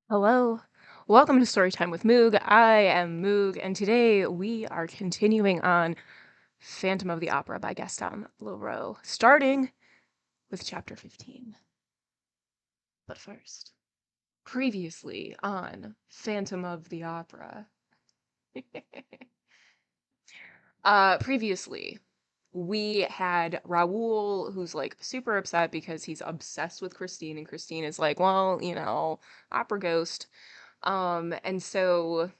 Hello. Welcome to Storytime with Moog. I am Moog, and today we are continuing on Phantom of the Opera by Gaston Leroux, starting with chapter 15. But first, previously on Phantom of the Opera. Previously, we had Raoul, who's like super upset because he's obsessed with Christine, and Christine is like, well, opera ghost. And so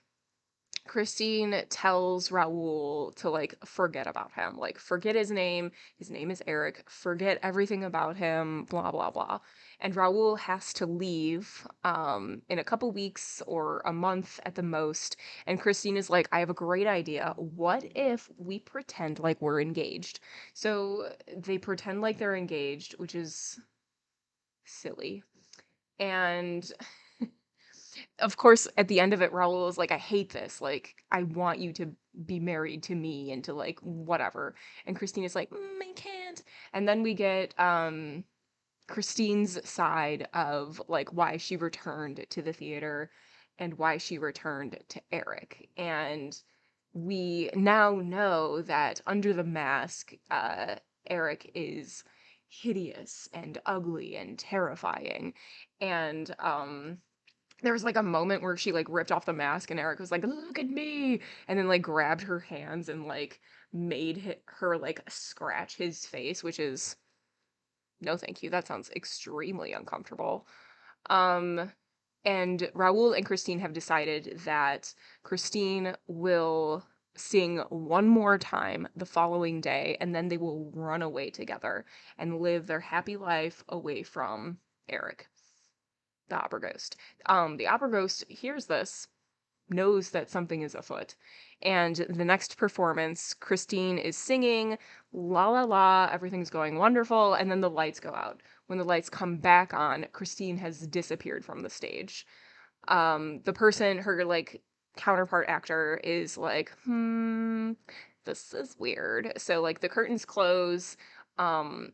Christine tells Raoul to like forget about him, like forget his name. His name is Erik. Forget everything about him, blah blah blah. And Raoul has to leave in a couple weeks or a month at the most. And Christine is like, I have a great idea. What if we pretend like we're engaged? So they pretend like they're engaged, which is silly. And of course, at the end of it, Raoul is like, I hate this. Like, I want you to be married to me and to like whatever. And Christina's like, I can't. And then we get Christine's side of like why she returned to the theater and why she returned to Erik. And we now know that under the mask, Erik is hideous and ugly and terrifying. And there was like a moment where she like ripped off the mask and Erik was like, "Look at me," and then like grabbed her hands and like made her like scratch his face, which is no thank you. That sounds extremely uncomfortable. Um, and Raoul and Christine have decided that Christine will sing one more time the following day, and then they will run away together and live their happy life away from Erik, the opera ghost. The opera ghost hears this, knows that something is afoot. And the next performance, Christine is singing, la la la, everything's going wonderful, and then the lights go out. When the lights come back on, Christine has disappeared from the stage. The person, her like counterpart actor, is like, this is weird. So like the curtains close, um,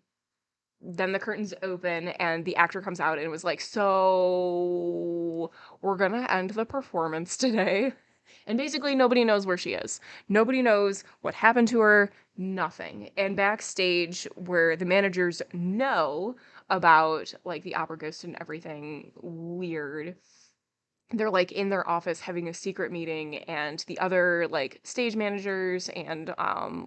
then the curtains open and the actor comes out and was like, so we're gonna end the performance today. And basically nobody knows where she is. Nobody knows what happened to her, nothing. And backstage where the managers know about like the opera ghost and everything weird, they're like in their office having a secret meeting, and the other like stage managers and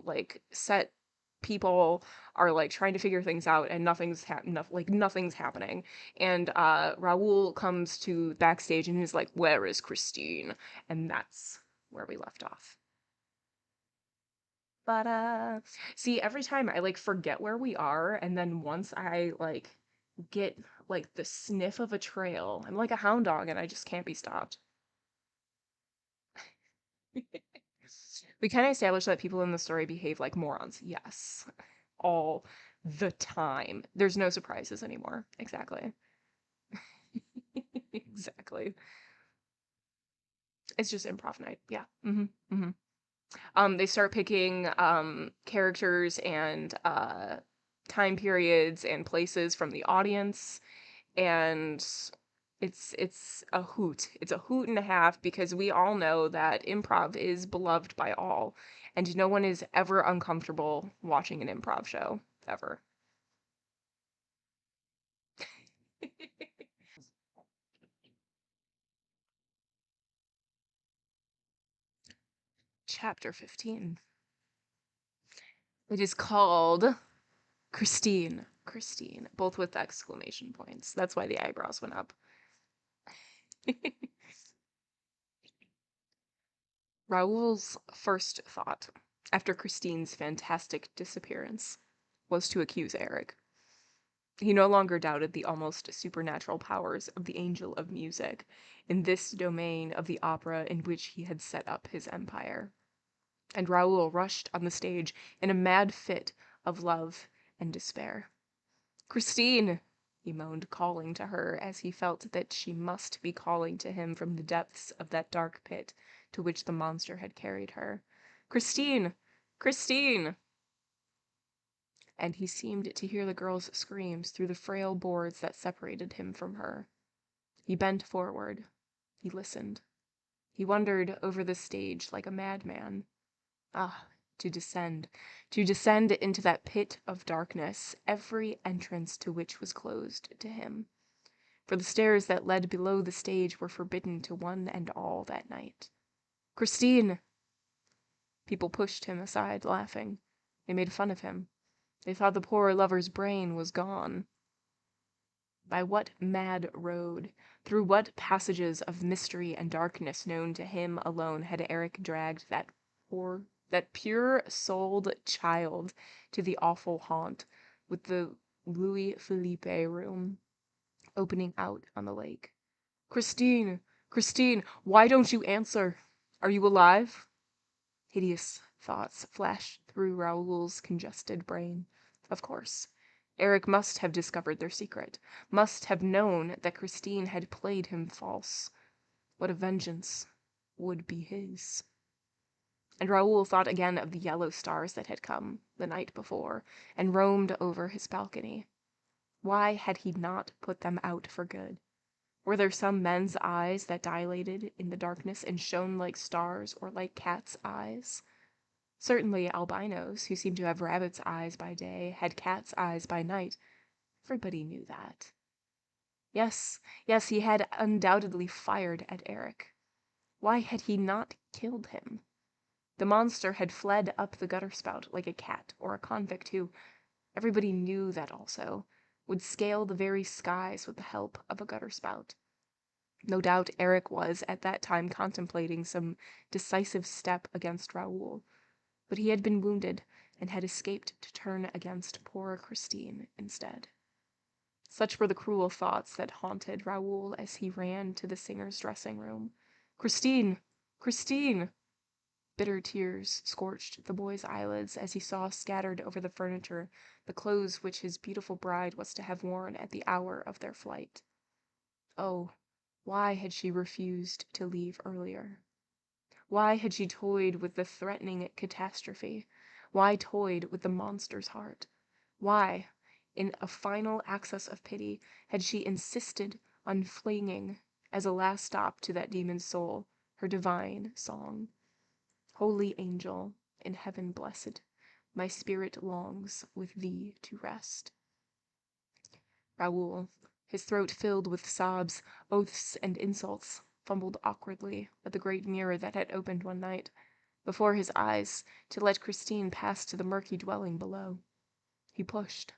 like set people are like trying to figure things out, and nothing's happening. And Raoul comes to backstage and he's like, where is Christine? And that's where we left off. But see, every time I like forget where we are, and then once I like get like the sniff of a trail, I'm like a hound dog and I just can't be stopped. We kind of established that people in the story behave like morons. Yes. All the time. There's no surprises anymore. Exactly. Exactly. It's just improv night. Yeah. They start picking characters and time periods and places from the audience, and it's a hoot. It's a hoot and a half because we all know that improv is beloved by all, and no one is ever uncomfortable watching an improv show ever. Chapter 15. It is called Christine. Christine, both with exclamation points. That's why the eyebrows went up. Raoul's first thought, after Christine's fantastic disappearance, was to accuse Erik. He no longer doubted the almost supernatural powers of the Angel of Music in this domain of the opera in which he had set up his empire. And Raoul rushed on the stage in a mad fit of love and despair. Christine! He moaned, calling to her as he felt that she must be calling to him from the depths of that dark pit to which the monster had carried her. Christine! Christine! And he seemed to hear the girl's screams through the frail boards that separated him from her. He bent forward, He listened. He wandered over the stage like a madman. Ah, to descend into that pit of darkness, every entrance to which was closed to him. For the stairs that led below the stage were forbidden to one and all that night. Christine! People pushed him aside, laughing. They made fun of him. They thought the poor lover's brain was gone. By what mad road, through what passages of mystery and darkness known to him alone had Erik dragged that pure-souled child to the awful haunt with the Louis Philippe room opening out on the lake? Christine! Christine! Why don't you answer? Are you alive? Hideous thoughts flashed through Raoul's congested brain. Of course. Erik must have discovered their secret, must have known that Christine had played him false. What a vengeance would be his. And Raoul thought again of the yellow stars that had come the night before and roamed over his balcony. Why had he not put them out for good? Were there some men's eyes that dilated in the darkness and shone like stars or like cats' eyes? Certainly albinos, who seemed to have rabbits' eyes by day, had cats' eyes by night. Everybody knew that. Yes, he had undoubtedly fired at Erik. Why had he not killed him? The monster had fled up the gutter spout like a cat or a convict who, everybody knew that also, would scale the very skies with the help of a gutter spout. No doubt Erik was at that time contemplating some decisive step against Raoul, but he had been wounded and had escaped to turn against poor Christine instead. Such were the cruel thoughts that haunted Raoul as he ran to the singer's dressing room. Christine! Christine! Bitter tears scorched the boy's eyelids as he saw scattered over the furniture the clothes which his beautiful bride was to have worn at the hour of their flight. Oh, why had she refused to leave earlier? Why had she toyed with the threatening catastrophe? Why toyed with the monster's heart? Why, in a final access of pity, had she insisted on flinging, as a last stop to that demon's soul, her divine song? Holy angel, in heaven blessed, my spirit longs with thee to rest. Raoul, his throat filled with sobs, oaths, and insults, fumbled awkwardly at the great mirror that had opened one night before his eyes to let Christine pass to the murky dwelling below. He pushed,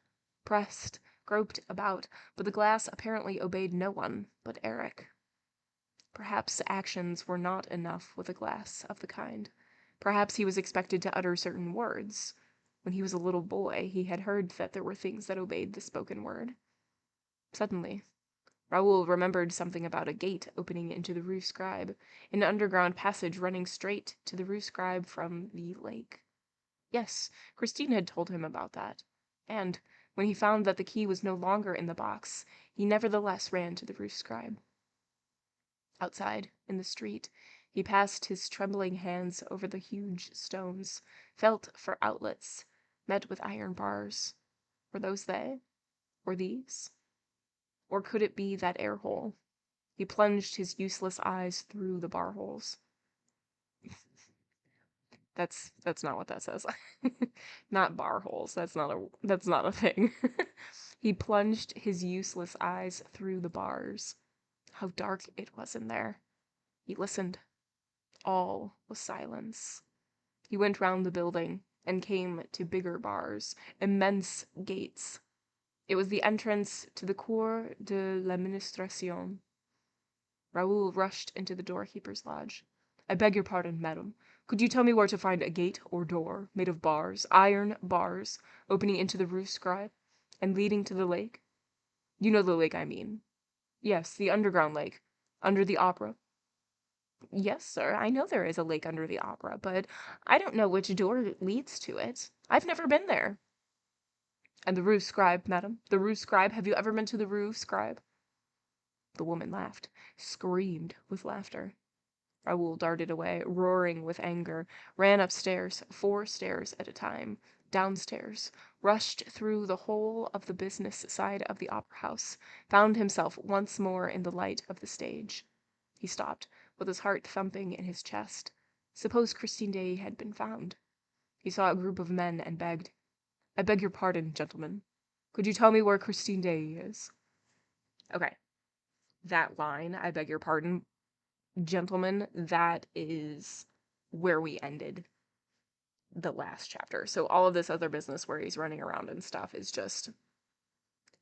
pressed, groped about, but the glass apparently obeyed no one but Erik. Perhaps actions were not enough with a glass of the kind. Perhaps he was expected to utter certain words. When he was a little boy, he had heard that there were things that obeyed the spoken word. Suddenly, Raoul remembered something about a gate opening into the Rue Scribe, an underground passage running straight to the Rue Scribe from the lake. Yes, Christine had told him about that. And, when he found that the key was no longer in the box, he nevertheless ran to the Rue Scribe. Outside, in the street, he passed his trembling hands over the huge stones, felt for outlets, met with iron bars. Were those they? Or these? Or could it be that air hole? He plunged his useless eyes through the bar holes. That's not what that says. Not bar holes. That's not a thing. He plunged his useless eyes through the bars. How dark it was in there. He listened. All was silence. He went round the building and came to bigger bars, immense gates. It was the entrance to the Cour de l'Administration. Raoul rushed into the doorkeeper's lodge. "I beg your pardon, madam. Could you tell me where to find a gate or door made of bars, iron bars, opening into the Rue Scribe and leading to the lake? You know the lake I mean." "Yes, the underground lake, under the opera." "Yes, sir, I know there is a lake under the opera, but I don't know which door leads to it. I've never been there." "And the Rue Scribe, madam? The Rue Scribe? Have you ever been to the Rue Scribe?" The woman laughed, screamed with laughter. Raoul darted away, roaring with anger, ran upstairs, 4 stairs at a time, downstairs, rushed through the whole of the business side of the opera house, found himself once more in the light of the stage. He stopped, with his heart thumping in his chest. Suppose Christine Daaé had been found. He saw a group of men and begged, "I beg your pardon, gentlemen. Could you tell me where Christine Daaé is?" Okay, that line, "I beg your pardon, gentlemen," that is where we ended the last chapter. So all of this other business where he's running around and stuff is just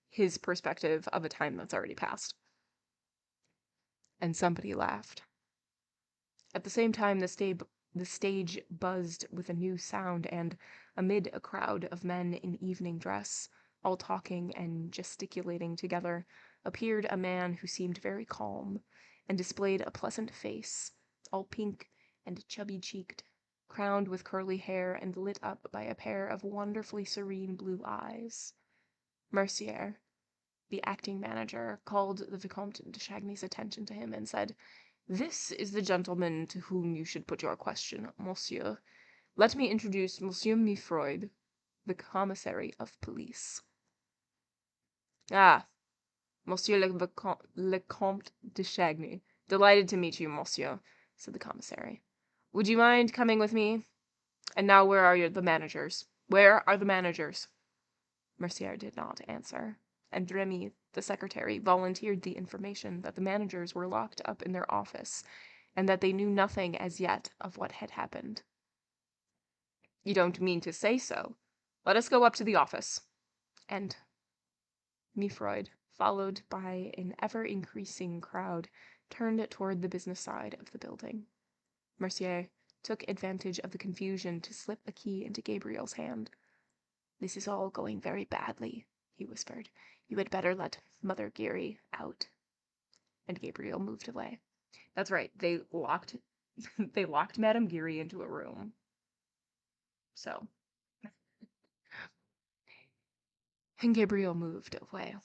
his perspective of a time that's already passed. And somebody laughed. At the same time, the stage buzzed with a new sound, and amid a crowd of men in evening dress, all talking and gesticulating together, appeared a man who seemed very calm, and displayed a pleasant face, all pink and chubby-cheeked, crowned with curly hair and lit up by a pair of wonderfully serene blue eyes. Mercier, the acting manager, called the Vicomte de Chagny's attention to him and said, "This is the gentleman to whom you should put your question, monsieur. Let me introduce Monsieur Mifroid, the commissary of police." "Ah, Monsieur le Comte de Chagny. Delighted to meet you, monsieur," said the commissary. "Would you mind coming with me? And now where are the managers? Where are the managers?" Mercier did not answer, and Remy, the secretary, volunteered the information that the managers were locked up in their office, and that they knew nothing as yet of what had happened. "You don't mean to say so? Let us go up to the office." And Mifroid, followed by an ever-increasing crowd, turned toward the business side of the building. Mercier took advantage of the confusion to slip a key into Gabriel's hand. "This is all going very badly," he whispered. "You had better let Mother Geary out." And Gabriel moved away. That's right, they locked Madame Geary into a room. So. And Gabriel moved away.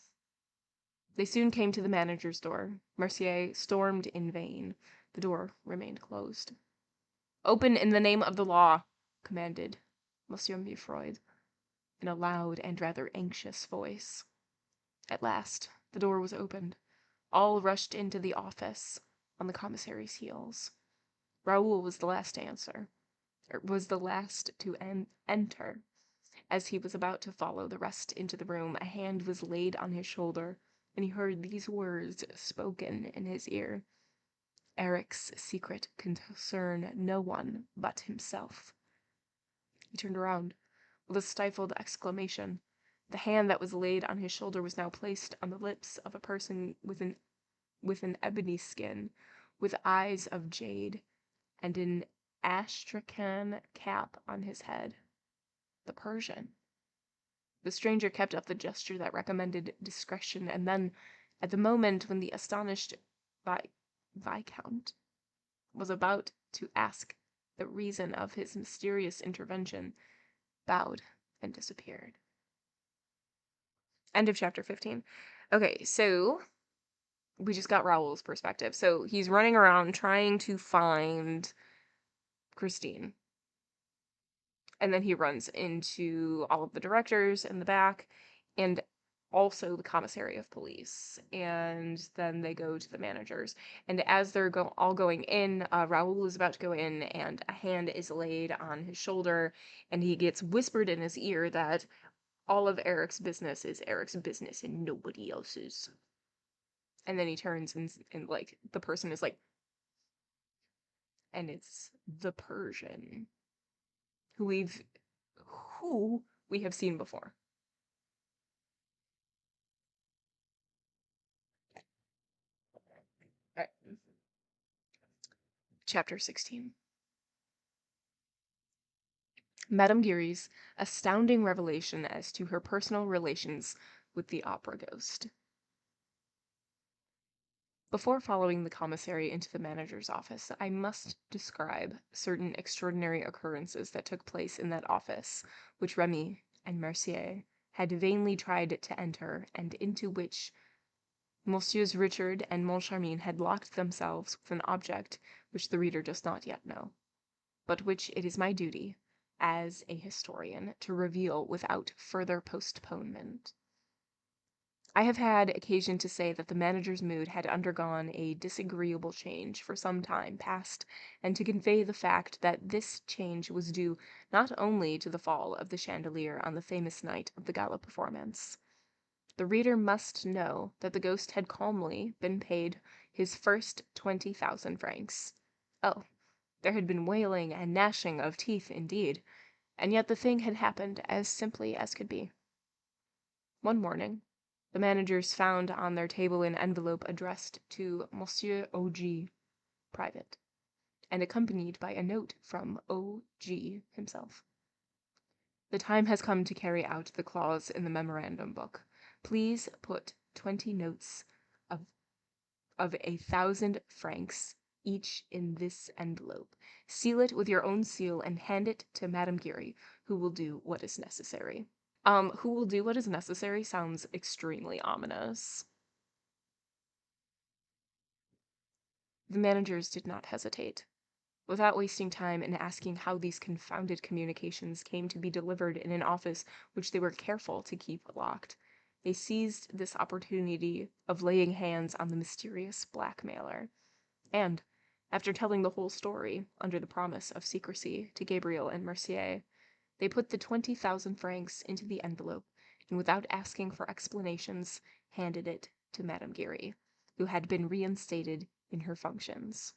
They soon came to the manager's door. Mercier stormed in vain. The door remained closed. "Open in the name of the law," commanded Monsieur Mifroid, in a loud and rather anxious voice. At last the door was opened. All rushed into the office on the commissary's heels. Raoul was the last to answer, or was the last to enter. As he was about to follow the rest into the room, a hand was laid on his shoulder, and he heard these words spoken in his ear: "Erik's secret concern no one but himself." He turned around with a stifled exclamation. The hand that was laid on his shoulder was now placed on the lips of a person with an ebony skin, with eyes of jade, and an astrakhan cap on his head. The Persian. The stranger kept up the gesture that recommended discretion, and then, at the moment when the astonished Viscount was about to ask the reason of his mysterious intervention, bowed and disappeared. End of chapter 15. Okay, so we just got Raoul's perspective. So he's running around trying to find Christine. And then he runs into all of the directors in the back and also the commissary of police. And then they go to the managers. And as they're all going in, Raoul is about to go in, and a hand is laid on his shoulder, and he gets whispered in his ear that all of Erik's business is Erik's business and nobody else's. And then he turns and like, the person is like, and it's the Persian who we have seen before. All right. Chapter 16. Madame Geary's astounding revelation as to her personal relations with the opera ghost. Before following the commissary into the manager's office, I must describe certain extraordinary occurrences that took place in that office, which Remy and Mercier had vainly tried to enter, and into which Messieurs Richard and Moncharmin had locked themselves with an object which the reader does not yet know, but which it is my duty, as a historian, to reveal without further postponement. I have had occasion to say that the manager's mood had undergone a disagreeable change for some time past, and to convey the fact that this change was due not only to the fall of the chandelier on the famous night of the gala performance. The reader must know that the ghost had calmly been paid his first 20,000 francs. Oh, there had been wailing and gnashing of teeth indeed, and yet the thing had happened as simply as could be. One morning, the managers found on their table an envelope addressed to Monsieur O.G., private, and accompanied by a note from O.G. himself. The time has come to carry out the clause in the memorandum book. Please put 20 notes of 1,000 francs each in this envelope. Seal it with your own seal and hand it to Madame Giry, who will do what is necessary. Who will do what is necessary sounds extremely ominous. The managers did not hesitate. Without wasting time in asking how these confounded communications came to be delivered in an office which they were careful to keep locked, they seized this opportunity of laying hands on the mysterious blackmailer, and, after telling the whole story, under the promise of secrecy, to Gabriel and Mercier, they put the 20,000 francs into the envelope, and without asking for explanations, handed it to Madame Giry, who had been reinstated in her functions.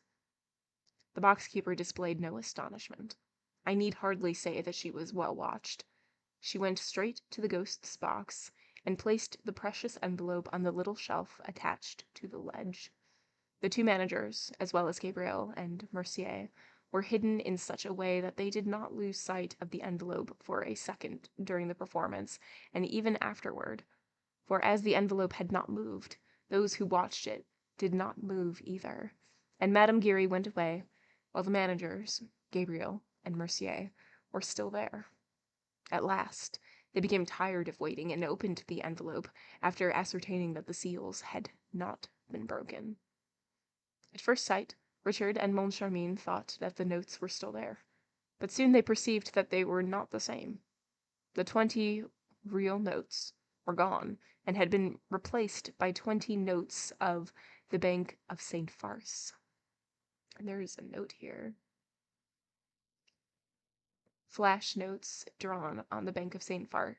The box-keeper displayed no astonishment. I need hardly say that she was well watched. She went straight to the ghost's box, and placed the precious envelope on the little shelf attached to the ledge. The two managers, as well as Gabriel and Mercier, were hidden in such a way that they did not lose sight of the envelope for a second during the performance, and even afterward, for as the envelope had not moved, those who watched it did not move either, and Madame Giry went away, while the managers, Gabriel and Mercier, were still there. At last, they became tired of waiting and opened the envelope, after ascertaining that the seals had not been broken. At first sight, Richard and Moncharmin thought that the notes were still there, but soon they perceived that they were not the same. The 20 real notes were gone, and had been replaced by 20 notes of the Bank of St. Farce. And there is a note here. Flash notes drawn on the Bank of St. Farce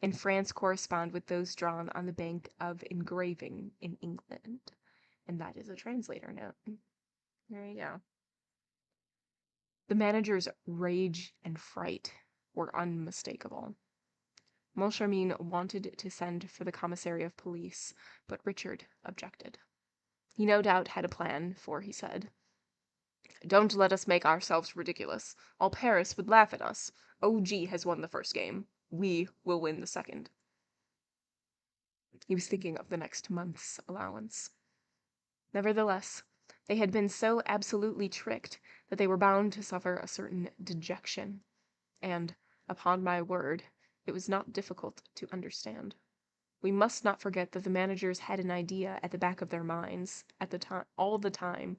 in France correspond with those drawn on the Bank of Engraving in England. And that is a translator note. There you go. The manager's rage and fright were unmistakable. Moncharmin wanted to send for the commissary of police, but Richard objected. He no doubt had a plan, for he said, "Don't let us make ourselves ridiculous. All Paris would laugh at us. O.G. has won the first game. We will win the second." He was thinking of the next month's allowance. Nevertheless, they had been so absolutely tricked that they were bound to suffer a certain dejection, and, upon my word, it was not difficult to understand. We must not forget that the managers had an idea at the back of their minds, all the time,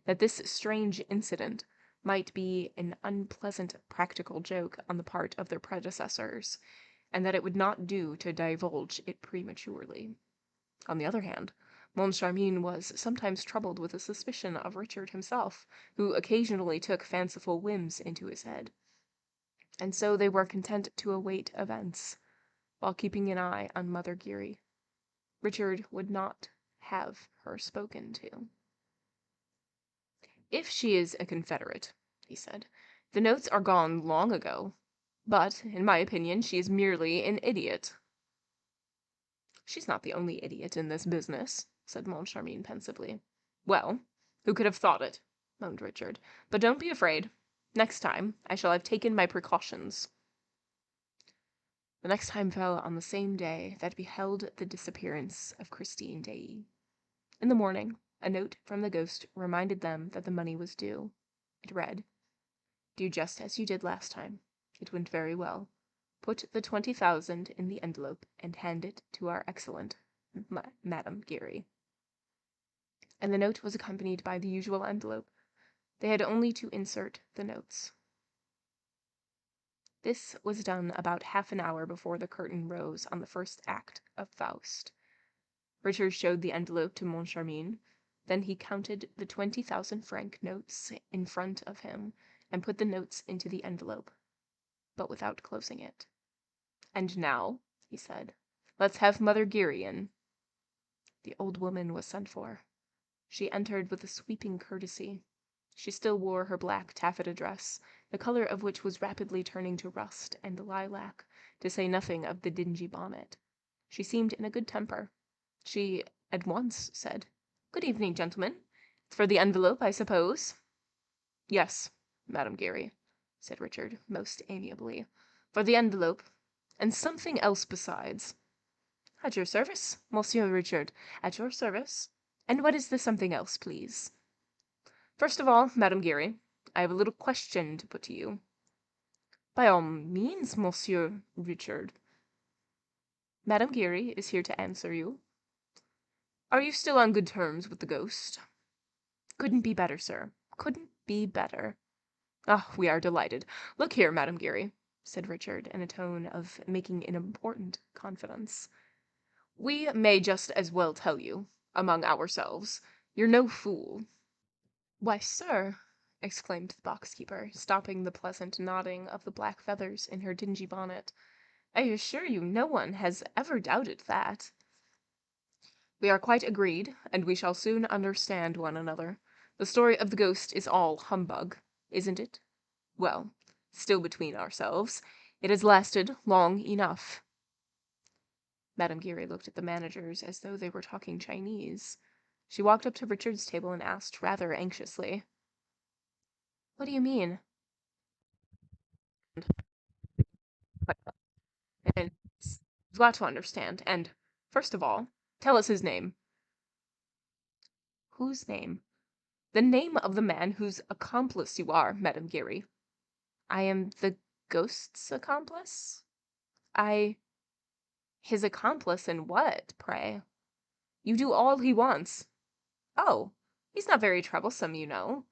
that this strange incident might be an unpleasant practical joke on the part of their predecessors, and that it would not do to divulge it prematurely. On the other hand, Moncharmin was sometimes troubled with a suspicion of Richard himself, who occasionally took fanciful whims into his head. And so they were content to await events, while keeping an eye on Mother Giry. Richard would not have her spoken to. "If she is a Confederate," he said, "the notes are gone long ago. But, in my opinion, she is merely an idiot." "She's not the only idiot in this business," said Moncharmin pensively. "Well, who could have thought it?" moaned Richard. "But don't be afraid. Next time I shall have taken my precautions." The next time fell on the same day that beheld the disappearance of Christine Daaé. In the morning, a note from the ghost reminded them that the money was due. It read, "Do just as you did last time. It went very well. Put the 20,000 in the envelope and hand it to our excellent Madame Giry." And the note was accompanied by the usual envelope. They had only to insert the notes. This was done about half an hour before the curtain rose on the first act of Faust. Richard showed the envelope to Moncharmin. Then he counted the 20,000-franc notes in front of him and put the notes into the envelope, but without closing it. "And now," he said, "let's have Mother Giry in." The old woman was sent for. She entered with a sweeping courtesy. She still wore her black taffeta dress, the color of which was rapidly turning to rust and lilac, to say nothing of the dingy bonnet. She seemed in a good temper. She at once said, "Good evening, gentlemen. It's for the envelope, I suppose?" "Yes, Madame Giry," said Richard, most amiably. "For the envelope, and something else besides." "At your service, Monsieur Richard, at your service. And what is the something else, please?" "First of all, Madame Giry, I have a little question to put to you." "By all means, Monsieur Richard." "Madame Giry is here to answer you." "Are you still on good terms with the ghost?" "Couldn't be better, sir. Couldn't be better." "Ah, we are delighted. Look here, Madame Giry," said Richard, in a tone of making an important confidence. "We may just as well tell you, among ourselves, you're no fool." "Why, sir," exclaimed the box-keeper, stopping the pleasant nodding of the black feathers in her dingy bonnet, "I assure you no one has ever doubted that." "We are quite agreed, and we shall soon understand one another. The story of the ghost is all humbug, isn't it? Well, still between ourselves, it has lasted long enough." Madame Giry looked at the managers as though they were talking Chinese. She walked up to Richard's table and asked rather anxiously, "What do you mean?" "And you've got to understand, and, first of all, tell us his name." "Whose name?" "The name of the man whose accomplice you are, Madame Giry." "I am the ghost's accomplice? I—" "His accomplice in what, pray?" "You do all he wants." "Oh, he's not very troublesome, you know."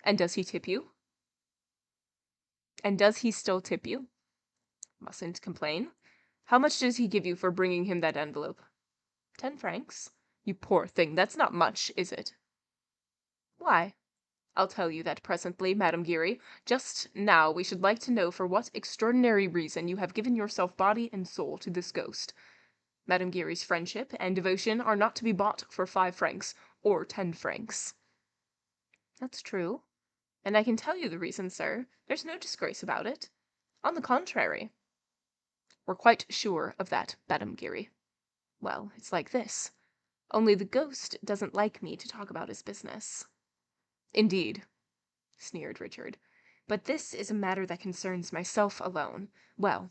"And does he tip you?" "And does he still tip you?" "Mustn't complain. How much does he give you for bringing him that envelope?" 10 francs. "You poor thing, that's not much, is it?" "Why?" "I'll tell you that presently, Madame Giry. Just now we should like to know for what extraordinary reason you have given yourself body and soul to this ghost. Madame Giry's friendship and devotion are not to be bought for 5 francs, or 10 francs." "That's true. And I can tell you the reason, sir. There's no disgrace about it. On the contrary." "We're quite sure of that, Madame Giry." "Well, it's like this. Only the ghost doesn't like me to talk about his business." "Indeed," sneered Richard. "But this is a matter that concerns myself alone. Well,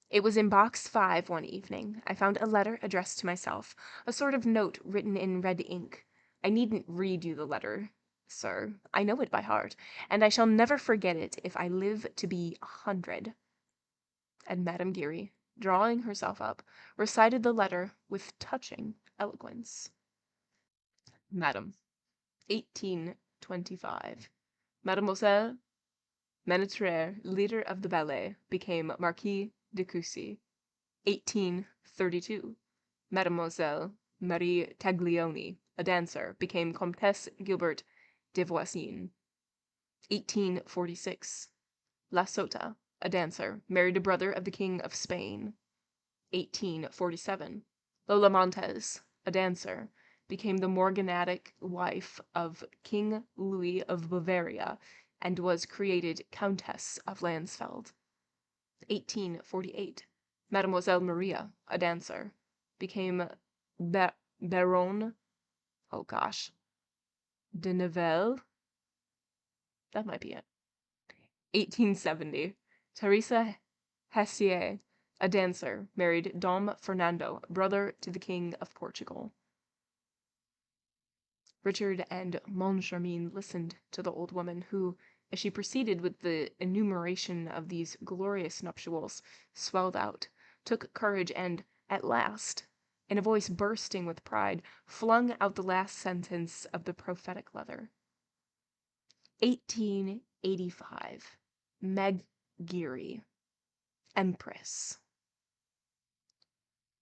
it was in box 5 one evening. I found a letter addressed to myself, a sort of note written in red ink. I needn't read you the letter, sir. I know it by heart, and I shall never forget it if I live to be 100. And Madame Giry, drawing herself up, recited the letter with touching eloquence. "Madame, 1825. Mademoiselle Ménetrier, leader of the ballet, became Marquis de Cussy. 1832. Mademoiselle Marie Taglioni, a dancer, became Comtesse Gilbert de Voisin. 1846. La Sota, a dancer, married a brother of the King of Spain. 1847. Lola Montez, a dancer, became the morganatic wife of King Louis of Bavaria and was created Countess of Landsfeld. 1848. Mademoiselle Maria, a dancer, became Baronne, oh gosh, de Nevers? That might be it. 1870. Teresa Hessier, a dancer, married Dom Fernando, brother to the King of Portugal. Richard and Moncharmin listened to the old woman, who, as she proceeded with the enumeration of these glorious nuptials, swelled out, took courage, and, at last, in a voice bursting with pride, flung out the last sentence of the prophetic letter. 1885. Meg Giry. Empress.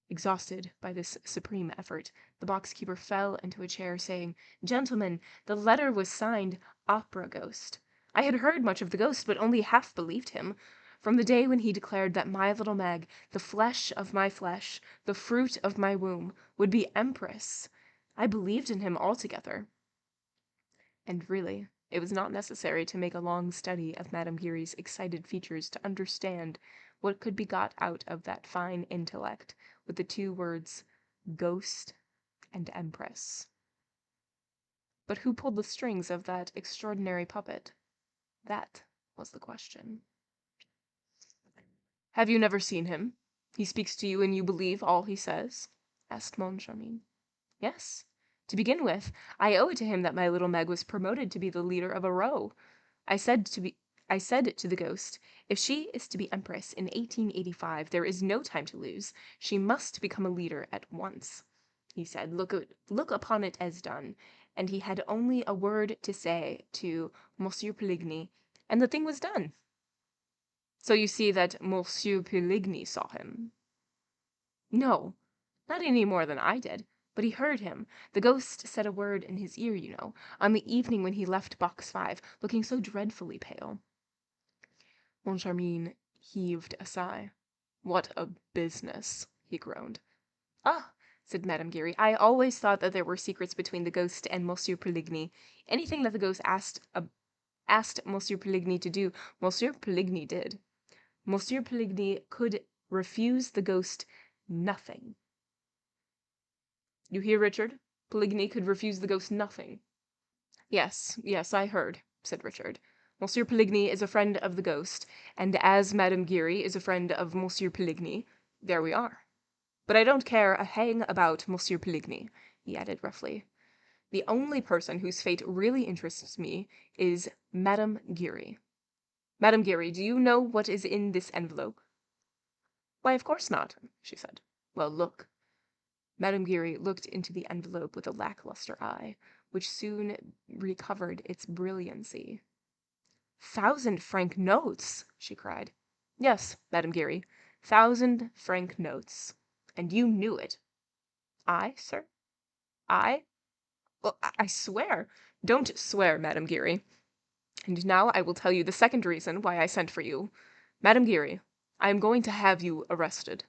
Exhausted by this supreme effort, the box-keeper fell into a chair, saying, "Gentlemen, the letter was signed Opera Ghost. I had heard much of the ghost, but only half believed him. From the day when he declared that my little Meg, the flesh of my flesh, the fruit of my womb, would be Empress, I believed in him altogether." And really, it was not necessary to make a long study of Madame Giry's excited features to understand what could be got out of that fine intellect with the two words ghost and empress. But who pulled the strings of that extraordinary puppet? That was the question. "Have you never seen him? He speaks to you and you believe all he says?" asked Moncharmin. "Yes. To begin with, I owe it to him that my little Meg was promoted to be the leader of a row. I said to the ghost, if she is to be empress in 1885, there is no time to lose. She must become a leader at once. He said, look upon it as done, and he had only a word to say to Monsieur Peligny, and the thing was done." "So you see that Monsieur Peligny saw him?" "No, not any more than I did. But he heard him. The ghost said a word in his ear, you know, on the evening when he left box 5, looking so dreadfully pale." Moncharmin heaved a sigh. "What a business!" he groaned. "Ah," said Madame Giry, "I always thought that there were secrets between the ghost and Monsieur Peligny. Anything that the ghost asked Monsieur Peligny to do, Monsieur Peligny did. Monsieur Peligny could refuse the ghost nothing." "You hear, Richard? Peligny could refuse the ghost nothing." Yes, I heard," said Richard. "Monsieur Peligny is a friend of the ghost, and as Madame Giry is a friend of Monsieur Peligny, there we are. But I don't care a hang about Monsieur Peligny," he added roughly. "The only person whose fate really interests me is Madame Giry. Madame Giry, do you know what is in this envelope?" "Why, of course not," she said. "Well, look." Madame Giry looked into the envelope with a lackluster eye, which soon recovered its brilliancy. "1,000-franc notes!" she cried. "Yes, Madame Giry, 1,000-franc notes. And you knew it." "I, sir? I? Well, I swear—" "Don't swear, Madame Giry. And now I will tell you the second reason why I sent for you. Madame Giry, I am going to have you arrested."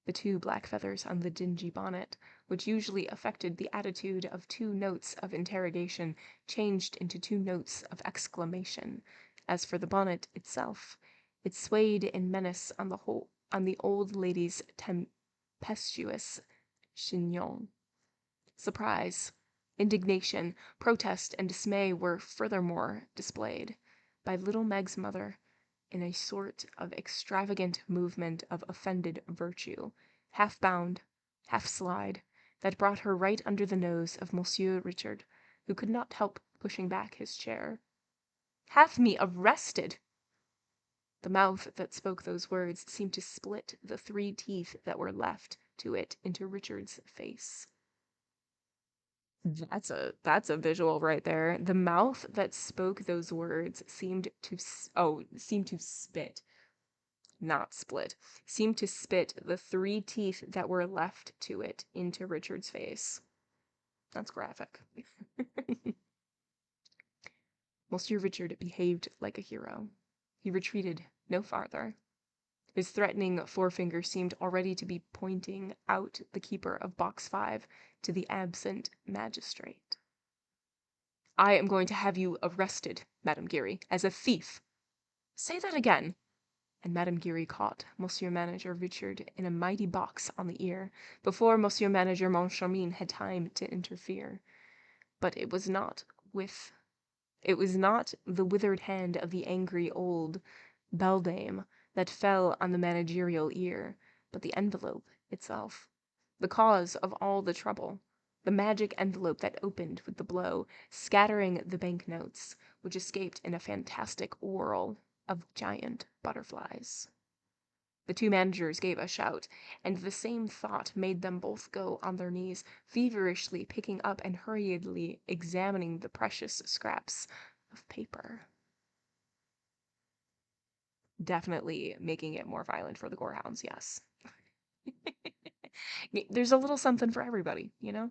The two black feathers on the dingy bonnet, which usually affected the attitude of two notes of interrogation, changed into two notes of exclamation. As for the bonnet itself, it swayed in menace on the old lady's tempestuous chignon. Surprise, indignation, protest, and dismay were furthermore displayed by little Meg's mother, in a sort of extravagant movement of offended virtue, half bound, half slide, that brought her right under the nose of Monsieur Richard, who could not help pushing back his chair. "Have me arrested!" The mouth that spoke those words seemed to split the 3 teeth that were left to it into Richard's face. That's a visual right there. The mouth that spoke those words seemed to spit, not split. Seemed to spit the 3 teeth that were left to it into Richard's face. That's graphic. Monsieur Richard behaved like a hero. He retreated no farther. His threatening forefinger seemed already to be pointing out the keeper of box 5 to the absent magistrate. "I am going to have you arrested, Madame Giry, as a thief." "Say that again." And Madame Giry caught Monsieur Manager Richard in a mighty box on the ear, before Monsieur Manager Moncharmin had time to interfere. But it was not the withered hand of the angry old beldame that fell on the managerial ear, but the envelope itself, the cause of all the trouble, the magic envelope that opened with the blow, scattering the banknotes, which escaped in a fantastic whirl of giant butterflies. The two managers gave a shout, and the same thought made them both go on their knees, feverishly picking up and hurriedly examining the precious scraps of paper. definitely making it more violent for the gorehounds, yes. There's a little something for everybody, you know?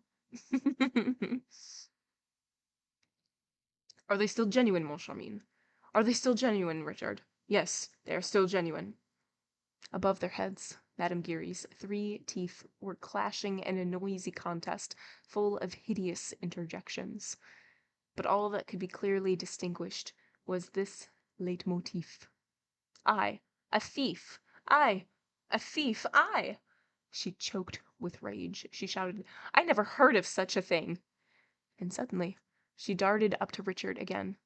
Are they still genuine, mon Charmin? Are they still genuine, Richard? Yes, they are still genuine. Above their heads, Madame Giry's 3 teeth were clashing in a noisy contest, full of hideous interjections. But all that could be clearly distinguished was this leitmotif. I, a thief! I, a thief! I! She choked with rage. She shouted, I never heard of such a thing! And suddenly, she darted up to Richard again.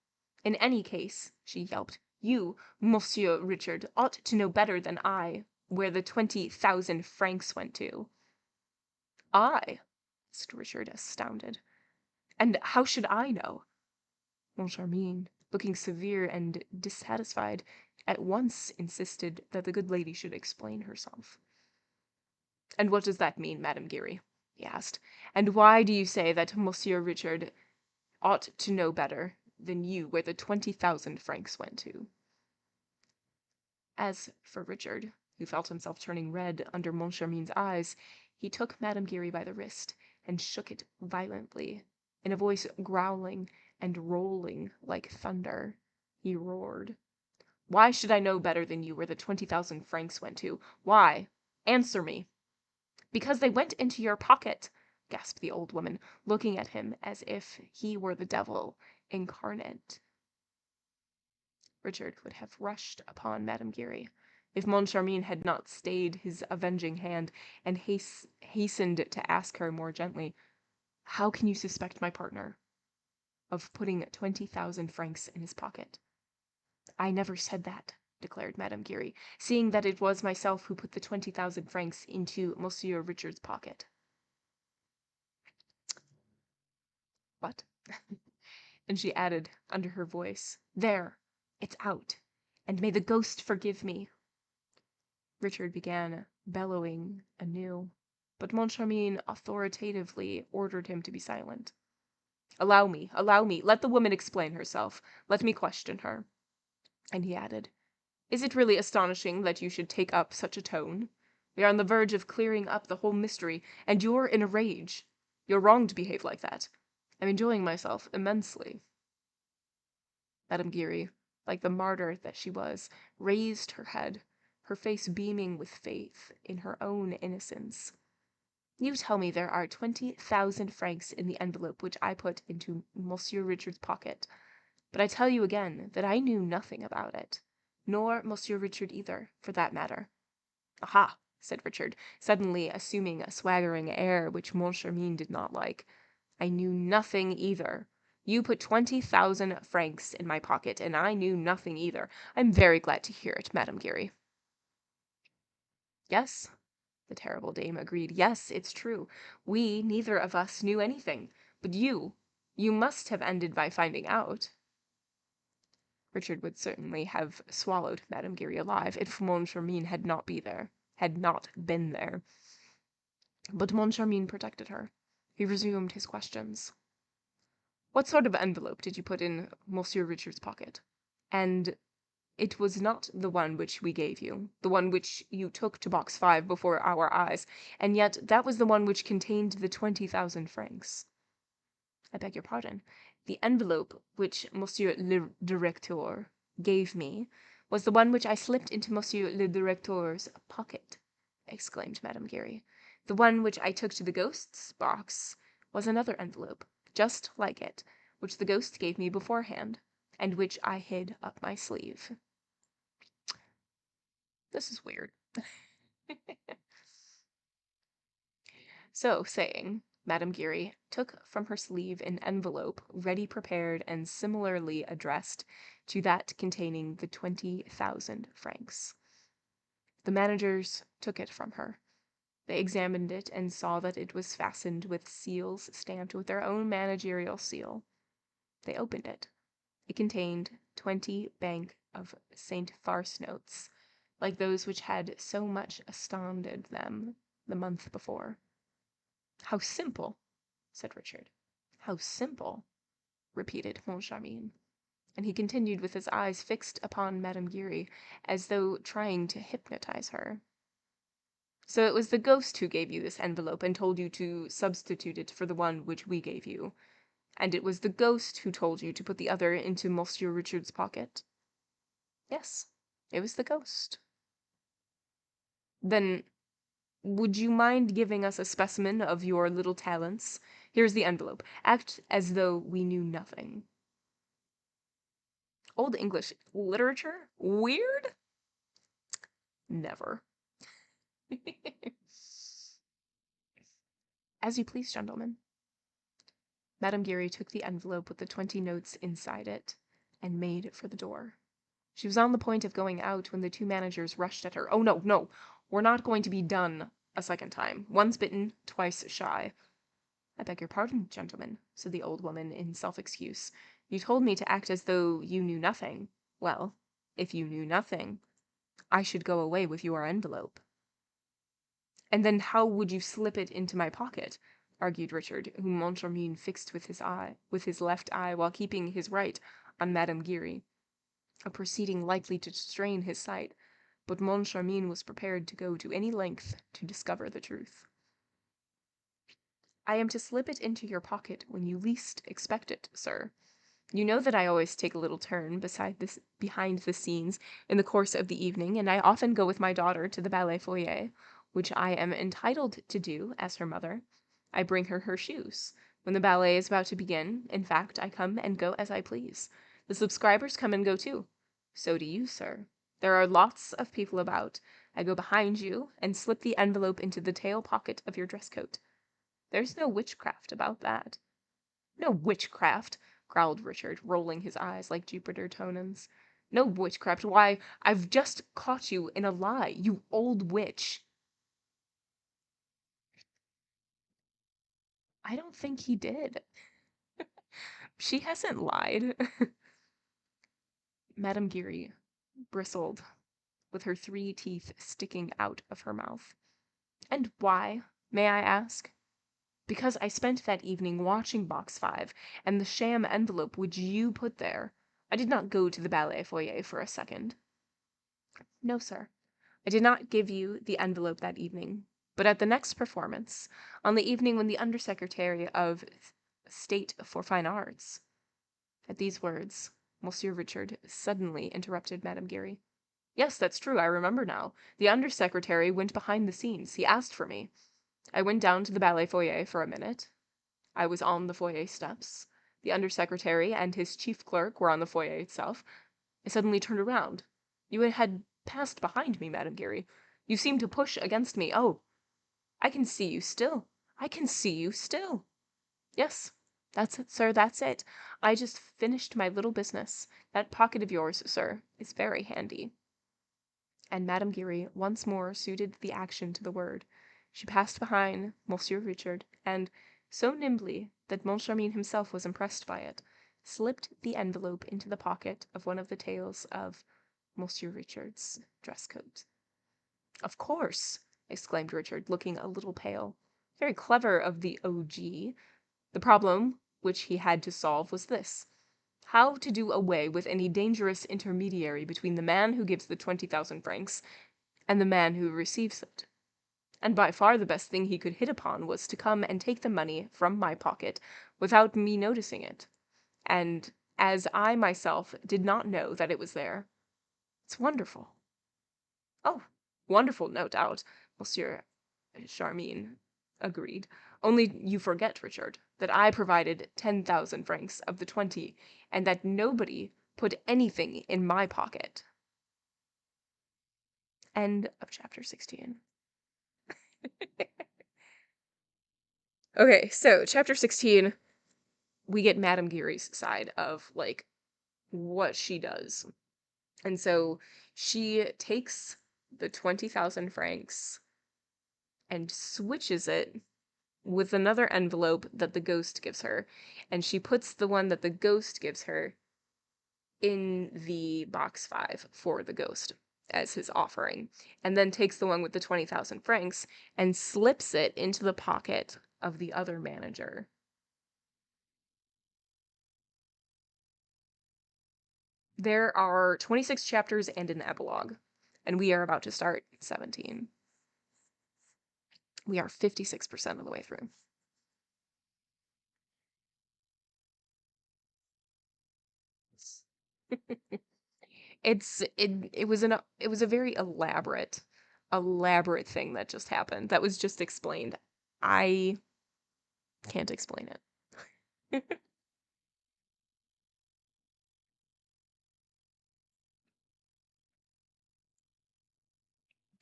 In any case, she yelped, you, Monsieur Richard, ought to know better than I where the 20,000 francs went to. I? asked Richard, astounded. And how should I know? Moncharmin, looking severe and dissatisfied, at once insisted that the good lady should explain herself. And what does that mean, Madame Giry? He asked. And why do you say that Monsieur Richard ought to know better than you where the 20,000 francs went to? As for Richard, who felt himself turning red under Moncharmin's eyes, he took Madame Giry by the wrist and shook it violently. In a voice growling and rolling like thunder, he roared, Why should I know better than you where the 20,000 francs went to? Why? Answer me. Because they went into your pocket, gasped the old woman, looking at him as if he were the devil incarnate. Richard would have rushed upon Madame Giry, if Moncharmin had not stayed his avenging hand and hastened to ask her more gently, How can you suspect my partner of putting 20,000 francs in his pocket? I never said that, declared Madame Giry, seeing that it was myself who put the 20,000 francs into Monsieur Richard's pocket. What? And she added, under her voice, There, it's out, and may the ghost forgive me. Richard began bellowing anew, but Moncharmin authoritatively ordered him to be silent. Allow me, let the woman explain herself. Let me question her. And he added, Is it really astonishing that you should take up such a tone? We are on the verge of clearing up the whole mystery, and you're in a rage. You're wrong to behave like that. I'm enjoying myself immensely. Madame Giry, like the martyr that she was, raised her head, her face beaming with faith in her own innocence. You tell me there are 20,000 francs in the envelope which I put into Monsieur Richard's pocket, but I tell you again that I knew nothing about it, nor Monsieur Richard either, for that matter. Aha, said Richard, suddenly assuming a swaggering air which Moncharmin did not like. I knew nothing either. You put 20,000 francs in my pocket, and I knew nothing either. I'm very glad to hear it, Madame Giry. Yes, the terrible dame agreed. Yes, it's true. We, neither of us, knew anything. But you must have ended by finding out. Richard would certainly have swallowed Madame Giry alive if Moncharmin had not been there. But Moncharmin protected her. He resumed his questions. What sort of envelope did you put in Monsieur Richard's pocket? And it was not the one which we gave you, the one which you took to box 5 before our eyes, and yet that was the one which contained the 20,000 francs. I beg your pardon. The envelope which Monsieur le Directeur gave me was the one which I slipped into Monsieur le Directeur's pocket, exclaimed Madame Giry. The one which I took to the ghost's box was another envelope, just like it, which the ghost gave me beforehand, and which I hid up my sleeve. This is weird. So saying, Madame Giry took from her sleeve an envelope ready prepared and similarly addressed to that containing the 20,000 francs. The managers took it from her. They examined it and saw that it was fastened with seals stamped with their own managerial seal. They opened it. It contained 20 Bank of St. Farce notes, like those which had so much astounded them the month before. How simple, said Richard. How simple, repeated Moncharmin. and he continued with his eyes fixed upon Madame Giry, as though trying to hypnotize her. So it was the ghost who gave you this envelope and told you to substitute it for the one which we gave you. And it was the ghost who told you to put the other into Monsieur Richard's pocket? Yes, it was the ghost. Then, would you mind giving us a specimen of your little talents? Here's the envelope. Act as though we knew nothing. Old English literature? Weird? Never. As you please, gentlemen. Madame Giry took the envelope with the 20 notes inside it and made for the door. She was on the point of going out when the two managers rushed at her. "Oh, no, no, we're not going to be done a second time. Once bitten, twice shy." "I beg your pardon, gentlemen," said the old woman in self-excuse. "You told me to act as though you knew nothing. Well, if you knew nothing, I should go away with your envelope." "And then how would you slip it into my pocket?" argued Richard, whom Moncharmin fixed with his left eye, while keeping his right on Madame Giry, a proceeding likely to strain his sight, but Moncharmin was prepared to go to any length to discover the truth. "I am to slip it into your pocket when you least expect it, sir. You know that I always take a little turn behind the scenes in the course of the evening, and I often go with my daughter to the ballet foyer, which I am entitled to do as her mother. I bring her her shoes. When the ballet is about to begin, in fact, I come and go as I please. The subscribers come and go too. So do you, sir. There are lots of people about. I go behind you and slip the envelope into the tail pocket of your dress coat. There's no witchcraft about that." "No witchcraft!" growled Richard, rolling his eyes like Jupiter Tonans. "No witchcraft! Why, I've just caught you in a lie, you old witch!" "I don't think he did. She hasn't lied." Madame Giry bristled, with her 3 teeth sticking out of her mouth. "And why, may I ask?" "Because I spent that evening watching Box 5 and the sham envelope which you put there. I did not go to the ballet foyer for a second." "No, sir. I did not give you the envelope that evening, but at the next performance, on the evening when the Undersecretary of State for Fine Arts—" At these words, Monsieur Richard suddenly interrupted Madame Giry. "Yes, that's true, I remember now. The Undersecretary went behind the scenes. He asked for me. I went down to the ballet foyer for a minute. I was on the foyer steps. The Undersecretary and his chief clerk were on the foyer itself. I suddenly turned around. You had passed behind me, Madame Giry. You seemed to push against me. Oh, I can see you still. I can see you still. Yes, that's it, sir, that's it. I just finished my little business. That pocket of yours, sir, is very handy." And Madame Giry once more suited the action to the word. She passed behind Monsieur Richard, and, so nimbly that Moncharmin himself was impressed by it, slipped the envelope into the pocket of one of the tails of Monsieur Richard's dress coat. "Of course!" exclaimed Richard, looking a little pale. "Very clever of the O.G. The problem which he had to solve was this: how to do away with any dangerous intermediary between the man who gives the 20,000 francs and the man who receives it. And by far the best thing he could hit upon was to come and take the money from my pocket without me noticing it. And as I myself did not know that it was there. It's wonderful." "Oh, wonderful, no doubt," Monsieur Charmin agreed. "Only you forget, Richard, that I provided 10,000 francs of the 20, and that nobody put anything in my pocket." End of chapter 16. Okay, so chapter 16, we get Madame Giry's side of, like, what she does. And so she takes the 20,000 francs and switches it with another envelope that the ghost gives her, and she puts the one that the ghost gives her in the box 5 for the ghost as his offering, and then takes the one with the 20,000 francs and slips it into the pocket of the other manager. There are 26 chapters and an epilogue, and we are about to start 17. We are 56% of the way through. It was a very elaborate thing that just happened. That was just explained. I can't explain it.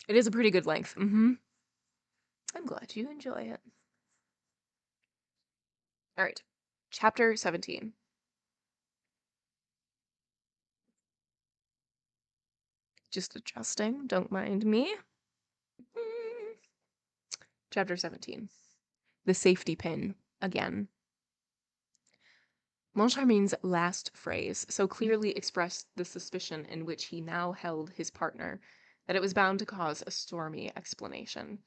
It is a pretty good length. I'm glad you enjoy it. All right. Chapter 17. Just adjusting, don't mind me. Mm. Chapter 17. The safety pin again. Moncharmin's last phrase so clearly expressed the suspicion in which he now held his partner that it was bound to cause a stormy explanation,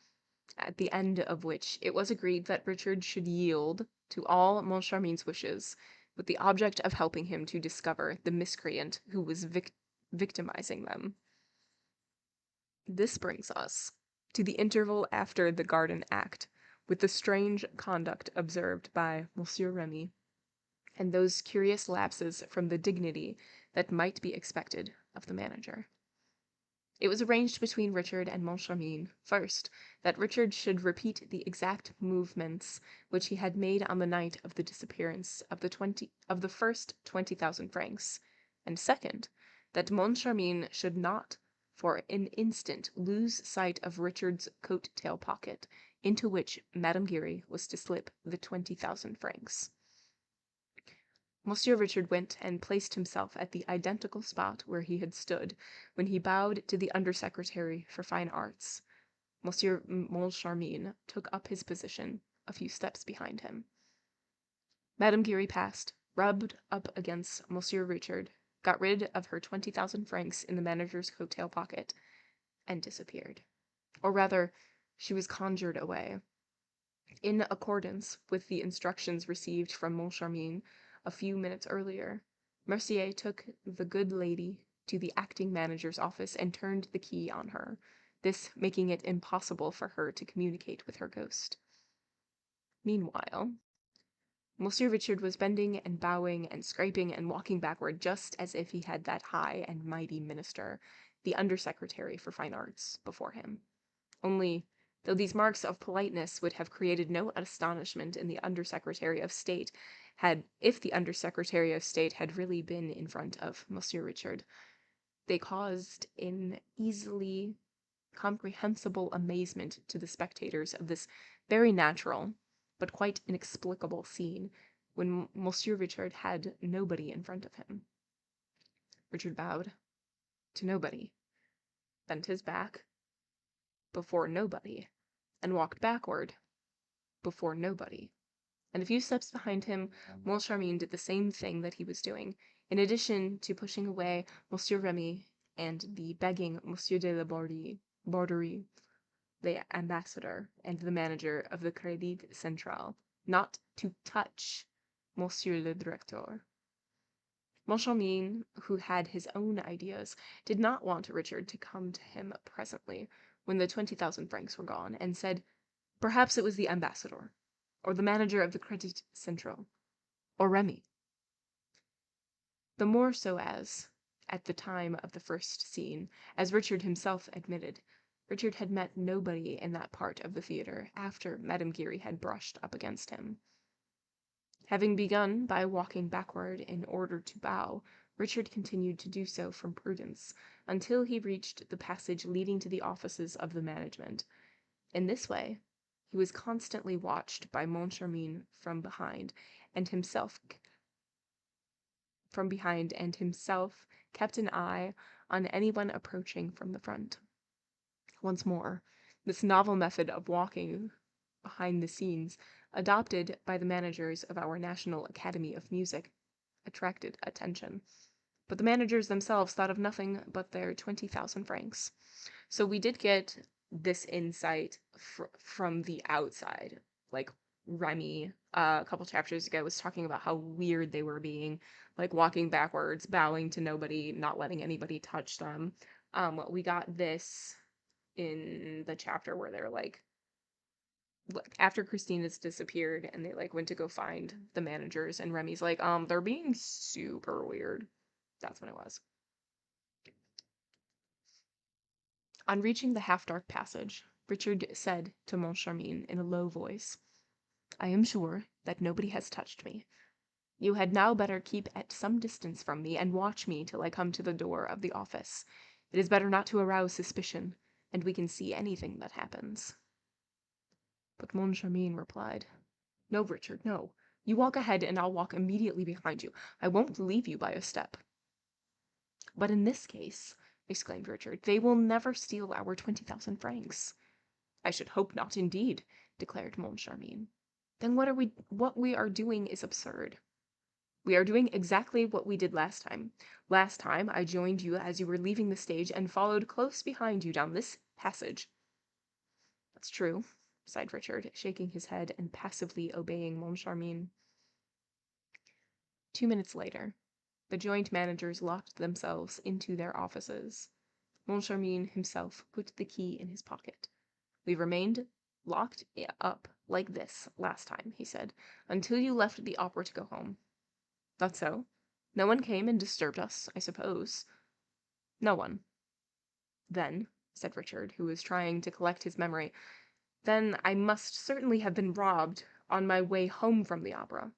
at the end of which it was agreed that Richard should yield to all Moncharmin's wishes, with the object of helping him to discover the miscreant who was victimizing them. This brings us to the interval after the garden act, with the strange conduct observed by Monsieur Remy, and those curious lapses from the dignity that might be expected of the manager. It was arranged between Richard and Moncharmin, first, that Richard should repeat the exact movements which he had made on the night of the disappearance of the first 20,000 francs, and second, that Moncharmin should not for an instant lose sight of Richard's coat-tail pocket, into which Madame Giry was to slip the 20,000 francs. Monsieur Richard went and placed himself at the identical spot where he had stood when he bowed to the Undersecretary for Fine Arts. Monsieur Moncharmin took up his position a few steps behind him. Madame Giry passed, rubbed up against Monsieur Richard, got rid of her 20,000 francs in the manager's coat-tail pocket, and disappeared. Or rather, she was conjured away. In accordance with the instructions received from Moncharmin a few minutes earlier, Mercier took the good lady to the acting manager's office and turned the key on her, this making it impossible for her to communicate with her ghost. Meanwhile, Monsieur Richard was bending and bowing and scraping and walking backward just as if he had that high and mighty minister, the Undersecretary for Fine Arts, before him. Only, though these marks of politeness would have created no astonishment in the Undersecretary of State if the Undersecretary of State had really been in front of Monsieur Richard, they caused an easily comprehensible amazement to the spectators of this very natural but quite inexplicable scene when Monsieur Richard had nobody in front of him. Richard bowed to nobody, bent his back before nobody, and walked backward before nobody. And a few steps behind him, Moncharmin did the same thing that he was doing, in addition to pushing away Monsieur Remy and the begging Monsieur de la Borderie, the ambassador and the manager of the Crédit Central, not to touch Monsieur le Directeur. Moncharmin, who had his own ideas, did not want Richard to come to him presently, when the 20,000 francs were gone, and said, perhaps it was the ambassador, or the manager of the Crédit Central, or Remy. The more so as, at the time of the first scene, as Richard himself admitted, Richard had met nobody in that part of the theatre after Madame Giry had brushed up against him. Having begun by walking backward in order to bow, Richard continued to do so from prudence, until he reached the passage leading to the offices of the management. In this way, he was constantly watched by Moncharmin from behind, and himself kept an eye on anyone approaching from the front. Once more, this novel method of walking behind the scenes, adopted by the managers of our National Academy of Music, attracted attention. But the managers themselves thought of nothing but their 20,000 francs. So we did get this insight from the outside, like Remy, a couple chapters ago, was talking about how weird they were being, like walking backwards, bowing to nobody, not letting anybody touch them. We got this in the chapter where they're like, after Christina's disappeared and they like went to go find the managers, and Remy's like, they're being super weird. That's when it was. On reaching the half-dark passage, Richard said to Moncharmin in a low voice, I am sure that nobody has touched me. You had now better keep at some distance from me and watch me till I come to the door of the office. It is better not to arouse suspicion, and we can see anything that happens. But Moncharmin replied, No, Richard, no. You walk ahead and I'll walk immediately behind you. I won't leave you by a step. But in this case, exclaimed Richard, they will never steal our 20,000 francs. I should hope not, indeed, declared Moncharmin. Then what we are doing is absurd. We are doing exactly what we did last time. Last time I joined you as you were leaving the stage and followed close behind you down this passage. That's true, sighed Richard, shaking his head and passively obeying Moncharmin. 2 minutes later, the joint managers locked themselves into their offices. Moncharmin himself put the key in his pocket. We remained locked up like this last time, he said, until you left the opera to go home. That's so? No one came and disturbed us, I suppose. No one. Then, said Richard, who was trying to collect his memory, then I must certainly have been robbed on my way home from the opera.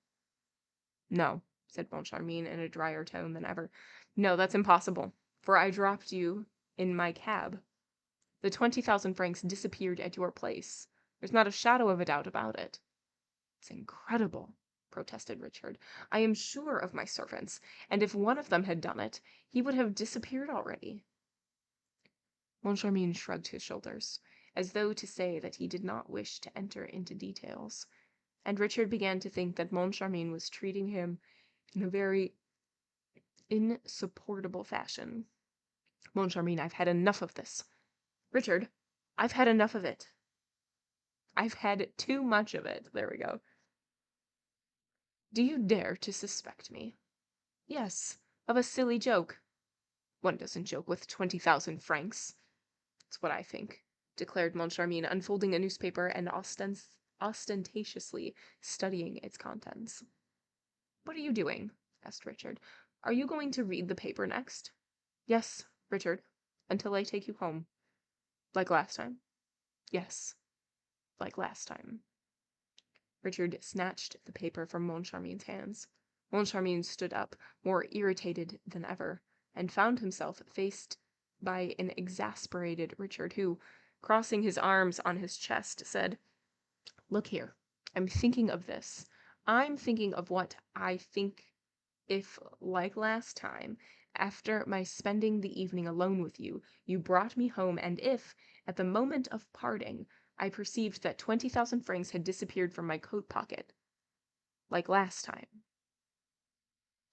No, said Moncharmin in a drier tone than ever. No, that's impossible, for I dropped you in my cab. The 20,000 francs disappeared at your place. There's not a shadow of a doubt about it. It's incredible, protested Richard. I am sure of my servants, and if one of them had done it, he would have disappeared already. Moncharmin shrugged his shoulders, as though to say that he did not wish to enter into details, and Richard began to think that Moncharmin was treating him in a very insupportable fashion. Moncharmin, I've had enough of this. Richard, I've had enough of it. I've had too much of it. There we go. Do you dare to suspect me? Yes, of a silly joke. One doesn't joke with 20,000 francs. That's what I think, declared Moncharmin, unfolding a newspaper and ostentatiously studying its contents. What are you doing? Asked Richard. Are you going to read the paper next? Yes, Richard, until I take you home. Like last time? Yes, like last time. Richard snatched the paper from Moncharmin's hands. Moncharmin stood up, more irritated than ever, and found himself faced by an exasperated Richard, who, crossing his arms on his chest, said, Look here, I'm thinking of this. I'm thinking of what I think if, like last time, after my spending the evening alone with you, you brought me home, and if, at the moment of parting, I perceived that 20,000 francs had disappeared from my coat pocket, like last time.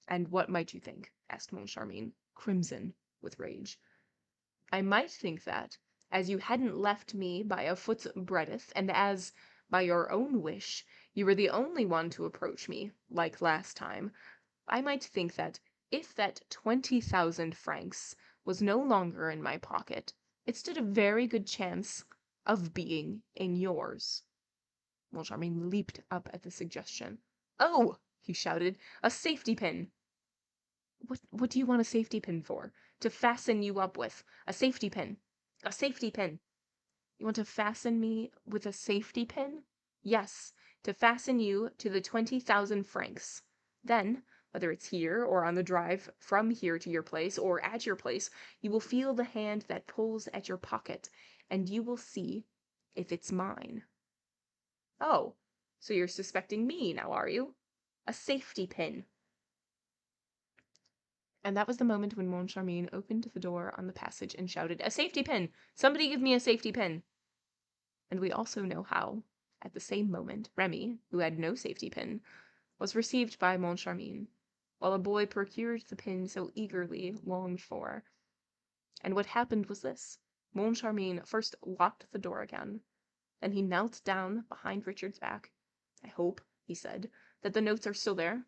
And what might you think? Asked Moncharmin, crimson with rage. I might think that, as you hadn't left me by a foot's breadth, and as, by your own wish, you were the only one to approach me, like last time, I might think that, if that 20,000 francs was no longer in my pocket, it stood a very good chance of being in yours. Moncharmin leaped up at the suggestion. Oh, he shouted, a safety pin! What do you want a safety pin for? To fasten you up with. A safety pin. A safety pin. You want to fasten me with a safety pin? Yes, to fasten you to the 20,000 francs. Then, whether it's here or on the drive from here to your place or at your place, you will feel the hand that pulls at your pocket, and you will see if it's mine. Oh, so you're suspecting me now, are you? A safety pin. And that was the moment when Moncharmin opened the door on the passage and shouted, A safety pin! Somebody give me a safety pin! And we also know how, at the same moment, Remy, who had no safety pin, was received by Moncharmin, while a boy procured the pin so eagerly longed for. And what happened was this. Moncharmin first locked the door again. Then he knelt down behind Richard's back, I hope, he said, that the notes are still there.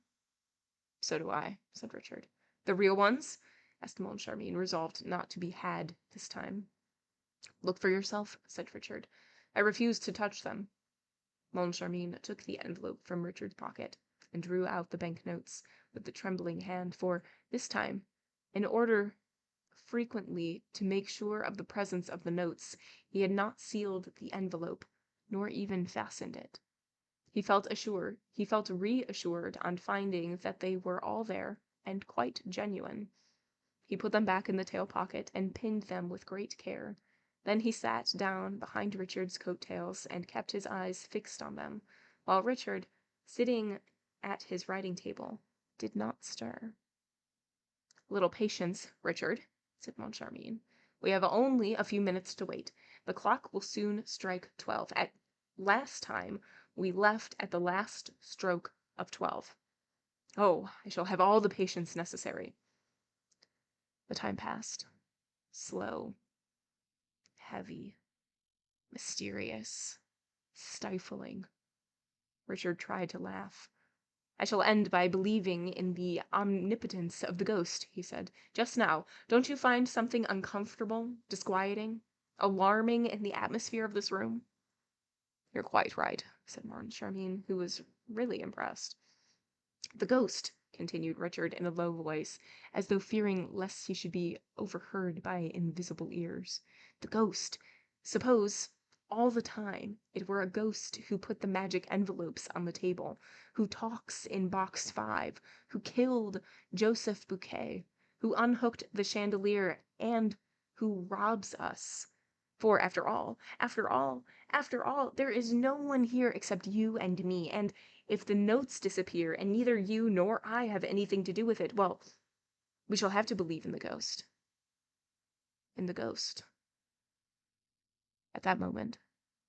So do I, said Richard. The real ones? Asked Moncharmin, resolved not to be had this time. Look for yourself, said Richard. I refuse to touch them. Moncharmin took the envelope from Richard's pocket and drew out the banknotes with the trembling hand, for, this time, in order frequently to make sure of the presence of the notes, he had not sealed the envelope, nor even fastened it. He felt reassured on finding that they were all there, and quite genuine. He put them back in the tail pocket and pinned them with great care. Then he sat down behind Richard's coat-tails and kept his eyes fixed on them, while Richard, sitting at his writing table, did not stir. Little patience, Richard, said Moncharmin. We have only a few minutes to wait. The clock will soon strike 12. At last time, we left at the last stroke of 12. Oh, I shall have all the patience necessary. The time passed. Slow, heavy, mysterious, stifling. Richard tried to laugh. I shall end by believing in the omnipotence of the ghost, he said. Just now, don't you find something uncomfortable, disquieting, alarming in the atmosphere of this room? You're quite right, said Moncharmin, who was really impressed. The ghost, continued Richard in a low voice, as though fearing lest he should be overheard by invisible ears. The ghost. Suppose, all the time, it were a ghost who put the magic envelopes on the table, who talks in box 5, who killed Joseph Bouquet, who unhooked the chandelier, and who robs us. For, after all, there is no one here except you and me, and if the notes disappear and neither you nor I have anything to do with it, well, we shall have to believe in the ghost. In the ghost. At that moment,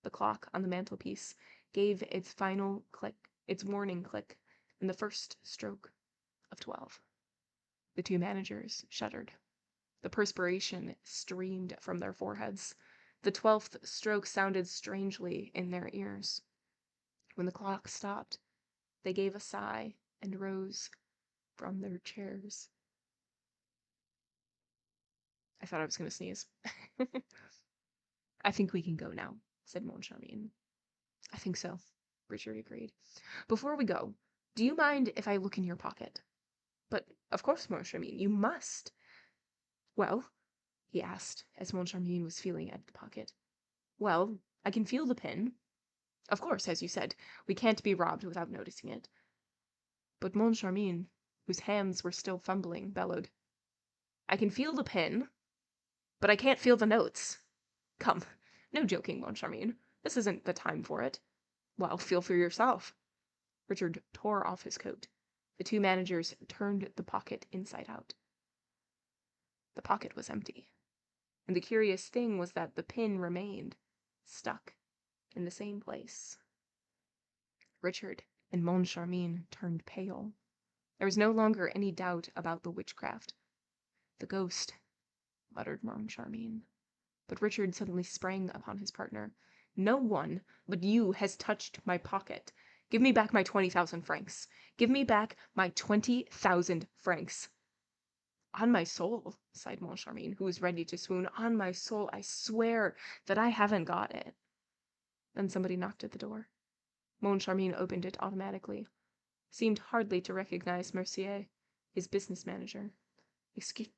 the clock on the mantelpiece gave its final click, its warning click, and the first stroke of 12. The two managers shuddered. The perspiration streamed from their foreheads. The 12th stroke sounded strangely in their ears. When the clock stopped, they gave a sigh and rose from their chairs. I thought I was going to sneeze. I think we can go now, said Moncharmin. I think so, Richard agreed. Before we go, do you mind if I look in your pocket? But, of course, Moncharmin, you must. Well, he asked, as Moncharmin was feeling at the pocket. Well, I can feel the pin. Of course, as you said, we can't be robbed without noticing it. But Moncharmin, whose hands were still fumbling, bellowed, I can feel the pin, but I can't feel the notes. Come, no joking, Moncharmin. This isn't the time for it. Well, feel for yourself. Richard tore off his coat. The two managers turned the pocket inside out. The pocket was empty, and the curious thing was that the pin remained, stuck in the same place. Richard and Moncharmin turned pale. There was no longer any doubt about the witchcraft. The ghost, muttered Moncharmin. But Richard suddenly sprang upon his partner. No one but you has touched my pocket. Give me back my 20,000 francs. Give me back my 20,000 francs. On my soul, sighed Moncharmin, who was ready to swoon. On my soul, I swear that I haven't got it. Then somebody knocked at the door. Moncharmin opened it automatically. Seemed hardly to recognize Mercier, his business manager.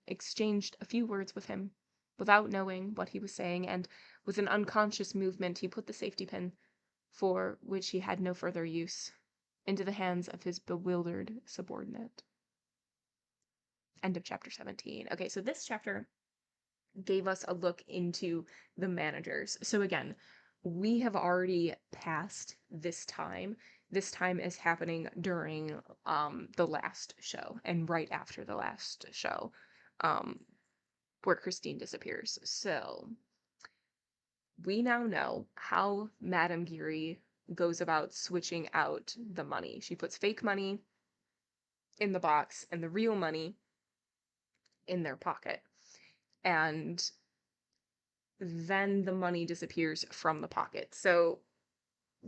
Exchanged a few words with him, without knowing what he was saying, and with an unconscious movement he put the safety pin, for which he had no further use, into the hands of his bewildered subordinate. End of chapter 17. Okay, so this chapter gave us a look into the managers. So again, we have already passed this time. This time is happening during the last show and right after the last show, where Christine disappears. So we now know how Madame Geary goes about switching out the money. She puts fake money in the box and the real money in their pocket. And then the money disappears from the pocket. So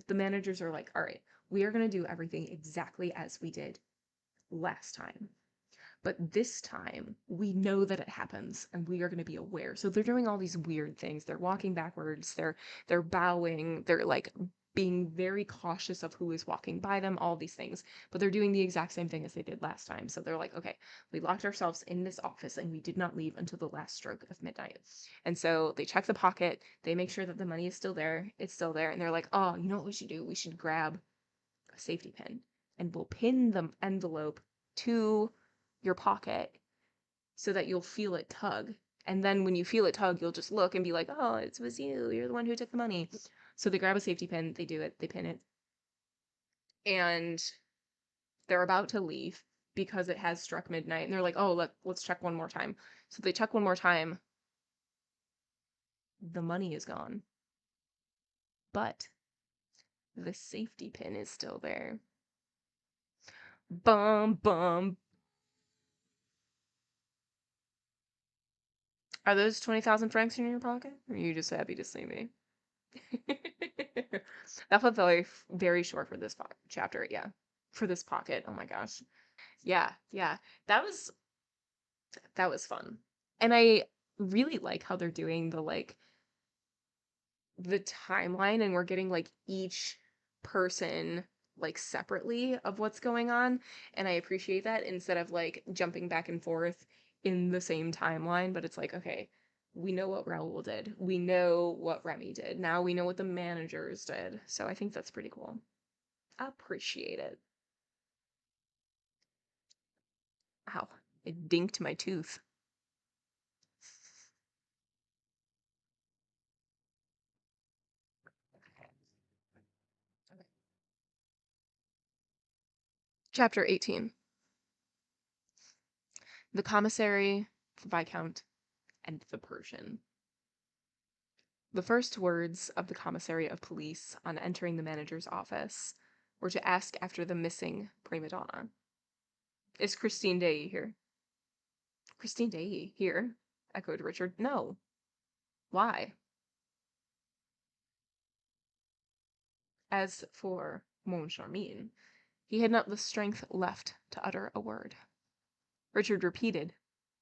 the managers are like, all right, we are going to do everything exactly as we did last time. But this time, we know that it happens and we are going to be aware. So they're doing all these weird things. They're walking backwards, they're bowing, they're like being very cautious of who is walking by them, all these things. But they're doing the exact same thing as they did last time. So they're like, okay, we locked ourselves in this office and we did not leave until the last stroke of midnight. And so they check the pocket, they make sure that the money is still there, it's still there, and they're like, oh, you know what we should do? We should grab a safety pin and we'll pin the envelope to your pocket so that you'll feel it tug. And then when you feel it tug, you'll just look and be like, oh, it was you. You're the one who took the money. So they grab a safety pin, they do it, they pin it. And they're about to leave because it has struck midnight. And they're like, oh, let's check one more time. So they check one more time. The money is gone. But the safety pin is still there. Bum, bum. Are those 20,000 francs in your pocket? Or are you just happy to see me? That felt very, very short for this chapter. Yeah. For this pocket. Oh my gosh. Yeah. Yeah. That was, that was fun. And I really like how they're doing the timeline and we're getting like each person like separately of what's going on. And I appreciate that instead of like jumping back and forth in the same timeline, but it's like, okay, we know what Raoul did. We know what Remy did. Now we know what the managers did. So I think that's pretty cool. I appreciate it. Ow, it dinked my tooth. Chapter 18. The Commissary, the Viscount, and the Persian. The first words of the commissary of police on entering the manager's office were to ask after the missing prima donna. Is Christine Daaé here? Christine Daaé here? Echoed Richard. No. Why? As for Moncharmin, he had not the strength left to utter a word. Richard repeated,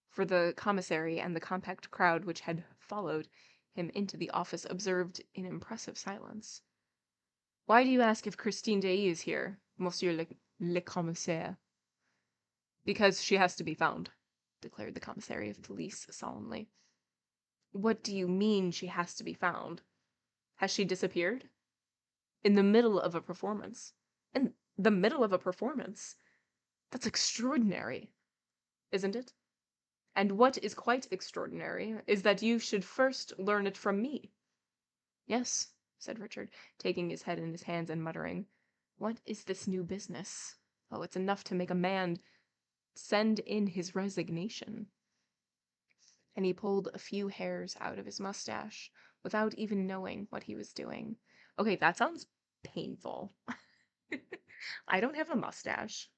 for the commissary and the compact crowd which had followed him into the office observed in impressive silence. Why do you ask if Christine Daaé is here, Monsieur le Commissaire? Because she has to be found, declared the commissary of police solemnly. What do you mean she has to be found? Has she disappeared? In the middle of a performance. In the middle of a performance? That's extraordinary, isn't it? And what is quite extraordinary is that you should first learn it from me. Yes, said Richard, taking his head in his hands and muttering, what is this new business? Oh, it's enough to make a man send in his resignation. And he pulled a few hairs out of his mustache without even knowing what he was doing. Okay, that sounds painful. I don't have a mustache,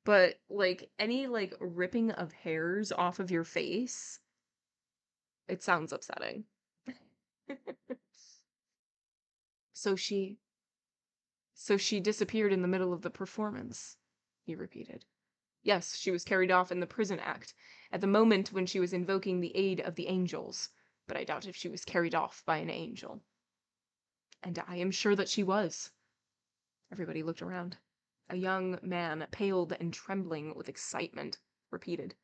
but like any like ripping of hairs off of your face, it sounds upsetting. So she disappeared in the middle of the performance, he repeated. Yes, she was carried off in the prison act, at the moment when she was invoking the aid of the angels, but I doubt if she was carried off by an angel. And I am sure that she was. Everybody looked around. A young man, paled and trembling with excitement, repeated,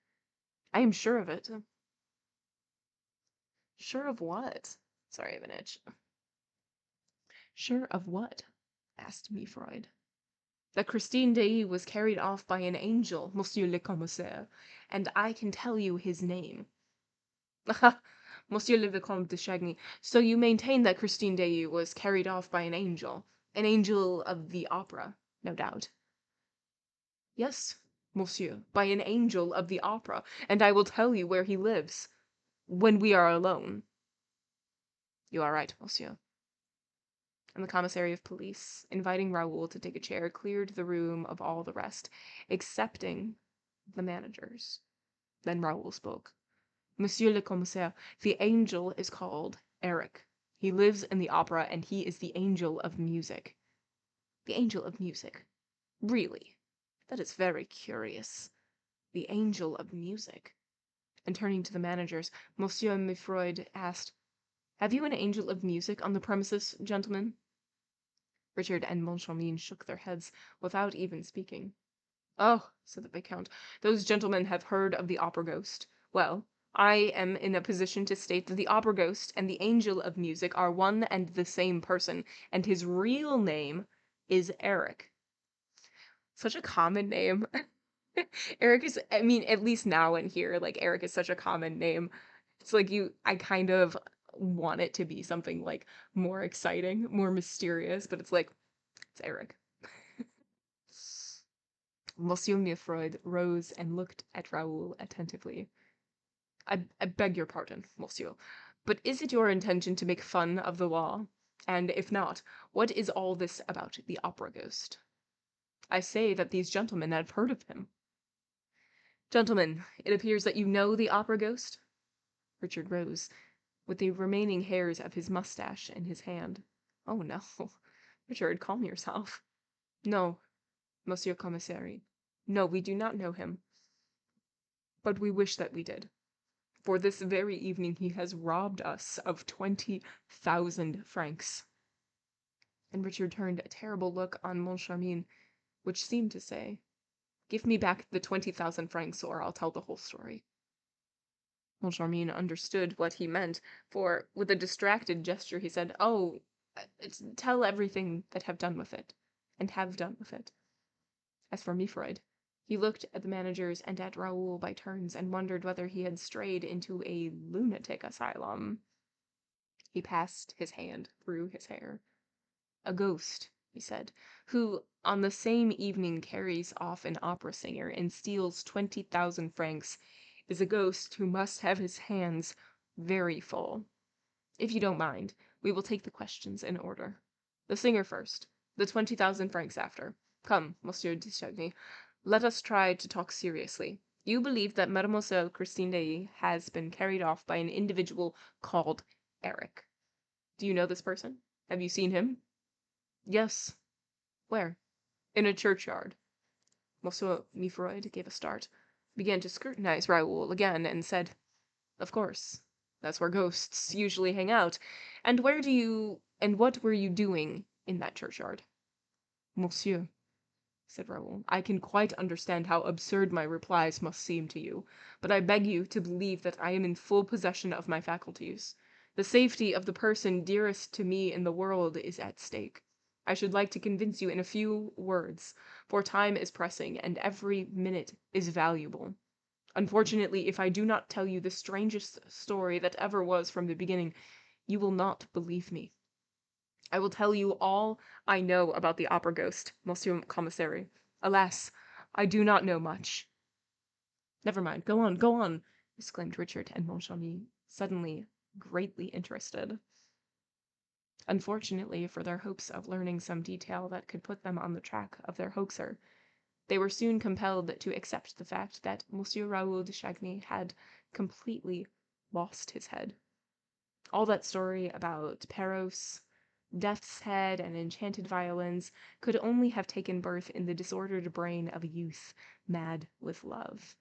I am sure of it. Sure of what? Sorry, I have an itch. Sure of what? Asked me Freud. That Christine Daaé was carried off by an angel, Monsieur le Commissaire, and I can tell you his name. Ah, Monsieur le Vicomte de Chagny, so you maintain that Christine Daaé was carried off by an angel of the opera, no doubt. Yes, monsieur, by an angel of the opera, and I will tell you where he lives, when we are alone. You are right, monsieur. And the commissary of police, inviting Raoul to take a chair, cleared the room of all the rest, excepting the managers. Then Raoul spoke. Monsieur le Commissaire, the angel is called Erik. He lives in the opera, and he is the angel of music. The Angel of Music. Really? That is very curious. The Angel of Music. And turning to the managers, Monsieur Mifroid asked, "Have you an Angel of Music on the premises, gentlemen?" Richard and Moncharmin shook their heads without even speaking. "Oh," said the Viscount, "those gentlemen have heard of the Opera Ghost. Well, I am in a position to state that the Opera Ghost and the Angel of Music are one and the same person, and his real name is Erik." Such a common name. Erik is, I mean, at least now in here, like, Erik is such a common name. It's like I kind of want it to be something, like, more exciting, more mysterious, but it's like, it's Erik. Monsieur Mifroid rose and looked at Raoul attentively. I beg your pardon, monsieur, but is it your intention to make fun of the law? And if not, what is all this about the Opera Ghost? I say that these gentlemen have heard of him. Gentlemen, it appears that you know the Opera Ghost? Richard rose, with the remaining hairs of his mustache in his hand. Oh, no. Richard, calm yourself. No, Monsieur Commissary. No, we do not know him. But we wish that we did. For this very evening he has robbed us of 20,000 francs. And Richard turned a terrible look on Moncharmin, which seemed to say, "Give me back the 20,000 francs, or I'll tell the whole story." Moncharmin understood what he meant, for, with a distracted gesture, he said, "Oh, tell everything that have done with it, and have done with it." As for Mifroid, he looked at the managers and at Raoul by turns and wondered whether he had strayed into a lunatic asylum. He passed his hand through his hair. "A ghost," he said, "who on the same evening carries off an opera singer and steals 20,000 francs is a ghost who must have his hands very full. If you don't mind, we will take the questions in order. The singer first, the 20,000 francs after. Come, Monsieur de Chagny, let us try to talk seriously. You believe that Mademoiselle Christine Daaé has been carried off by an individual called Erik. Do you know this person? Have you seen him?" "Yes." "Where?" "In a churchyard." Monsieur Mifroid gave a start, began to scrutinize Raoul again, and said, "Of course. That's where ghosts usually hang out. And what were you doing in that churchyard?" "Monsieur," said Raoul, "I can quite understand how absurd my replies must seem to you, but I beg you to believe that I am in full possession of my faculties. The safety of the person dearest to me in the world is at stake. I should like to convince you in a few words, for time is pressing, and every minute is valuable. Unfortunately, if I do not tell you the strangest story that ever was from the beginning, you will not believe me. I will tell you all I know about the Opera Ghost, Monsieur Commissary. Alas, I do not know much." "Never mind, go on," exclaimed Richard and Moncharmin, suddenly greatly interested. Unfortunately for their hopes of learning some detail that could put them on the track of their hoaxer, they were soon compelled to accept the fact that Monsieur Raoul de Chagny had completely lost his head. All that story about Perros, Death's Head, and enchanted violins could only have taken birth in the disordered brain of a youth mad with love.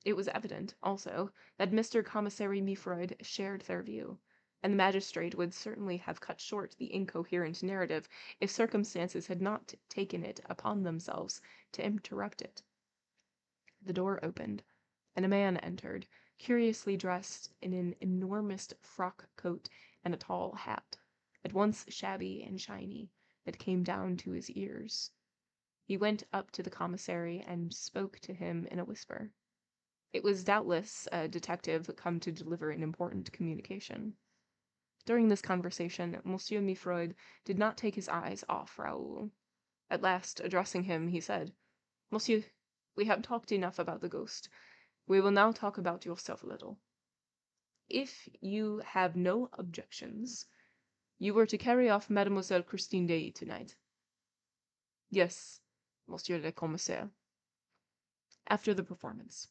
It was evident, also, that Mr. Commissary Mifroid shared their view, and the magistrate would certainly have cut short the incoherent narrative if circumstances had not taken it upon themselves to interrupt it. The door opened, and a man entered, curiously dressed in an enormous frock coat and a tall hat, at once shabby and shiny, that came down to his ears. He went up to the commissary and spoke to him in a whisper. It was doubtless a detective come to deliver an important communication. During this conversation, Monsieur Mifroid did not take his eyes off Raoul. At last, addressing him, he said, "Monsieur, we have talked enough about the ghost. We will now talk about yourself a little. If you have no objections, you were to carry off Mademoiselle Christine Daaé tonight." "Yes, Monsieur le Commissaire." "After the performance."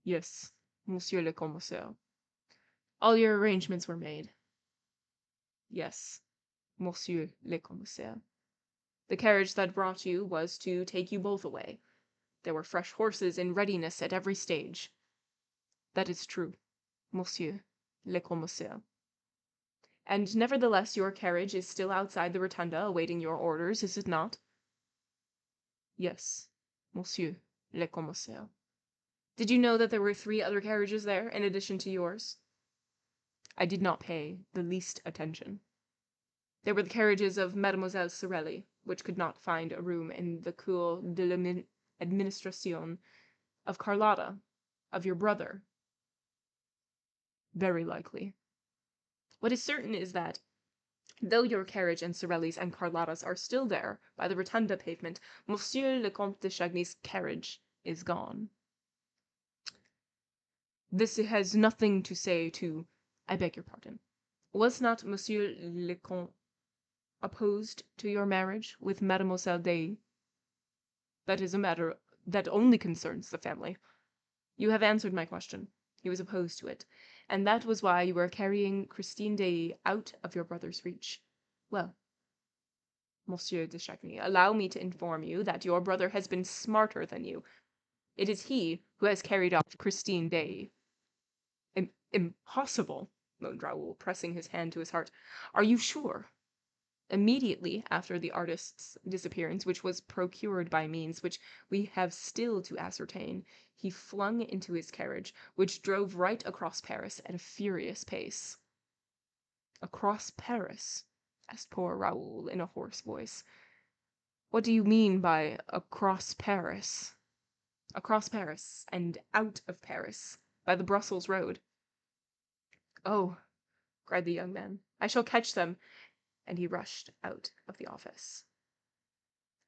"Yes, Monsieur le Commissaire." "All your arrangements were made." "Yes, Monsieur le Commissaire." The carriage that brought you was to take you both away. There were fresh horses in readiness at every stage. That is true, monsieur le commissaire. And nevertheless your carriage is still outside the rotunda awaiting your orders, is it not? Yes, monsieur le commissaire. Did you know that there were 3 other carriages there, in addition to yours? I did not pay the least attention. They were the carriages of Mademoiselle Sorelli, which could not find a room in the Cour de l'Administration, of Carlotta, of your brother. Very likely. What is certain is that, though your carriage and Sorelli's and Carlotta's are still there, by the rotunda pavement, Monsieur le Comte de Chagny's carriage is gone. This has nothing to say to... I beg your pardon. Was not Monsieur le Comte opposed to your marriage with Mademoiselle Daaé? That is a matter that only concerns the family. You have answered my question. He was opposed to it, and that was why you were carrying Christine Daaé out of your brother's reach. Well, Monsieur de Chagny, allow me to inform you that your brother has been smarter than you. It is he who has carried off Christine Daaé. Impossible, moaned Raoul, pressing his hand to his heart. Are you sure? Immediately after the artist's disappearance, which was procured by means which we have still to ascertain, he flung into his carriage, which drove right across Paris at a furious pace. Across Paris? Asked poor Raoul in a hoarse voice. What do you mean by across Paris? Across Paris, and out of Paris, by the Brussels road. Oh, cried the young man, I shall catch them, and he rushed out of the office.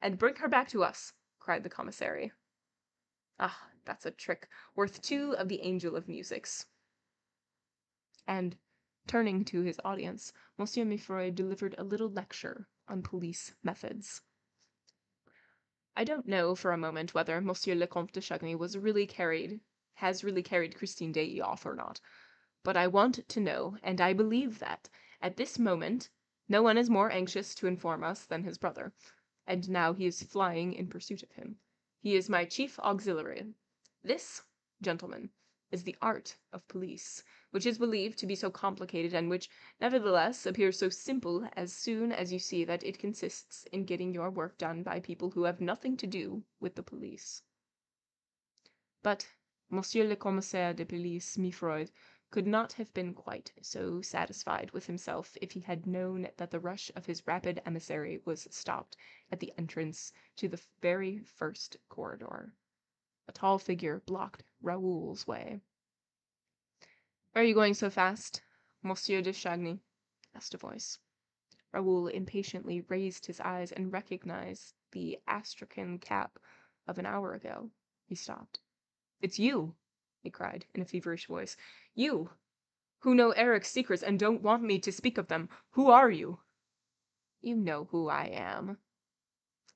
And bring her back to us, cried the commissary. Ah, that's a trick worth 2 of the Angel of Musics. And, turning to his audience, Monsieur Mifroid delivered a little lecture on police methods. I don't know for a moment whether Monsieur le Comte de Chagny has really carried Christine Daaé off or not, but I want to know, and I believe that, at this moment, no one is more anxious to inform us than his brother, and now he is flying in pursuit of him. He is my chief auxiliary. This, gentlemen, is the art of police, which is believed to be so complicated and which, nevertheless, appears so simple as soon as you see that it consists in getting your work done by people who have nothing to do with the police. But Monsieur le Commissaire de Police Mifroid could not have been quite so satisfied with himself if he had known that the rush of his rapid emissary was stopped at the entrance to the very first corridor. A tall figure blocked Raoul's way. "Where are you going so fast, Monsieur de Chagny?" asked a voice. Raoul impatiently raised his eyes and recognized the astrakhan cap of an hour ago. He stopped. "It's you!" he cried in a feverish voice. "You, who know Erik's secrets and don't want me to speak of them. Who are you?" "You know who I am.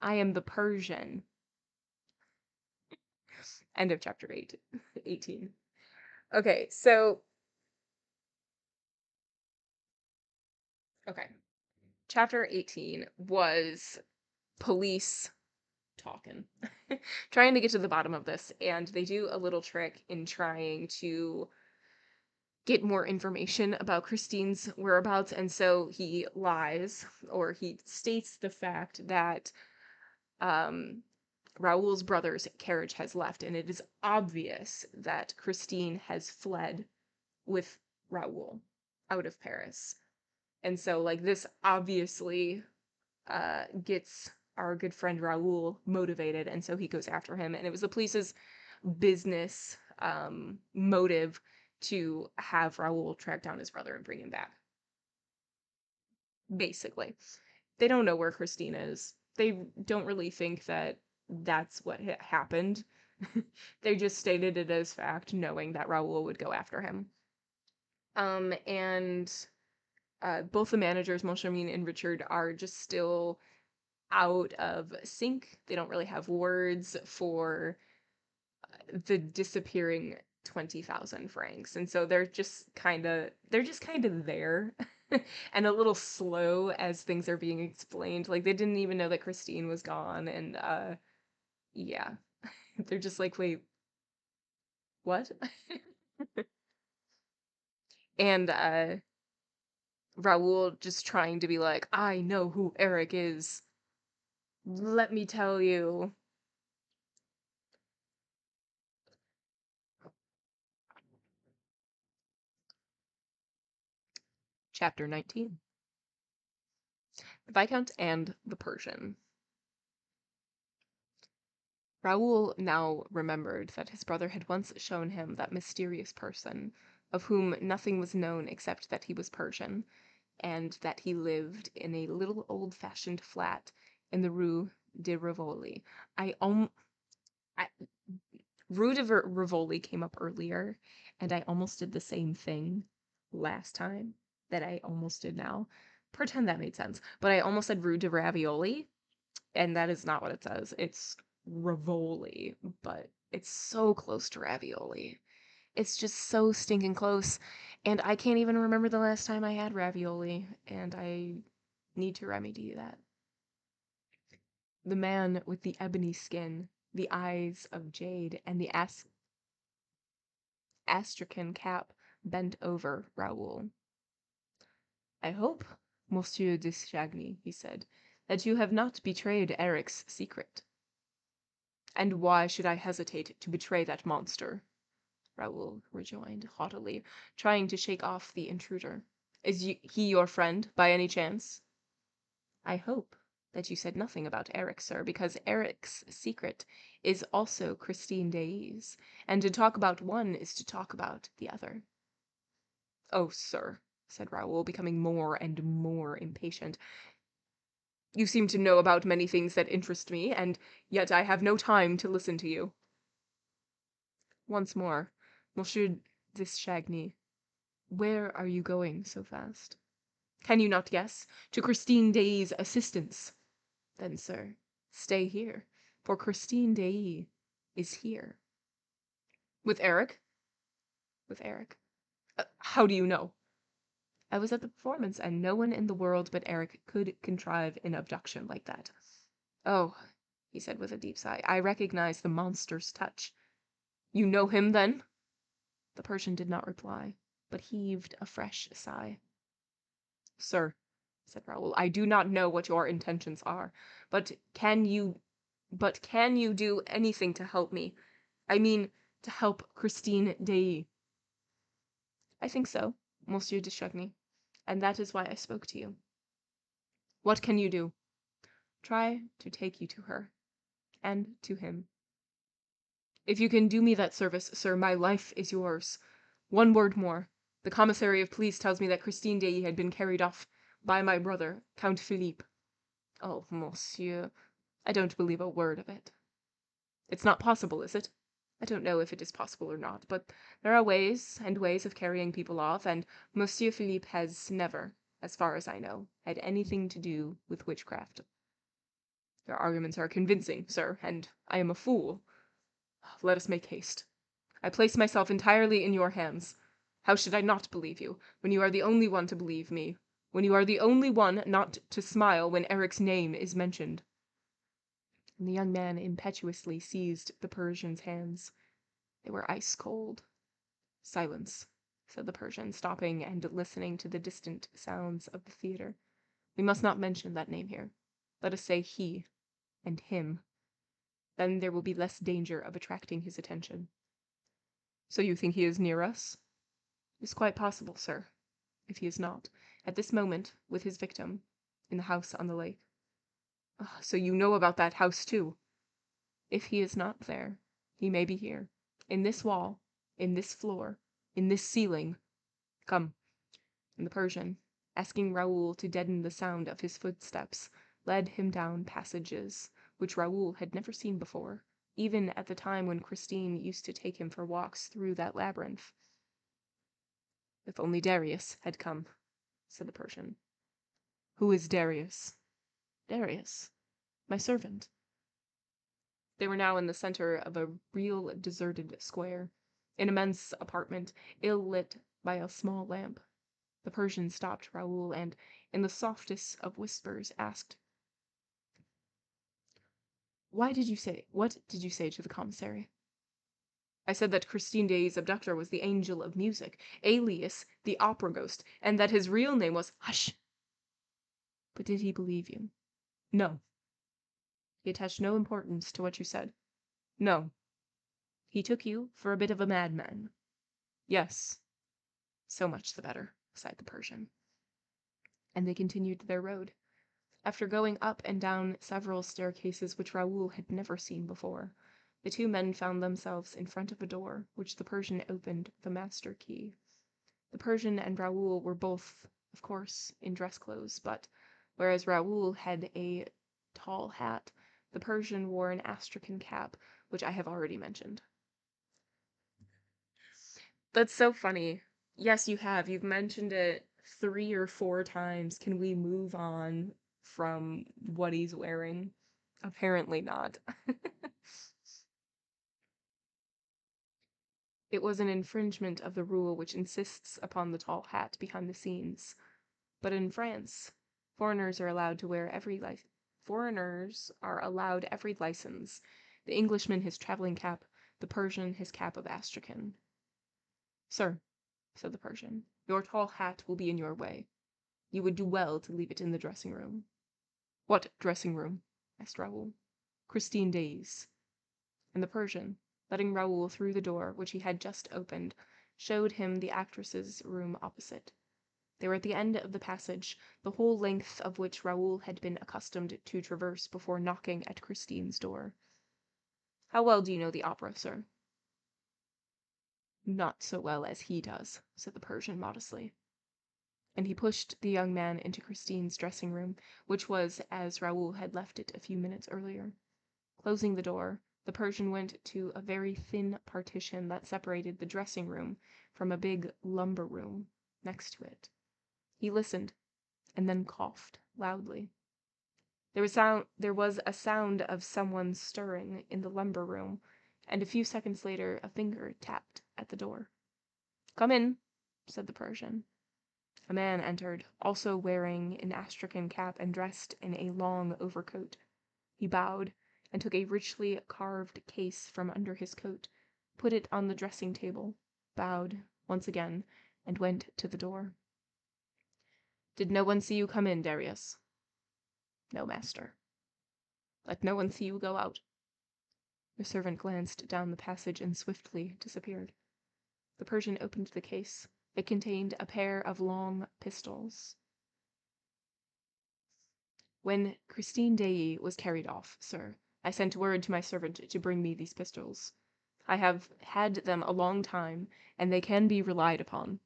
I am the Persian." End of chapter 18. Okay, so... Okay. Chapter 18 was police talking. Trying to get to the bottom of this, and they do a little trick in trying to get more information about Christine's whereabouts, and so he lies, or he states the fact that Raoul's brother's carriage has left, and it is obvious that Christine has fled with Raoul out of Paris. And so, like, this obviously gets our good friend Raoul motivated, and so he goes after him. And it was the police's business motive to have Raoul track down his brother and bring him back. Basically. They don't know where Christine is. They don't really think that that's what happened. They just stated it as fact, knowing that Raoul would go after him. And both the managers, Moncharmin and Richard, are just still out of sync. They don't really have words for the disappearing 20,000 francs, and so they're just kind of there. and a little slow as things are being explained. Like, they didn't even know that Christine was gone, and, yeah. They're just like, "Wait, what?" And, Raoul just trying to be like, "I know who Erik is. Let me tell you." Chapter 19. The Viscount and the Persian. Raoul now remembered that his brother had once shown him that mysterious person, of whom nothing was known except that he was Persian, and that he lived in a little old-fashioned flat in the Rue de Rivoli. I, Rue de Rivoli came up earlier, and I almost did the same thing last time that I almost did now. Pretend that made sense. But I almost said Rue de Ravioli, and that is not what it says. It's Rivoli, but it's so close to ravioli. It's just so stinking close, and I can't even remember the last time I had ravioli, and I need to remedy that. The man with the ebony skin, the eyes of jade, and the astrakhan cap bent over Raoul. "I hope, Monsieur de Chagny," he said, "that you have not betrayed Eric's secret." "And why should I hesitate to betray that monster?" Raoul rejoined haughtily, trying to shake off the intruder. "Is he your friend, by any chance?" "I hope that you said nothing about Erik, sir, because Eric's secret is also Christine Daaé's, and to talk about one is to talk about the other." "Oh, sir," said Raoul, becoming more and more impatient, "you seem to know about many things that interest me, and yet I have no time to listen to you." "Once more, Monsieur de Chagny, where are you going so fast?" "Can you not guess? To Christine Daaé's assistance." "Then, sir, stay here, for Christine Daaé is here." "With Erik?" "With Erik." How do you know?" "I was at the performance, and no one in the world but Erik could contrive an abduction like that." "Oh," he said with a deep sigh, "I recognize the monster's touch." "You know him, then?" The Persian did not reply, but heaved a fresh sigh. "Sir," said Raoul, "I do not know what your intentions are, but can you do anything to help me? I mean, to help Christine Daaé?" "I think so, Monsieur de Chagny, and that is why I spoke to you." "What can you do?" "Try to take you to her, and to him." "If you can do me that service, sir, my life is yours. One word more. The commissary of police tells me that Christine Daaé had been carried off by my brother, Count Philippe." "Oh, monsieur, I don't believe a word of it." "It's not possible, is it?" "I don't know if it is possible or not, but there are ways and ways of carrying people off, and Monsieur Philippe has never, as far as I know, had anything to do with witchcraft." "Your arguments are convincing, sir, and I am a fool. Let us make haste. I place myself entirely in your hands. How should I not believe you, when you are the only one to believe me, when you are the only one not to smile when Eric's name is mentioned?" And the young man impetuously seized the Persian's hands. They were ice cold. "Silence," said the Persian, stopping and listening to the distant sounds of the theater. "We must not mention that name here. Let us say he and him. Then there will be less danger of attracting his attention." "So you think he is near us?" "It is quite possible, sir, if he is not, at this moment, with his victim, in the house on the lake." "So you know about that house, too?" "If he is not there, he may be here, in this wall, in this floor, in this ceiling. Come." And the Persian, asking Raoul to deaden the sound of his footsteps, led him down passages which Raoul had never seen before, even at the time when Christine used to take him for walks through that labyrinth. "If only Darius had come," said the Persian. "Who is Darius?" "Darius? My servant." They were now in the center of a real deserted square, an immense apartment, ill lit by a small lamp. The Persian stopped Raoul and, in the softest of whispers, asked, what did you say to the commissary? I said that Christine Daaé's abductor was the Angel of Music, alias the Opera Ghost, and that his real name was— Hush! But did he believe you? No. He attached no importance to what you said? No. He took you for a bit of a madman? Yes. So much the better, sighed the Persian. And they continued their road. After going up and down several staircases which Raoul had never seen before, the two men found themselves in front of a door, which the Persian opened with a master key. The Persian and Raoul were both, of course, in dress clothes, but whereas Raoul had a tall hat, the Persian wore an astrakhan cap, which I have already mentioned. That's so funny. Yes, you have. You've mentioned it 3 or 4 times. Can we move on from what he's wearing? Apparently not. It was an infringement of the rule which insists upon the tall hat behind the scenes. But in France, foreigners are allowed every license. The Englishman his traveling cap, the Persian his cap of astrakhan. Sir, said the Persian, your tall hat will be in your way. You would do well to leave it in the dressing room. What dressing room? Asked Raoul. Christine Daaé's. And the Persian, letting Raoul through the door which he had just opened, showed him the actress's room opposite. They were at the end of the passage, the whole length of which Raoul had been accustomed to traverse before knocking at Christine's door. How well do you know the opera, sir? Not so well as he does, said the Persian modestly. And he pushed the young man into Christine's dressing room, which was as Raoul had left it a few minutes earlier. Closing the door, the Persian went to a very thin partition that separated the dressing room from a big lumber room next to it. He listened, and then coughed loudly. There was a sound of someone stirring in the lumber room, and a few seconds later a finger tapped at the door. Come in, said the Persian. A man entered, also wearing an astrakhan cap and dressed in a long overcoat. He bowed, and took a richly carved case from under his coat, put it on the dressing table, bowed once again, and went to the door. Did no one see you come in, Darius? No, master. Let no one see you go out. The servant glanced down the passage and swiftly disappeared. The Persian opened the case. It contained a pair of long pistols. When Christine Daaé was carried off, sir, I sent word to my servant to bring me these pistols. I have had them a long time, and they can be relied upon.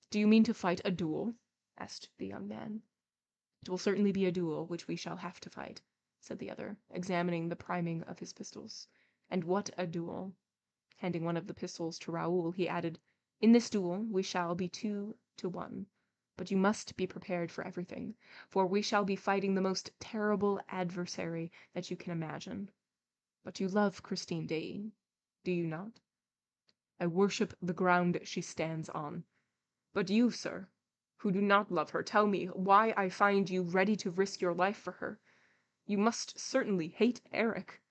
Do you mean to fight a duel? Asked the young man. It will certainly be a duel which we shall have to fight, said the other, examining the priming of his pistols. And what a duel! Handing one of the pistols to Raoul, he added, In this duel we shall be 2 to 1. But you must be prepared for everything, for we shall be fighting the most terrible adversary that you can imagine. But you love Christine Daaé, do you not? I worship the ground she stands on. But you, sir, who do not love her, tell me why I find you ready to risk your life for her. You must certainly hate Erik.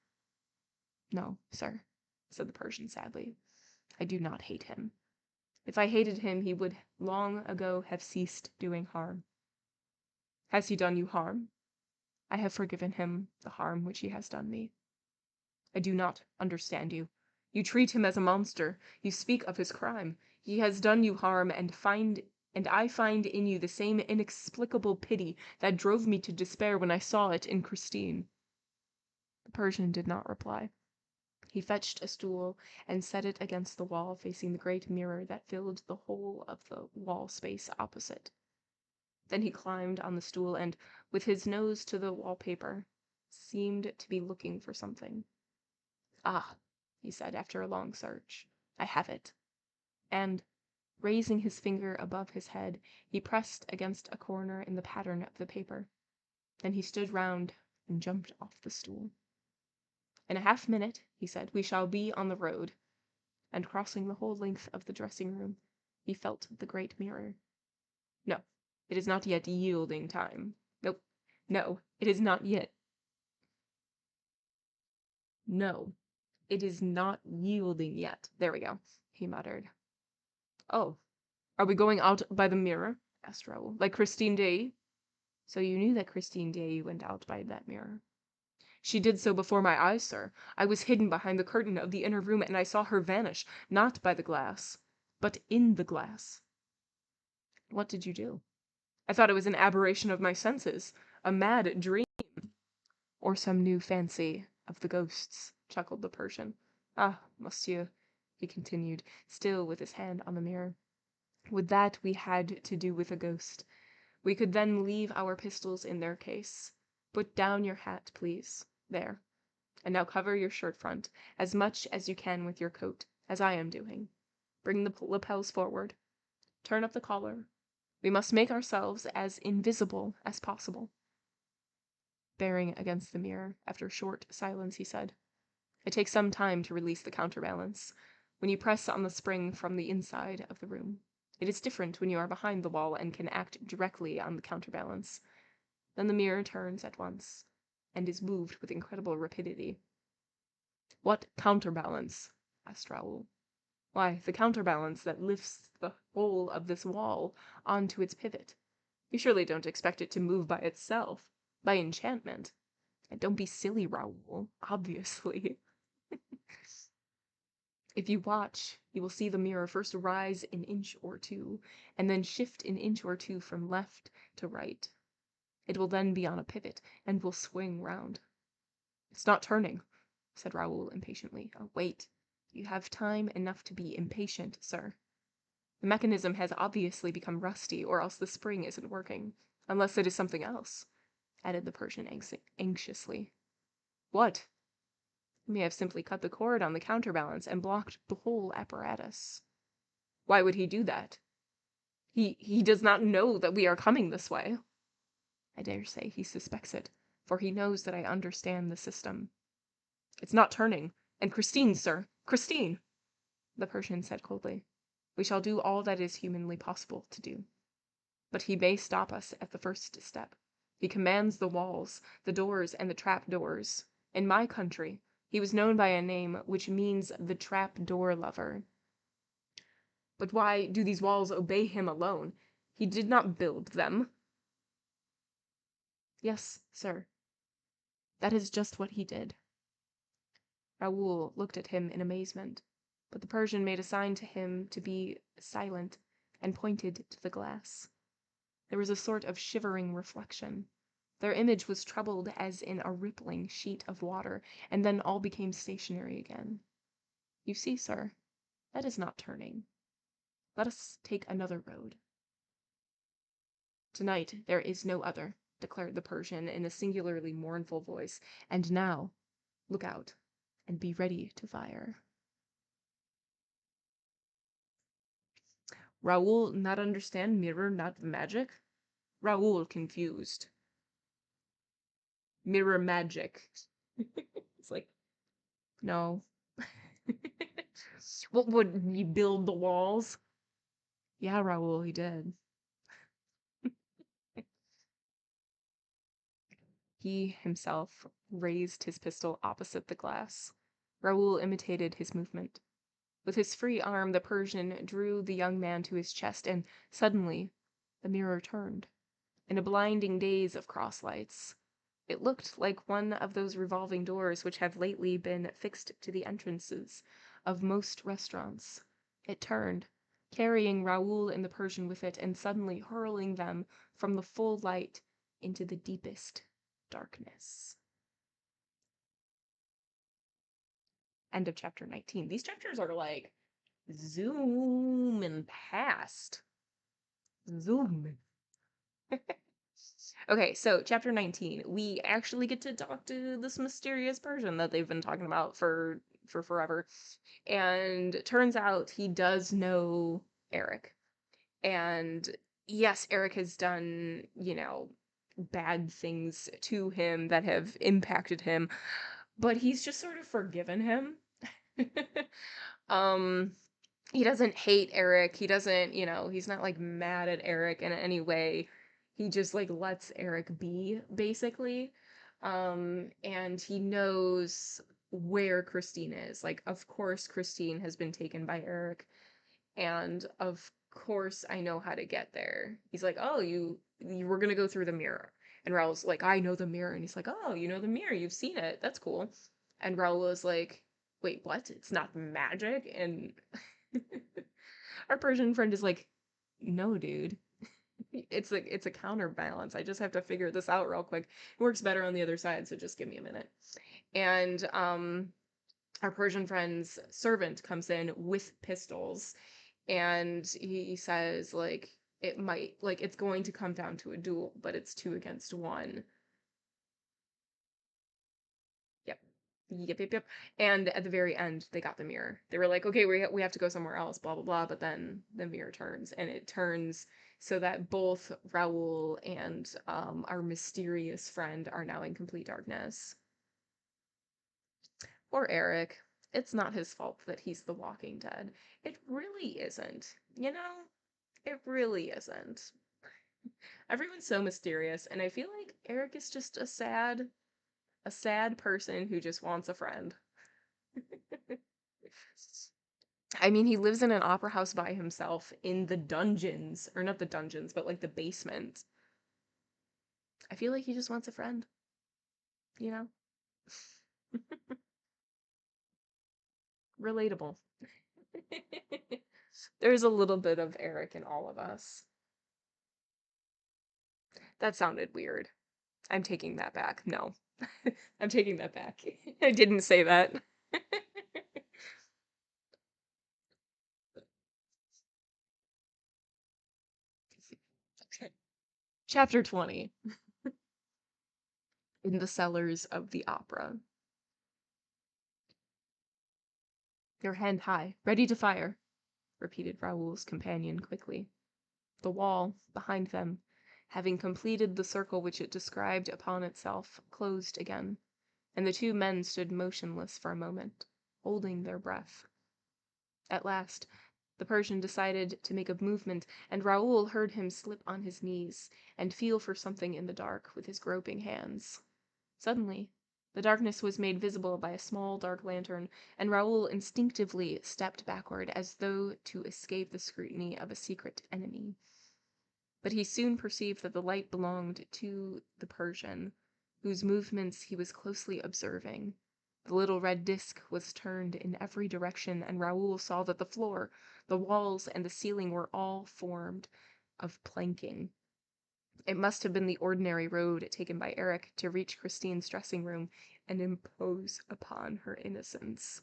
No, sir, said the Persian sadly. I do not hate him. If I hated him, he would long ago have ceased doing harm. Has he done you harm? I have forgiven him the harm which he has done me. I do not understand you. You treat him as a monster. You speak of his crime. He has done you harm, and I find in you the same inexplicable pity that drove me to despair when I saw it in Christine. The Persian did not reply. He fetched a stool and set it against the wall facing the great mirror that filled the whole of the wall space opposite. Then he climbed on the stool and, with his nose to the wallpaper, seemed to be looking for something. Ah, he said after a long search, I have it. And, raising his finger above his head, he pressed against a corner in the pattern of the paper. Then he stood round and jumped off the stool. In a half-minute, he said, we shall be on the road. And crossing the whole length of the dressing-room, he felt the great mirror. No, it is not yet yielding time. Nope. No, it is not yet. No, it is not yielding yet. There we go, he muttered. Oh, are we going out by the mirror? Asked Raoul. Like Christine Daaé? So you knew that Christine Daaé went out by that mirror? She did so before my eyes, sir. I was hidden behind the curtain of the inner room, and I saw her vanish, not by the glass, but in the glass. What did you do? I thought it was an aberration of my senses, a mad dream. Or some new fancy of the ghost's, chuckled the Persian. Ah, monsieur, he continued, still with his hand on the mirror. Would that we had to do with a ghost. We could then leave our pistols in their case. Put down your hat, please. There. And now cover your shirt front, as much as you can with your coat, as I am doing. Bring the lapels forward. Turn up the collar. We must make ourselves as invisible as possible. Bearing against the mirror, after a short silence, he said, it takes some time to release the counterbalance, when you press on the spring from the inside of the room. It is different when you are behind the wall and can act directly on the counterbalance. Then the mirror turns at once, and is moved with incredible rapidity. What counterbalance? Asked Raoul. Why, the counterbalance that lifts the whole of this wall onto its pivot. You surely don't expect it to move by itself, by enchantment. And don't be silly, Raoul, obviously. If you watch, you will see the mirror first rise an inch or two, and then shift an inch or two from left to right. It will then be on a pivot, and will swing round. It's not turning, said Raoul impatiently. Oh, wait. You have time enough to be impatient, sir. The mechanism has obviously become rusty, or else the spring isn't working. Unless it is something else, added the Persian anxiously. What? He may have simply cut the cord on the counterbalance and blocked the whole apparatus. Why would he do that? He does not know that we are coming this way. I dare say he suspects it, for he knows that I understand the system. It's not turning. And Christine, sir, Christine, the Persian said coldly. We shall do all that is humanly possible to do. But he may stop us at the first step. He commands the walls, the doors, and the trap-doors. In my country, he was known by a name which means the trap-door lover. But why do these walls obey him alone? He did not build them. Yes, sir. That is just what he did. Raoul looked at him in amazement, but the Persian made a sign to him to be silent, and pointed to the glass. There was a sort of shivering reflection. Their image was troubled as in a rippling sheet of water, and then all became stationary again. You see, sir, that is not turning. Let us take another road. Tonight there is no other, declared the Persian in a singularly mournful voice. And now, look out, and be ready to fire. Raoul not understand mirror not magic? Raoul confused. Mirror magic. It's like, no. What would he build the walls? Yeah, Raoul, he did. He himself raised his pistol opposite the glass. Raoul imitated his movement. With his free arm, the Persian drew the young man to his chest, and suddenly the mirror turned, in a blinding daze of cross-lights. It looked like one of those revolving doors which have lately been fixed to the entrances of most restaurants. It turned, carrying Raoul and the Persian with it, and suddenly hurling them from the full light into the deepest darkness. End of chapter 19. These chapters are like zooming past. Zoom. Okay, so chapter 19. We actually get to talk to this mysterious Persian that they've been talking about for forever. And turns out he does know Erik. And yes, Erik has done, bad things to him that have impacted him, but he's just sort of forgiven him. um he doesn't hate Erik. He doesn't, he's not like mad at Erik in any way. He just like lets Erik be, basically. And he knows where Christine is. Like, of course, Christine has been taken by Erik, and of course, I know how to get there. He's like, oh, you were gonna go through the mirror. And Raoul's like, I know the mirror. And he's like, oh, you know the mirror. You've seen it. That's cool. And Raoul is like, wait, what? It's not magic? And our Persian friend is like, no, dude. It's a counterbalance. I just have to figure this out real quick. It works better on the other side, so just give me a minute. And our Persian friend's servant comes in with pistols, and he says, like, it's going to come down to a duel, but it's 2 against 1. Yep. Yep. And at the very end, they got the mirror. They were like, okay, we have to go somewhere else, blah, blah, blah. But then the mirror turns, and it turns so that both Raoul and our mysterious friend are now in complete darkness. Or Erik. It's not his fault that he's the Walking Dead. It really isn't. It really isn't. Everyone's so mysterious, and I feel like Erik is just a sad person who just wants a friend. I mean, he lives in an opera house by himself in the dungeons, or not the dungeons, but like the basement. I feel like he just wants a friend, you know? Relatable. There's a little bit of Erik in all of us. That sounded weird. I'm taking that back. No. I'm taking that back. I didn't say that. Okay. Chapter 20. In the cellars of the opera. Your hand high, ready to fire, repeated Raoul's companion quickly. The wall, behind them, having completed the circle which it described upon itself, closed again, and the 2 men stood motionless for a moment, holding their breath. At last, the Persian decided to make a movement, and Raoul heard him slip on his knees and feel for something in the dark with his groping hands. Suddenly, the darkness was made visible by a small dark lantern, and Raoul instinctively stepped backward as though to escape the scrutiny of a secret enemy. But he soon perceived that the light belonged to the Persian, whose movements he was closely observing. The little red disc was turned in every direction, and Raoul saw that the floor, the walls, and the ceiling were all formed of planking. It must have been the ordinary road taken by Erik to reach Christine's dressing room and impose upon her innocence.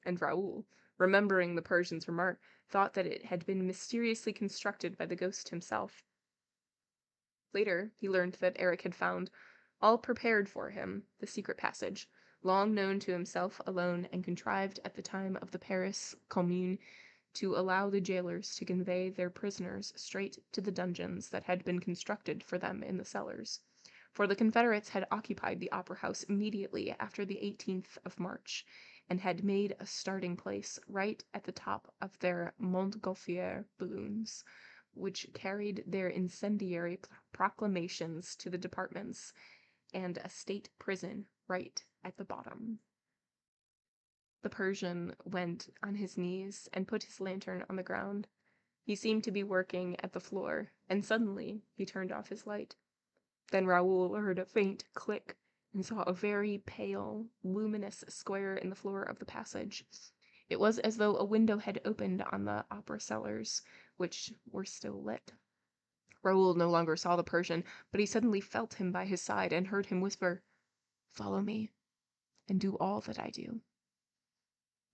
And Raoul, remembering the Persian's remark, thought that it had been mysteriously constructed by the ghost himself. Later, he learned that Erik had found, all prepared for him, the secret passage, long known to himself alone and contrived at the time of the Paris Commune to allow the jailers to convey their prisoners straight to the dungeons that had been constructed for them in the cellars. For the Confederates had occupied the Opera House immediately after the 18th of March, and had made a starting place right at the top of their Montgolfier balloons, which carried their incendiary proclamations to the departments, and a state prison right at the bottom. The Persian went on his knees and put his lantern on the ground. He seemed to be working at the floor, and suddenly he turned off his light. Then Raoul heard a faint click and saw a very pale, luminous square in the floor of the passage. It was as though a window had opened on the opera cellars, which were still lit. Raoul no longer saw the Persian, but he suddenly felt him by his side and heard him whisper, "Follow me, and do all that I do."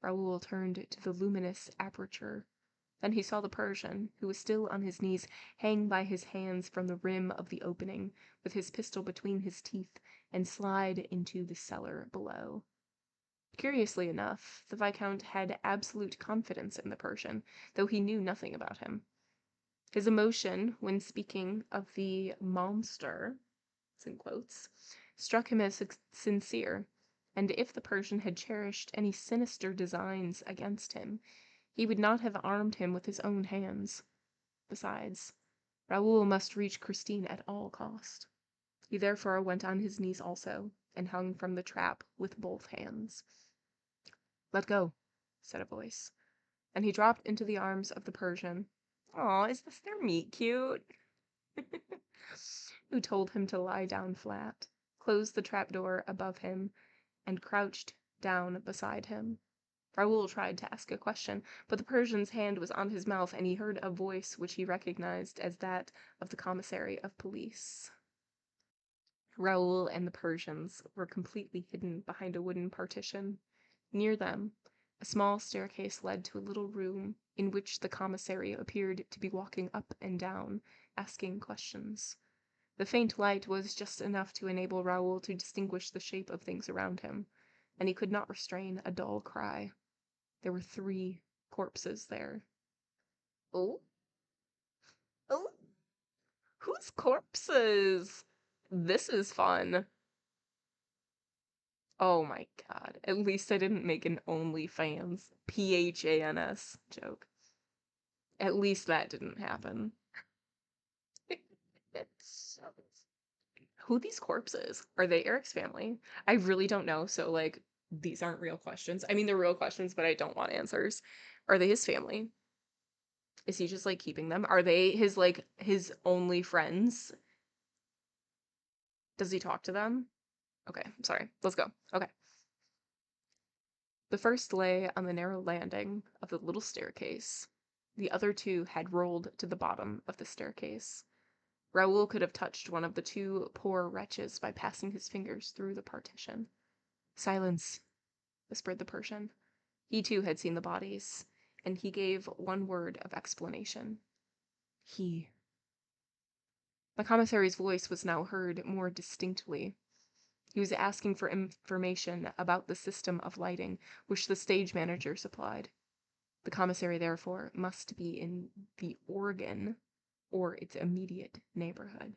Raoul turned to the luminous aperture. Then he saw the Persian, who was still on his knees, hang by his hands from the rim of the opening, with his pistol between his teeth, and slide into the cellar below. Curiously enough, the Viscount had absolute confidence in the Persian, though he knew nothing about him. His emotion, when speaking of the monster, in quotes, struck him as sincere, and if the Persian had cherished any sinister designs against him, He would not have armed him with his own hands. Besides, Raoul must reach Christine at all cost. He therefore went on his knees also, and hung from the trap with both hands. "Let go," said a voice, and he dropped into the arms of the Persian. Aw, is this their meet cute? Who told him to lie down flat, closed the trapdoor above him, and crouched down beside him. Raoul tried to ask a question, but the Persian's hand was on his mouth, and he heard a voice which he recognized as that of the commissary of police. Raoul and the Persians were completely hidden behind a wooden partition. Near them, a small staircase led to a little room in which the commissary appeared to be walking up and down, asking questions. The faint light was just enough to enable Raoul to distinguish the shape of things around him, and he could not restrain a dull cry. There were 3 corpses there. Oh? Oh? Whose corpses? This is fun. Oh my god. At least I didn't make an OnlyFans PHANS joke. At least that didn't happen. Who these corpses? Are they Erik's family? I really don't know, so like these aren't real questions. I mean they're real questions, but I don't want answers. Are they his family? Is he just like keeping them? Are they his only friends? Does he talk to them? Okay, sorry. Let's go. Okay. The first lay on the narrow landing of the little staircase. The other 2 had rolled to the bottom of the staircase. Raoul could have touched one of the 2 poor wretches by passing his fingers through the partition. "Silence," whispered the Persian. He too had seen the bodies, and he gave one word of explanation. He. The commissary's voice was now heard more distinctly. He was asking for information about the system of lighting which the stage manager supplied. The commissary, therefore, must be in the organ or its immediate neighborhood.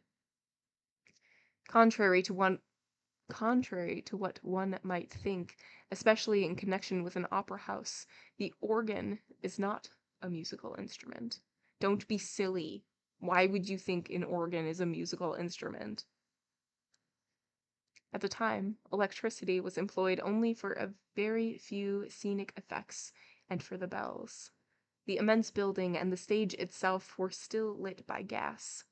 Contrary to what one might think, especially in connection with an opera house, the organ is not a musical instrument. Don't be silly. Why would you think an organ is a musical instrument? At the time, electricity was employed only for a very few scenic effects and for the bells. The immense building and the stage itself were still lit by gas.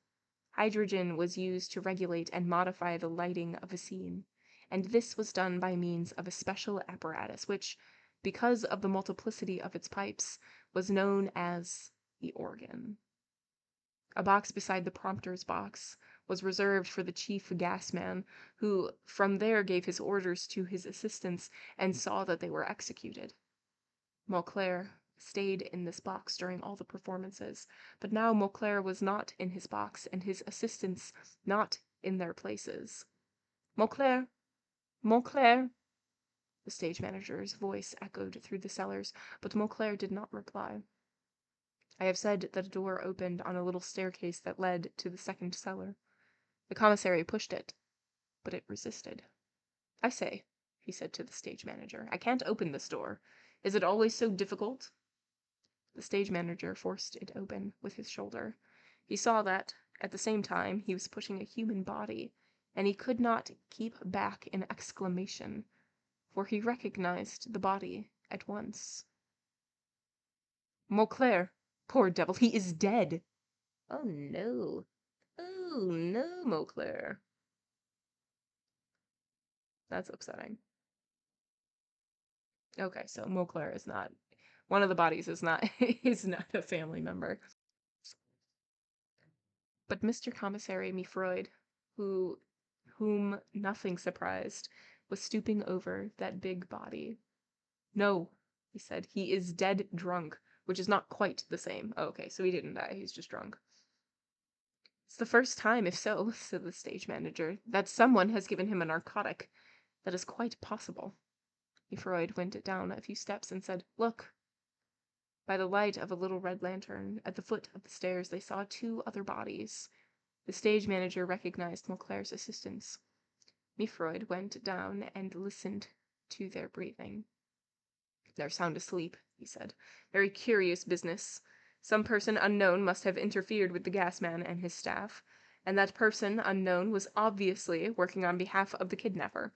Hydrogen was used to regulate and modify the lighting of a scene, and this was done by means of a special apparatus which, because of the multiplicity of its pipes, was known as the organ. A box beside the prompter's box was reserved for the chief gasman, who from there gave his orders to his assistants and saw that they were executed. Mauclair stayed in this box during all the performances, but now Mauclair was not in his box, and his assistants not in their places. "Mauclair! Mauclair!" The stage manager's voice echoed through the cellars, but Mauclair did not reply. I have said that a door opened on a little staircase that led to the second cellar. The commissary pushed it, but it resisted. "I say," he said to the stage manager, "I can't open this door. Is it always so difficult?" The stage manager forced it open with his shoulder. He saw that, at the same time, he was pushing a human body, and he could not keep back an exclamation, for he recognized the body at once. "Mauclair! Poor devil, he is dead!" "Oh no. Oh no, Mauclair." That's upsetting. Okay, so Mauclair is not one of the bodies is not is not a family member. But Mr. Commissary Mifroid, whom nothing surprised, was stooping over that big body. "No," he said, "he is dead drunk," which is not quite the same. Oh, okay, so he didn't die, he's just drunk. "It's the first time, if so," said the stage manager, "that someone has given him a narcotic. That is quite possible." Mifroid went down a few steps and said, "Look." By the light of a little red lantern, at the foot of the stairs, they saw 2 other bodies. The stage manager recognized Mauclair's assistants. Mifroid went down and listened to their breathing. "They're sound asleep," he said. Very curious business. Some person unknown must have interfered with the gas man and his staff, and that person unknown was obviously working on behalf of the kidnapper.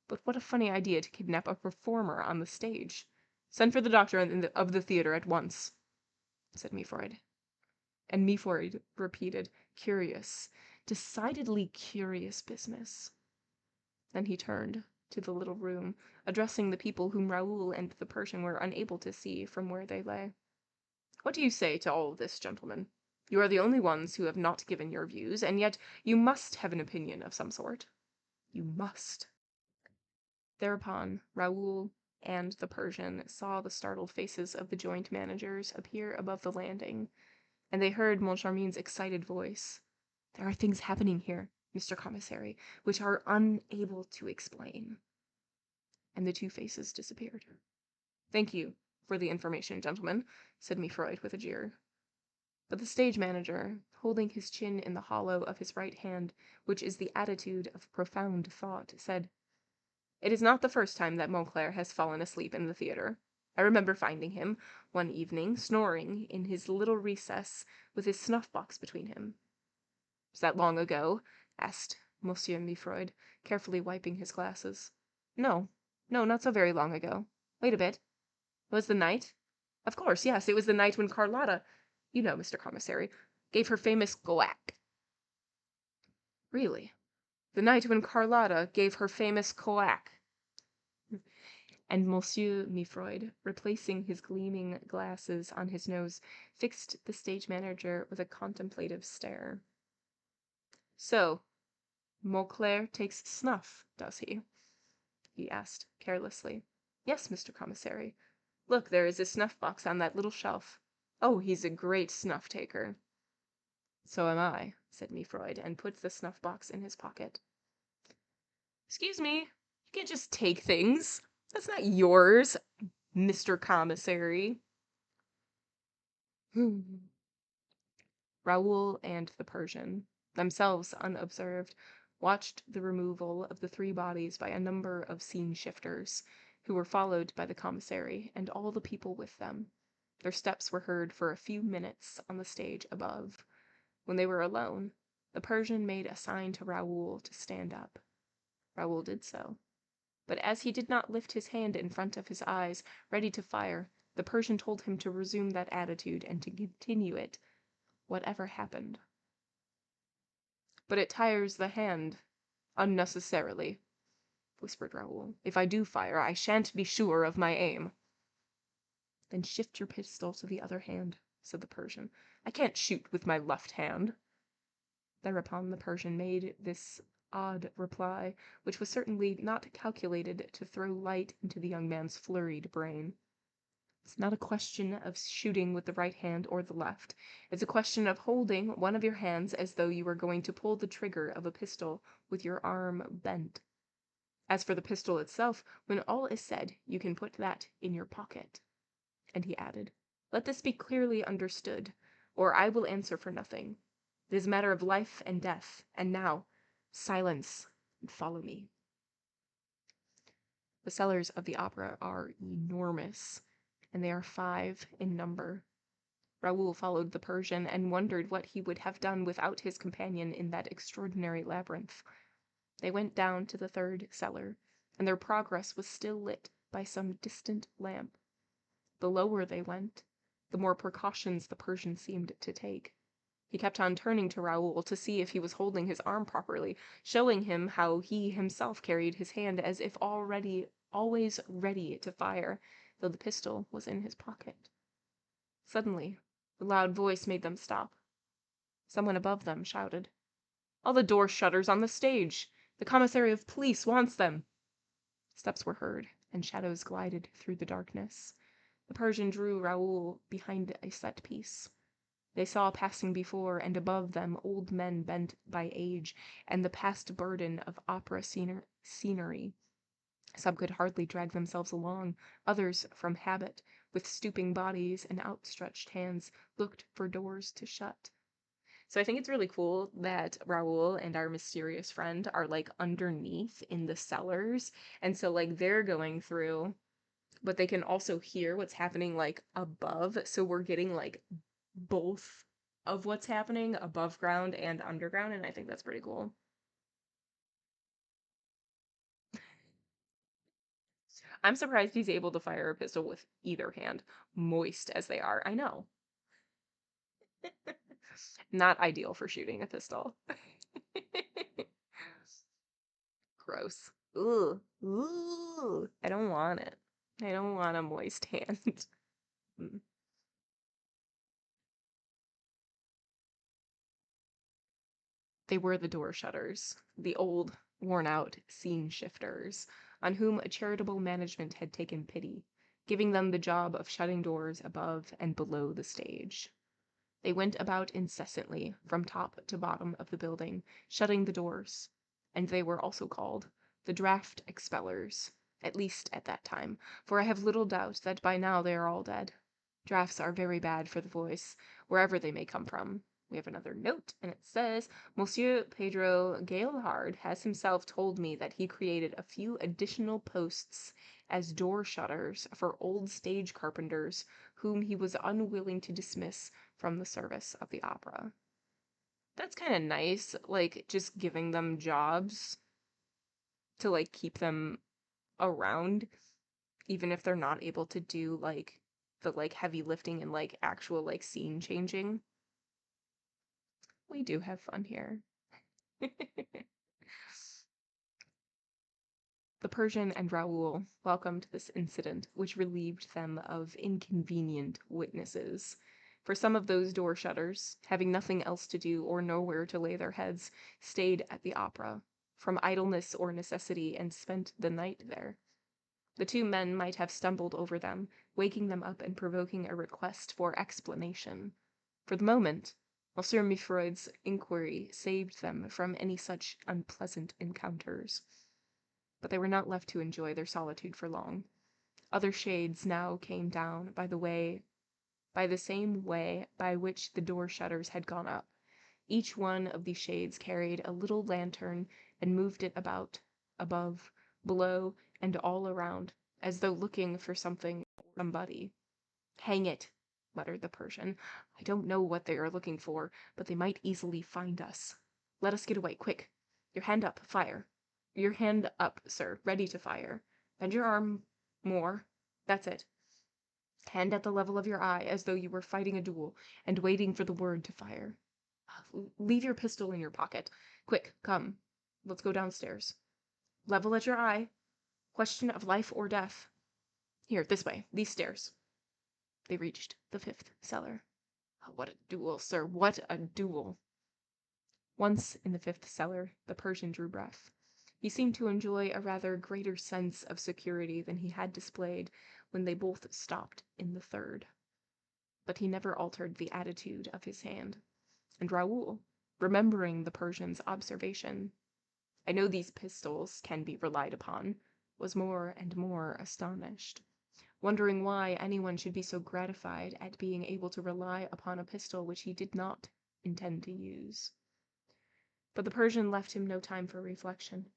But what a funny idea to kidnap a performer on the stage. Send for the doctor of the theater at once, said Mifroid. And Mifroid repeated, curious, decidedly curious business. Then he turned to the little room, addressing the people whom Raoul and the Persian were unable to see from where they lay. What do you say to all this, gentlemen? You are the only ones who have not given your views, and yet you must have an opinion of some sort. You must. Thereupon, Raoul and the Persian saw the startled faces of the joint managers appear above the landing, and they heard Moncharmin's excited voice. There are things happening here, Mr. Commissary, which are unable to explain. And the two faces disappeared. Thank you for the information, gentlemen, said Mifroid with a jeer. But the stage manager, holding his chin in the hollow of his right hand, which is the attitude of profound thought, said, It is not the first time that Montclair has fallen asleep in the theatre. I remember finding him, one evening, snoring in his little recess, with his snuff-box between him. Was that long ago? Asked Monsieur Mifroid, carefully wiping his glasses. No, not so very long ago. Wait a bit. It was the night? Of course, yes, it was the night when Carlotta, you know, Mr. Commissary, gave her famous goack. Really? The night when Carlotta gave her famous coac. And Monsieur Mifroid, replacing his gleaming glasses on his nose, fixed the stage manager with a contemplative stare. So, Mauclair takes snuff, does he? He asked carelessly. Yes, Mr. Commissary. Look, there is a snuff-box on that little shelf. Oh, he's a great snuff-taker. So am I, said Mifroid, and put the snuff-box in his pocket. Excuse me, you can't just take things. That's not yours, Mr. Commissary. Raoul and the Persian, themselves unobserved, watched the removal of the three bodies by a number of scene-shifters, who were followed by the commissary and all the people with them. Their steps were heard for a few minutes on the stage above. When they were alone, the Persian made a sign to Raoul to stand up. Raoul did so. But as he did not lift his hand in front of his eyes, ready to fire, the Persian told him to resume that attitude and to continue it, whatever happened. But it tires the hand, unnecessarily, whispered Raoul. If I do fire, I shan't be sure of my aim. Then shift your pistol to the other hand, said the Persian. I can't shoot with my left hand. Thereupon the Persian made this odd reply, which was certainly not calculated to throw light into the young man's flurried brain. It's not a question of shooting with the right hand or the left. It's a question of holding one of your hands as though you were going to pull the trigger of a pistol with your arm bent. As for the pistol itself, when all is said, you can put that in your pocket. And he added, Let this be clearly understood, or I will answer for nothing. It is a matter of life and death, and now, silence, and follow me. The cellars of the opera are enormous, and they are 5 in number. Raoul followed the Persian and wondered what he would have done without his companion in that extraordinary labyrinth. They went down to the 3rd cellar, and their progress was still lit by some distant lamp. The lower they went, the more precautions the Persian seemed to take. He kept on turning to Raoul to see if he was holding his arm properly, showing him how he himself carried his hand as if always ready to fire, though the pistol was in his pocket. Suddenly, the loud voice made them stop. Someone above them shouted, All the door shutters on the stage! The commissary of police wants them! Steps were heard, and shadows glided through the darkness. The Persian drew Raoul behind a set-piece. They saw passing before and above them old men bent by age and the past burden of opera scenery. Some could hardly drag themselves along, others, from habit, with stooping bodies and outstretched hands, looked for doors to shut. So I think it's really cool that Raoul and our mysterious friend are, like, underneath in the cellars, and so, like, they're going through but they can also hear what's happening like above. So we're getting like both of what's happening above ground and underground, and I think that's pretty cool. I'm surprised he's able to fire a pistol with either hand, moist as they are. I know. Not ideal for shooting a pistol. Gross. Ugh. Ooh. I don't want it. I don't want a moist hand. Mm. They were the door shutters, the old, worn-out scene shifters, on whom a charitable management had taken pity, giving them the job of shutting doors above and below the stage. They went about incessantly, from top to bottom of the building, shutting the doors, and they were also called the draft expellers, at least at that time, for I have little doubt that by now they are all dead. Drafts are very bad for the voice, wherever they may come from. We have another note, and it says, Monsieur Pedro Gailhard has himself told me that he created a few additional posts as door shutters for old stage carpenters whom he was unwilling to dismiss from the service of the opera. That's kind of nice, like just giving them jobs to like keep them around, even if they're not able to do like the like heavy lifting and like actual like scene changing. We do have fun here. The Persian and Raoul welcomed this incident, which relieved them of inconvenient witnesses. For some of those door shutters, having nothing else to do or nowhere to lay their heads, stayed at the opera, from idleness or necessity, and spent the night there. The two men might have stumbled over them, waking them up and provoking a request for explanation. For the moment, Monsieur Mifroid's inquiry saved them from any such unpleasant encounters. But they were not left to enjoy their solitude for long. Other shades now came down by the same way by which the door shutters had gone up. Each one of these shades carried a little lantern and moved it about, above, below, and all around, as though looking for something or somebody. Hang it, muttered the Persian. I don't know what they are looking for, but they might easily find us. Let us get away, quick. Your hand up, fire. Your hand up, sir, ready to fire. Bend your arm more. That's it. Hand at the level of your eye, as though you were fighting a duel, and waiting for the word to fire. Leave your pistol in your pocket. Quick, come. Let's go downstairs. Level at your eye. Question of life or death. Here, this way, these stairs. They reached the 5th cellar. Oh, what a duel, sir, what a duel! Once in the 5th cellar, the Persian drew breath. He seemed to enjoy a rather greater sense of security than he had displayed when they both stopped in the 3rd. But he never altered the attitude of his hand. And Raoul, remembering the Persian's observation, I know these pistols can be relied upon, was more and more astonished, wondering why anyone should be so gratified at being able to rely upon a pistol which he did not intend to use. But the Persian left him no time for reflection.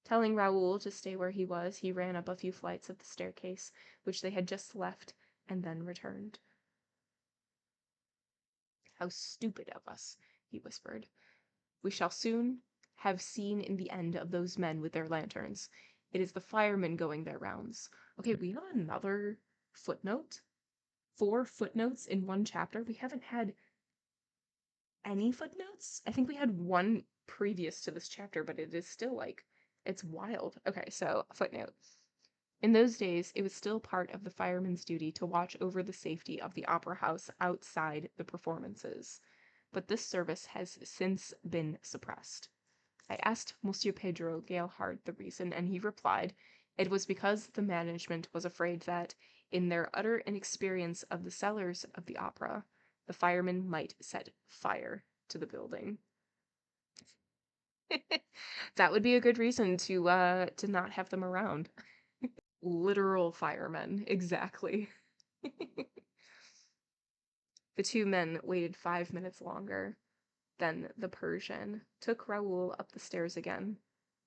Telling Raoul to stay where he was, he ran up a few flights of the staircase, which they had just left, and then returned. How stupid of us, he whispered. We shall soon have seen in the end of those men with their lanterns. It is the firemen going their rounds. Okay, we have another footnote. 4 footnotes in one chapter. We haven't had any footnotes. I think we had one previous to this chapter, but it is still like, it's wild. Okay, so footnote. In those days, it was still part of the fireman's duty to watch over the safety of the opera house outside the performances, but this service has since been suppressed. I asked Monsieur Pedro Gailhard the reason, and he replied, it was because the management was afraid that, in their utter inexperience of the cellars of the opera, the firemen might set fire to the building. That would be a good reason to not have them around. Literal firemen, exactly. The two men waited 5 minutes longer. Then the Persian took Raoul up the stairs again,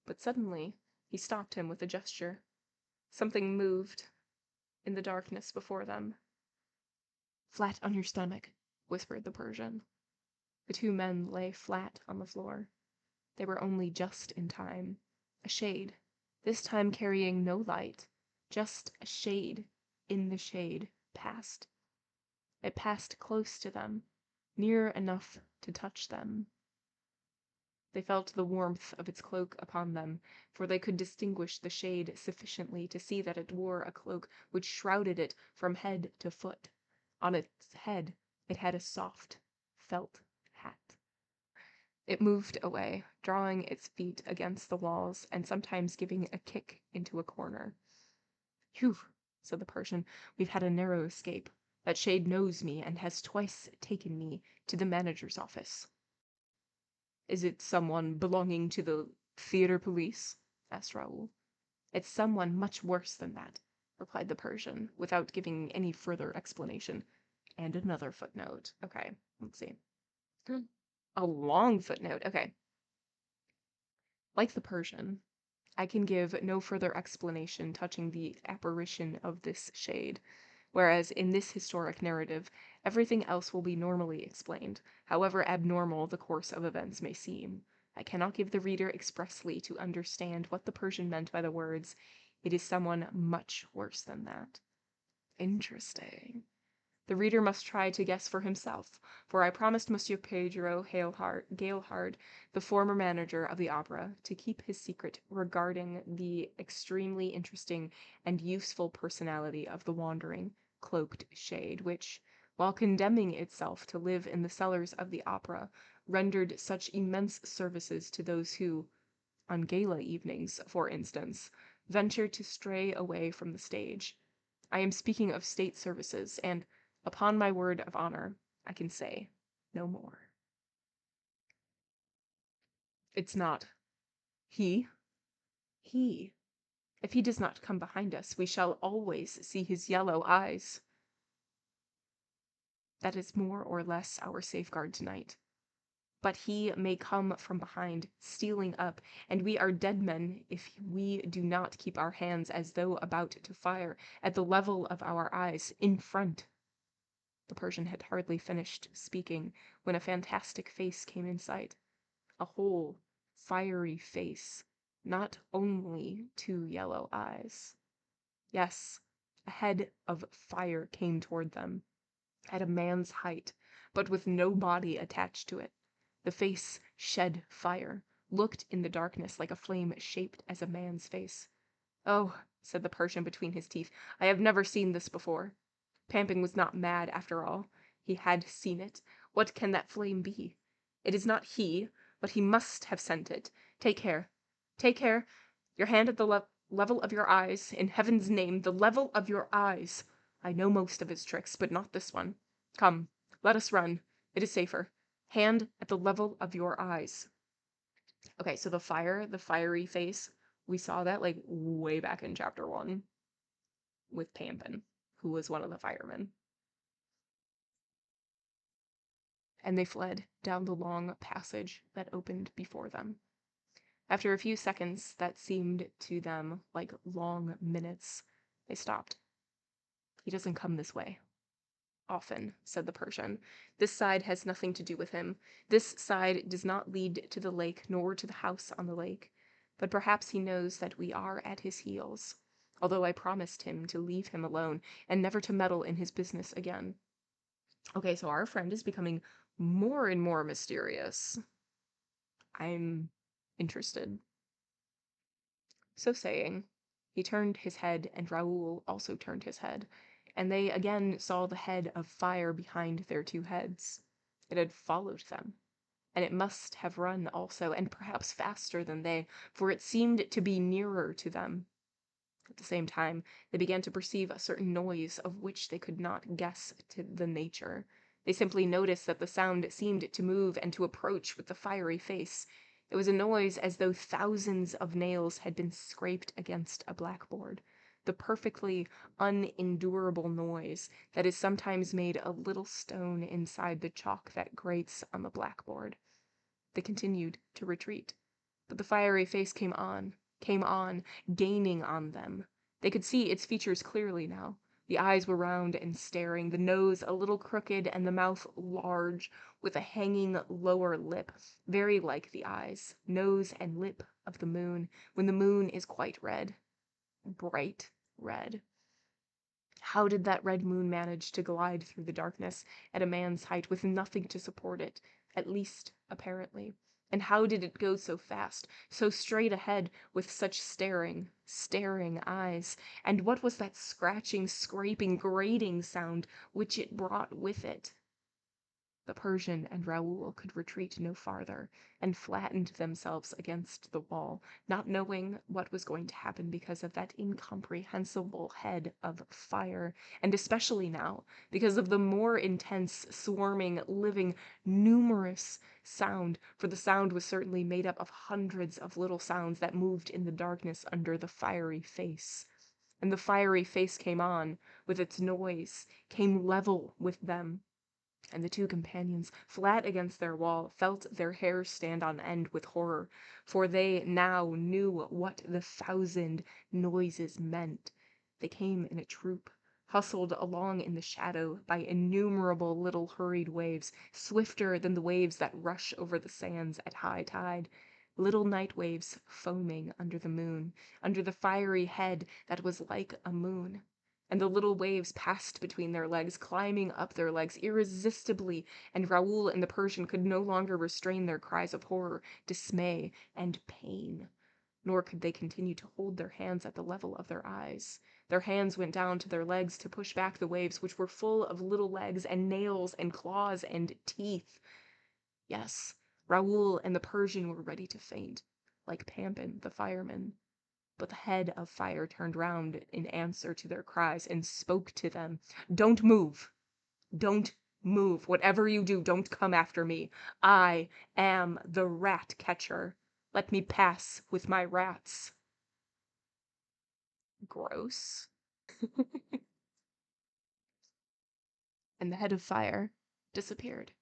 but suddenly he stopped him with a gesture. Something moved in the darkness before them. "Flat on your stomach," whispered the Persian. The two men lay flat on the floor. They were only just in time. A shade, this time carrying no light, just a shade in the shade, passed. It passed close to them, near enough to touch them. They felt the warmth of its cloak upon them, for they could distinguish the shade sufficiently to see that it wore a cloak which shrouded it from head to foot. On its head it had a soft felt hat. It moved away, drawing its feet against the walls and sometimes giving a kick into a corner. "Phew," said the Persian, "we've had a narrow escape. That shade knows me and has twice taken me to the manager's office." "Is it someone belonging to the theater police?" asked Raoul. "It's someone much worse than that," replied the Persian, without giving any further explanation. And another footnote. Okay, let's see. A long footnote. Okay. Like the Persian, I can give no further explanation touching the apparition of this shade, whereas in this historic narrative, everything else will be normally explained, however abnormal the course of events may seem. I cannot give the reader expressly to understand what the Persian meant by the words, "It is someone much worse than that." Interesting. The reader must try to guess for himself, for I promised Monsieur Pedro Galehard, the former manager of the opera, to keep his secret regarding the extremely interesting and useful personality of the wandering, cloaked shade, which, while condemning itself to live in the cellars of the opera, rendered such immense services to those who, on gala evenings, for instance, ventured to stray away from the stage. I am speaking of state services, and, upon my word of honor, I can say no more. It's not he. He. If he does not come behind us, we shall always see his yellow eyes. That is more or less our safeguard tonight. But he may come from behind, stealing up, and we are dead men if we do not keep our hands as though about to fire, at the level of our eyes, in front. The Persian had hardly finished speaking when a fantastic face came in sight. A whole, fiery face, not only two yellow eyes. Yes, a head of fire came toward them, at a man's height, but with no body attached to it. The face shed fire, looked in the darkness like a flame shaped as a man's face. "Oh," said the Persian between his teeth, "I have never seen this before." Pampin was not mad, after all. He had seen it. What can that flame be? It is not he, but he must have sent it. Take care. Take care. Your hand at the level of your eyes. In heaven's name, the level of your eyes. I know most of his tricks, but not this one. Come, let us run. It is safer. Hand at the level of your eyes. Okay, so the fiery face, we saw that like way back in chapter 1 with Pampin, who was one of the firemen. And they fled down the long passage that opened before them. After a few seconds that seemed to them like long minutes, they stopped. "He doesn't come this way often," said the Persian. "This side has nothing to do with him. This side does not lead to the lake nor to the house on the lake. But perhaps he knows that we are at his heels, although I promised him to leave him alone and never to meddle in his business again." Okay, so our friend is becoming more and more mysterious. I'm interested. So saying, he turned his head, and Raoul also turned his head, and they again saw the head of fire behind their two heads. It had followed them, and it must have run also, and perhaps faster than they, for it seemed to be nearer to them. At the same time, they began to perceive a certain noise of which they could not guess the nature. They simply noticed that the sound seemed to move and to approach with the fiery face. It was a noise as though thousands of nails had been scraped against a blackboard. The perfectly unendurable noise that is sometimes made a little stone inside the chalk that grates on the blackboard. They continued to retreat, but the fiery face came on, gaining on them. They could see its features clearly now. The eyes were round and staring, the nose a little crooked and the mouth large, with a hanging lower lip, very like the eyes, nose and lip of the moon, when the moon is quite red. Bright red. How did that red moon manage to glide through the darkness at a man's height with nothing to support it, at least apparently? And how did it go so fast, so straight ahead, with such staring, staring eyes? And what was that scratching, scraping, grating sound which it brought with it? The Persian and Raoul could retreat no farther, and flattened themselves against the wall, not knowing what was going to happen because of that incomprehensible head of fire, and especially now, because of the more intense, swarming, living, numerous sound, for the sound was certainly made up of hundreds of little sounds that moved in the darkness under the fiery face. And the fiery face came on, with its noise, came level with them. And the two companions, flat against their wall, felt their hair stand on end with horror, for they now knew what the 1,000 noises meant. They came in a troop, hustled along in the shadow by innumerable little hurried waves, swifter than the waves that rush over the sands at high tide. Little night waves foaming under the moon, under the fiery head that was like a moon. And the little waves passed between their legs, climbing up their legs irresistibly, and Raoul and the Persian could no longer restrain their cries of horror, dismay, and pain. Nor could they continue to hold their hands at the level of their eyes. Their hands went down to their legs to push back the waves, which were full of little legs and nails and claws and teeth. Yes, Raoul and the Persian were ready to faint, like Pampin, the fireman. But the head of fire turned round in answer to their cries and spoke to them. "Don't move! Don't move! Whatever you do, don't come after me. I am the rat catcher. Let me pass with my rats." Gross. And the head of fire disappeared,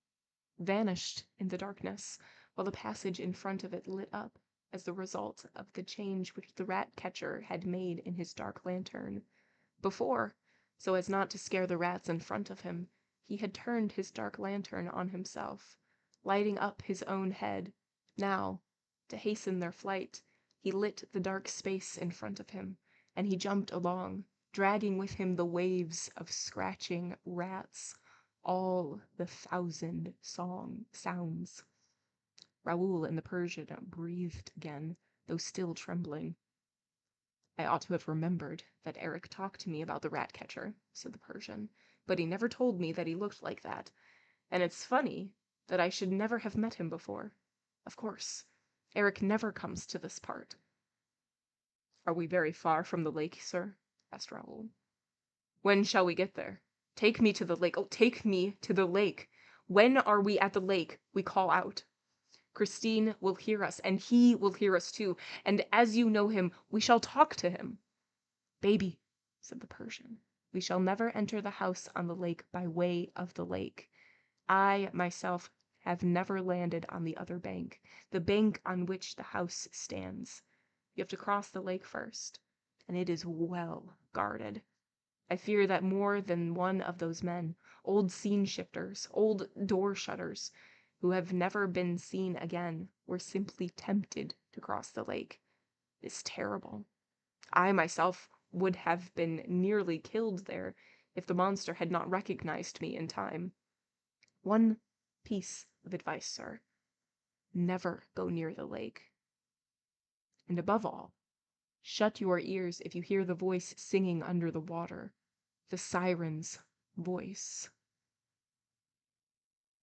vanished in the darkness, while the passage in front of it lit up as the result of the change which the rat catcher had made in his dark lantern. Before, so as not to scare the rats in front of him, he had turned his dark lantern on himself, lighting up his own head. Now, to hasten their flight, he lit the dark space in front of him, and he jumped along, dragging with him the waves of scratching rats, all the 1,000 sounds. Raoul and the Persian breathed again, though still trembling. "I ought to have remembered that Erik talked to me about the rat catcher," said the Persian, "but he never told me that he looked like that. And it's funny that I should never have met him before. Of course, Erik never comes to this part." "Are we very far from the lake, sir?" asked Raoul. "When shall we get there? Take me to the lake. Oh, take me to the lake. When are we at the lake, we call out. Christine will hear us, and he will hear us too, and as you know him, we shall talk to him." "Baby," said the Persian, "we shall never enter the house on the lake by way of the lake. I, myself, have never landed on the other bank, the bank on which the house stands. You have to cross the lake first, and it is well guarded. I fear that more than one of those men, old scene shifters, old door shutters, who have never been seen again, were simply tempted to cross the lake. It is terrible. I myself would have been nearly killed there if the monster had not recognized me in time. One piece of advice, sir. Never go near the lake. And above all, shut your ears if you hear the voice singing under the water. The siren's voice."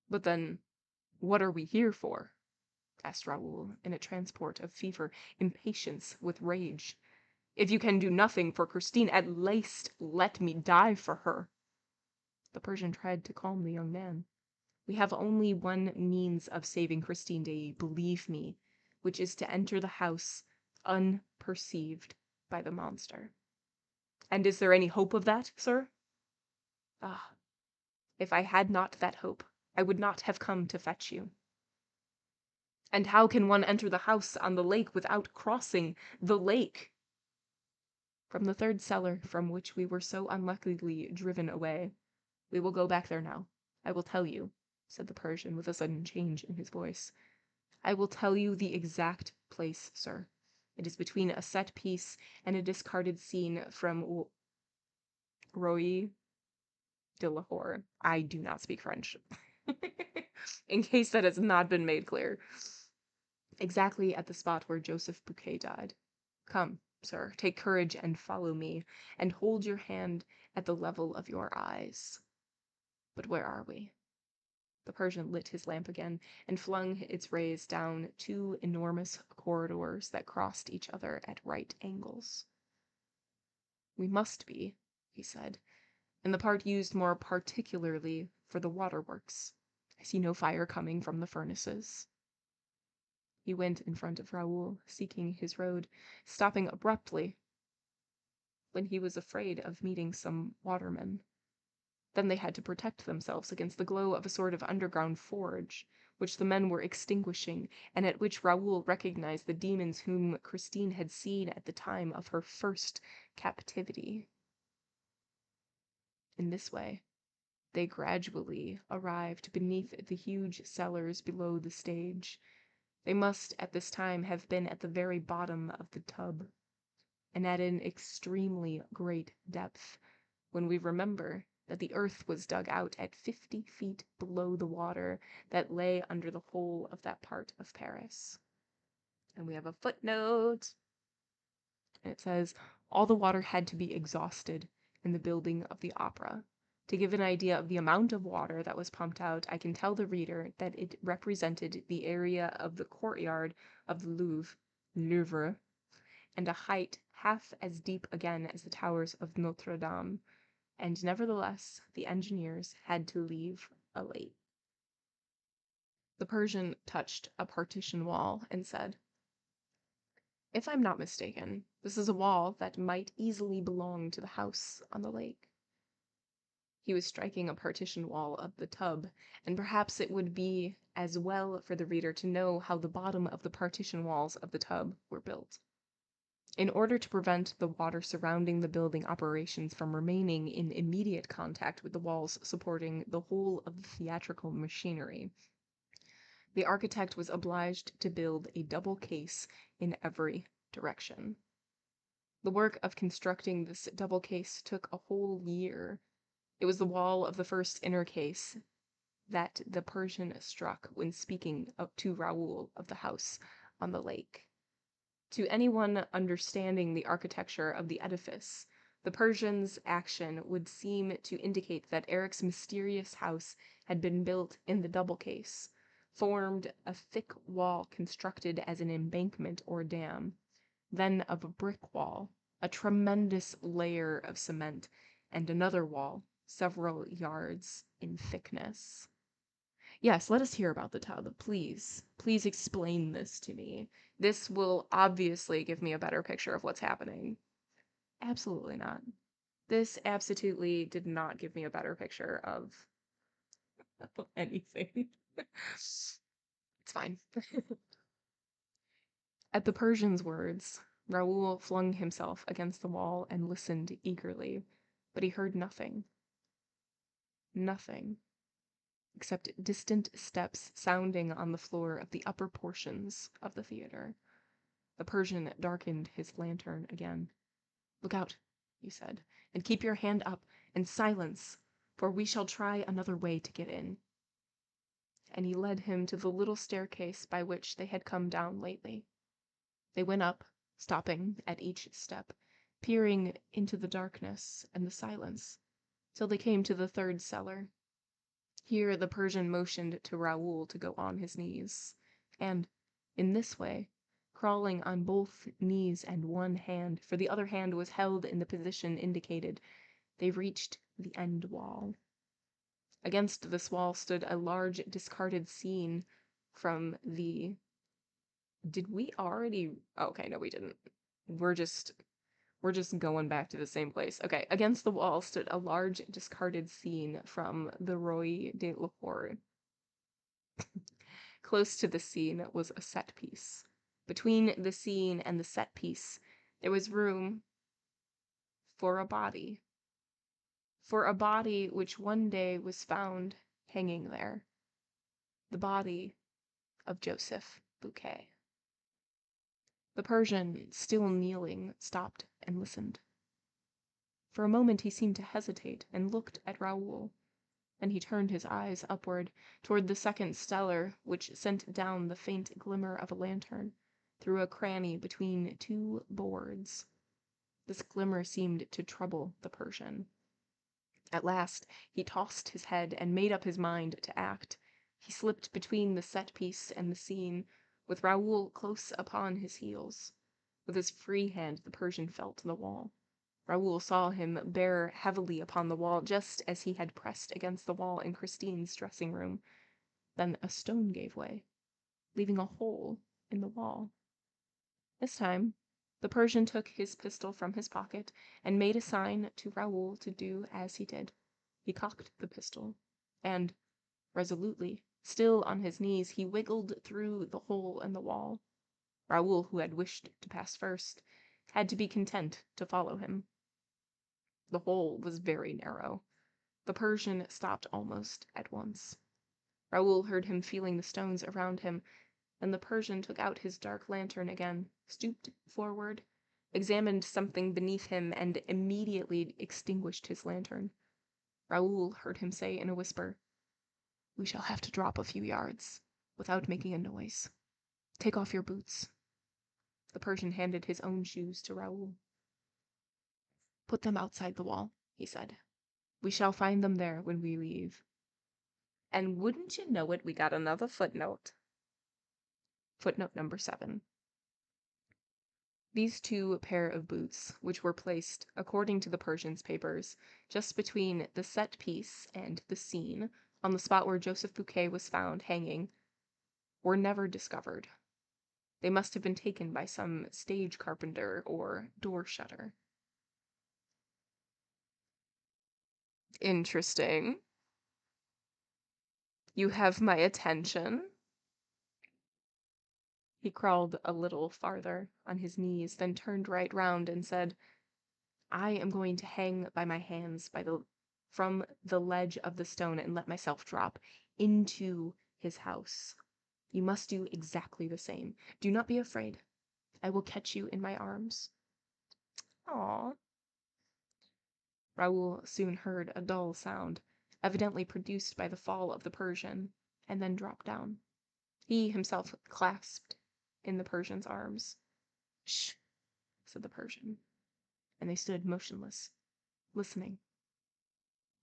"But then, what are we here for?" asked Raoul, in a transport of fever, impatience with rage. "If you can do nothing for Christine, at least let me die for her." The Persian tried to calm the young man. "We have only one means of saving Christine Daaé, believe me, which is to enter the house unperceived by the monster." "And is there any hope of that, sir?" "Ah, if I had not that hope, I would not have come to fetch you." "And how can one enter the house on the lake without crossing the lake?" From the third cellar from which we were so unluckily driven away. We will go back there now. I will tell you, said the Persian with a sudden change in his voice. I will tell you the exact place, sir. It is between a set piece and a discarded scene from Raoul de Lahore. I do not speak French. In case that has not been made clear. Exactly at the spot where Joseph Bouquet died. Come, sir, take courage and follow me, and hold your hand at the level of your eyes. But where are we? The Persian lit his lamp again and flung its rays down two enormous corridors that crossed each other at right angles. We must be, he said, in the part used more particularly for the waterworks. I see no fire coming from the furnaces. He went in front of Raoul, seeking his road, stopping abruptly when he was afraid of meeting some watermen. Then they had to protect themselves against the glow of a sort of underground forge, which the men were extinguishing, and at which Raoul recognized the demons whom Christine had seen at the time of her first captivity. In this way, they gradually arrived beneath the huge cellars below the stage. They must at this time have been at the very bottom of the tub, and at an extremely great depth, when we remember that the earth was dug out at 50 feet below the water that lay under the whole of that part of Paris. And we have a footnote, and it says, all the water had to be exhausted in the building of the opera. To give an idea of the amount of water that was pumped out, I can tell the reader that it represented the area of the courtyard of the Louvre, and a height half as deep again as the towers of Notre Dame, and nevertheless the engineers had to leave late. The Persian touched a partition wall and said, if I'm not mistaken, this is a wall that might easily belong to the house on the lake. He was striking a partition wall of the tub, and perhaps it would be as well for the reader to know how the bottom of the partition walls of the tub were built. In order to prevent the water surrounding the building operations from remaining in immediate contact with the walls supporting the whole of the theatrical machinery, the architect was obliged to build a double case in every direction. The work of constructing this double case took a whole year. It was the wall of the first inner case that the Persian struck when speaking to Raoul of the house on the lake. To anyone understanding the architecture of the edifice, the Persian's action would seem to indicate that Erik's mysterious house had been built in the double case, formed a thick wall constructed as an embankment or dam, then of a brick wall, a tremendous layer of cement, and another wall, several yards in thickness. Yes, let us hear about the tub, please. Please explain this to me. This will obviously give me a better picture of what's happening. Absolutely not. This absolutely did not give me a better picture of anything. It's fine. At the Persian's words, Raoul flung himself against the wall and listened eagerly, but he heard nothing. Nothing. Except distant steps sounding on the floor of the upper portions of the theater. The Persian darkened his lantern again. Look out, he said, and keep your hand up, and silence, for we shall try another way to get in. And he led him to the little staircase by which they had come down lately. They went up, stopping at each step, peering into the darkness and the silence, till they came to the third cellar. Here the Persian motioned to Raoul to go on his knees, and, in this way, crawling on both knees and one hand, for the other hand was held in the position indicated, they reached the end wall. Against this wall stood a large discarded scene from the... Did we already... Okay, no, we didn't. We're just going back to the same place. Okay, against the wall stood a large discarded scene from the Roi de Lahore. Close to the scene was a set piece. Between the scene and the set piece, there was room for a body. For a body which one day was found hanging there. The body of Joseph Bouquet. The Persian, still kneeling, stopped and listened. For a moment he seemed to hesitate and looked at Raoul. Then he turned his eyes upward, toward the second stellar, which sent down the faint glimmer of a lantern, through a cranny between two boards. This glimmer seemed to trouble the Persian. At last he tossed his head and made up his mind to act. He slipped between the set piece and the scene, with Raoul close upon his heels. With his free hand the Persian felt the wall. Raoul saw him bear heavily upon the wall, just as he had pressed against the wall in Christine's dressing room. Then a stone gave way, leaving a hole in the wall. This time the Persian took his pistol from his pocket and made a sign to Raoul to do as he did. He cocked the pistol, and, resolutely, still on his knees, he wiggled through the hole in the wall. Raoul, who had wished to pass first, had to be content to follow him. The hole was very narrow. The Persian stopped almost at once. Raoul heard him feeling the stones around him. Then the Persian took out his dark lantern again, stooped forward, examined something beneath him, and immediately extinguished his lantern. Raoul heard him say in a whisper, "We shall have to drop a few yards, without making a noise. Take off your boots." The Persian handed his own shoes to Raoul. "Put them outside the wall," he said. "We shall find them there when we leave." And wouldn't you know it, we got another footnote. Footnote number 7. These two pair of boots, which were placed, according to the Persian's papers, just between the set piece and the scene, on the spot where Joseph Bouquet was found hanging, were never discovered. They must have been taken by some stage carpenter or door shutter. Interesting. You have my attention. He crawled a little farther on his knees, then turned right round and said, "I am going to hang by my hands from the ledge of the stone and let myself drop into his house. You must do exactly the same. Do not be afraid. I will catch you in my arms." Aww. Raoul soon heard a dull sound, evidently produced by the fall of the Persian, and then dropped down. He himself clasped in the Persian's arms. "Shh," said the Persian, and they stood motionless, listening.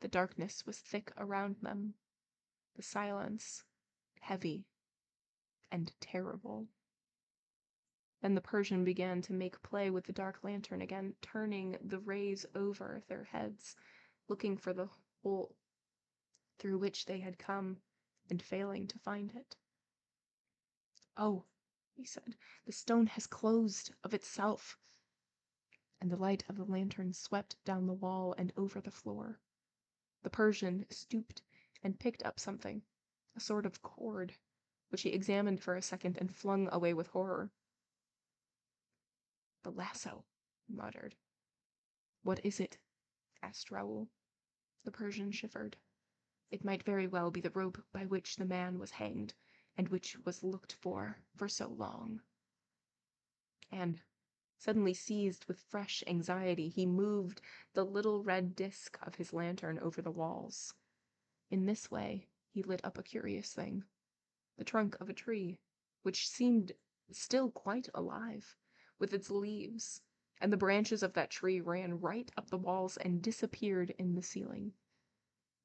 The darkness was thick around them, the silence heavy and terrible. Then the Persian began to make play with the dark lantern again, turning the rays over their heads, looking for the hole through which they had come, and failing to find it. "Oh," he said, "the stone has closed of itself." And the light of the lantern swept down the wall and over the floor. The Persian stooped and picked up something, a sort of cord, which he examined for a second and flung away with horror. "The lasso," he muttered. "What is it?" asked Raoul. The Persian shivered. It might very well be the rope by which the man was hanged, and which was looked for so long. And, suddenly seized with fresh anxiety, he moved the little red disk of his lantern over the walls. In this way he lit up a curious thing, the trunk of a tree, which seemed still quite alive, with its leaves, and the branches of that tree ran right up the walls and disappeared in the ceiling.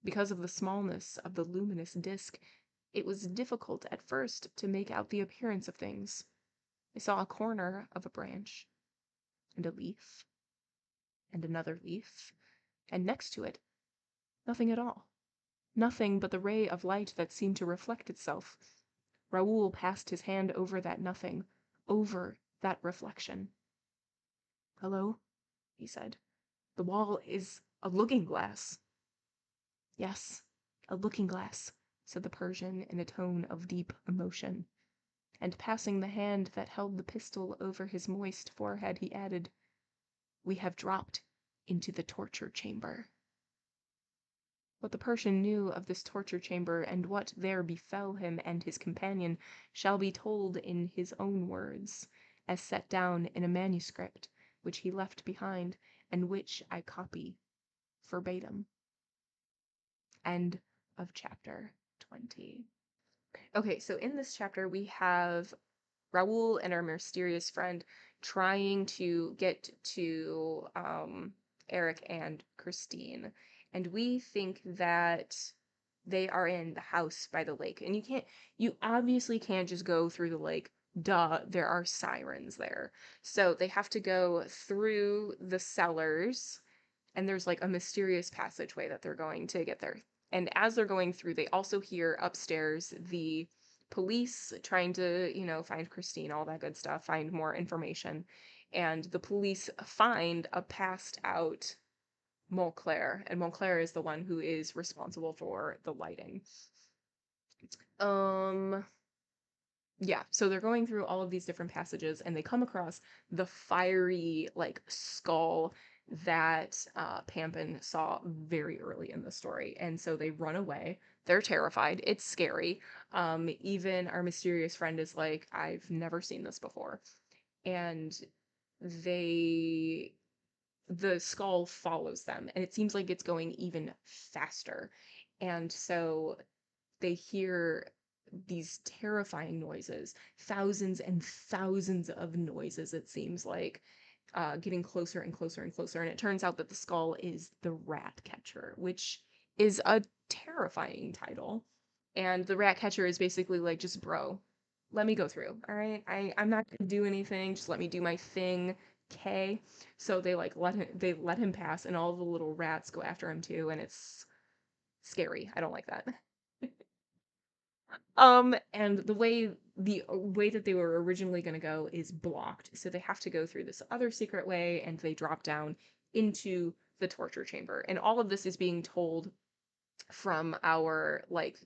Because of the smallness of the luminous disk, it was difficult at first to make out the appearance of things. I saw a corner of a branch, and a leaf, and another leaf, and next to it, nothing at all. Nothing but the ray of light that seemed to reflect itself. Raoul passed his hand over that nothing, over that reflection. "Hello," he said. "The wall is a looking-glass." "Yes, a looking-glass," said the Persian in a tone of deep emotion. And passing the hand that held the pistol over his moist forehead, he added, "We have dropped into the torture chamber. What the Persian knew of this torture chamber and what there befell him and his companion shall be told in his own words, as set down in a manuscript which he left behind, and which I copy verbatim. End of chapter 20. Okay, so in this chapter we have Raoul and our mysterious friend trying to get to Erik and Christine. And we think that they are in the house by the lake. And you obviously can't just go through the lake. Duh, there are sirens there. So they have to go through the cellars, and there's like a mysterious passageway that they're going to get there. And as they're going through, they also hear upstairs the police trying to, find Christine, all that good stuff, find more information. And the police find a passed out Montclair, and Montclair is the one who is responsible for the lighting. Yeah, so they're going through all of these different passages, and they come across the fiery, like, skull that Pampin saw very early in the story. And so they run away. They're terrified. It's scary. Even our mysterious friend is like, I've never seen this before. And the skull follows them, and it seems like it's going even faster. And so they hear these terrifying noises, thousands and thousands of noises, it seems like, getting closer and closer and closer. And it turns out that the skull is the rat catcher, which is a terrifying title. And the rat catcher is basically like, just bro, let me go through. All right. I'm not gonna do anything. Just let me do my thing. Okay. So they like let him pass, and all the little rats go after him too, and it's scary. I don't like that. And the way that they were originally going to go is blocked. So they have to go through this other secret way, and they drop down into the torture chamber. And all of this is being told from our like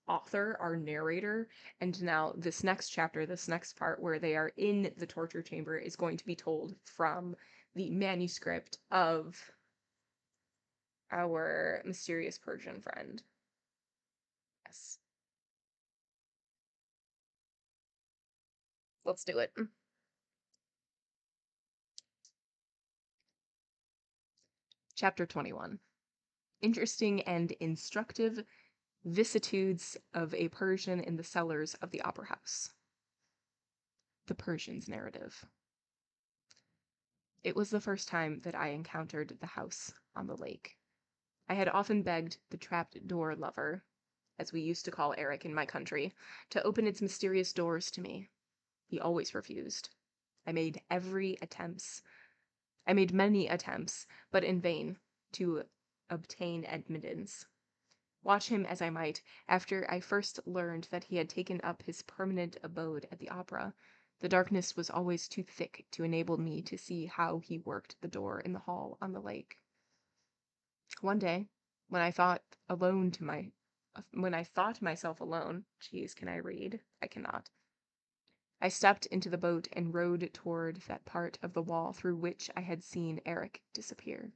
author, our narrator. And now this next chapter, this next part where they are in the torture chamber, is going to be told from the manuscript of our mysterious Persian friend. Yes. Let's do it. Chapter 21. Interesting and instructive vicissitudes of a Persian in the cellars of the Opera House. The Persian's narrative. It was the first time that I encountered the house on the lake. I had often begged the trapped door lover, as we used to call Erik in my country, to open its mysterious doors to me. He always refused. I made many attempts, but in vain, to obtain admittance. Watch him as I might, after I first learned that he had taken up his permanent abode at the opera, the darkness was always too thick to enable me to see how he worked the door in the hall on the lake. One day, when I thought myself alone, geez, can I read? I cannot. I stepped into the boat and rowed toward that part of the wall through which I had seen Erik disappear.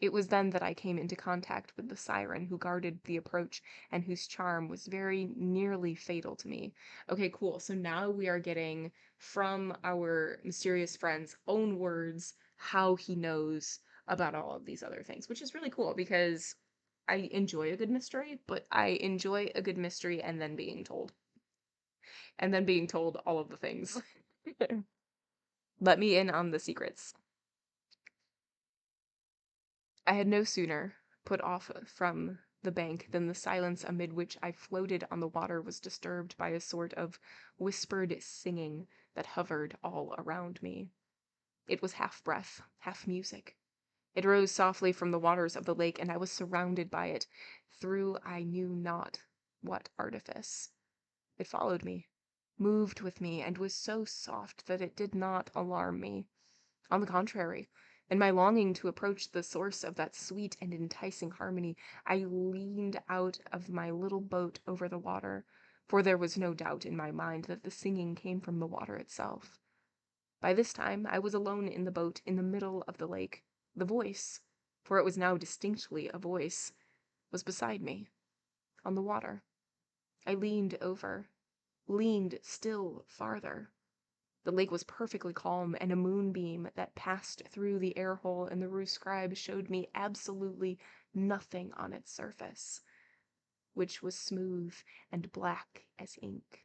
It was then that I came into contact with the siren who guarded the approach and whose charm was very nearly fatal to me. Okay, cool. So now we are getting from our mysterious friend's own words how he knows about all of these other things, which is really cool because I enjoy a good mystery, but I enjoy a good mystery and then being told. And then being told all of the things. Let me in on the secrets. I had no sooner put off from the bank than the silence amid which I floated on the water was disturbed by a sort of whispered singing that hovered all around me. It was half breath, half music. It rose softly from the waters of the lake, and I was surrounded by it, through I knew not what artifice. It followed me, moved with me, and was so soft that it did not alarm me. On the contrary, in my longing to approach the source of that sweet and enticing harmony, I leaned out of my little boat over the water, for there was no doubt in my mind that the singing came from the water itself. By this time I was alone in the boat in the middle of the lake. The voice, for it was now distinctly a voice, was beside me, on the water. I leaned over, leaned still farther. The lake was perfectly calm, and a moonbeam that passed through the air hole in the roof scribe showed me absolutely nothing on its surface, which was smooth and black as ink.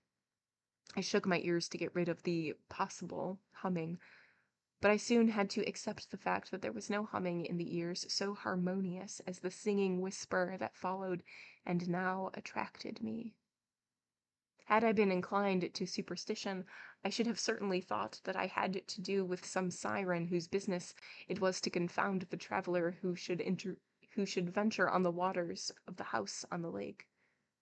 I shook my ears to get rid of the possible humming, but I soon had to accept the fact that there was no humming in the ears so harmonious as the singing whisper that followed and now attracted me. Had I been inclined to superstition, I should have certainly thought that I had to do with some siren whose business it was to confound the traveler who should venture on the waters of the house on the lake.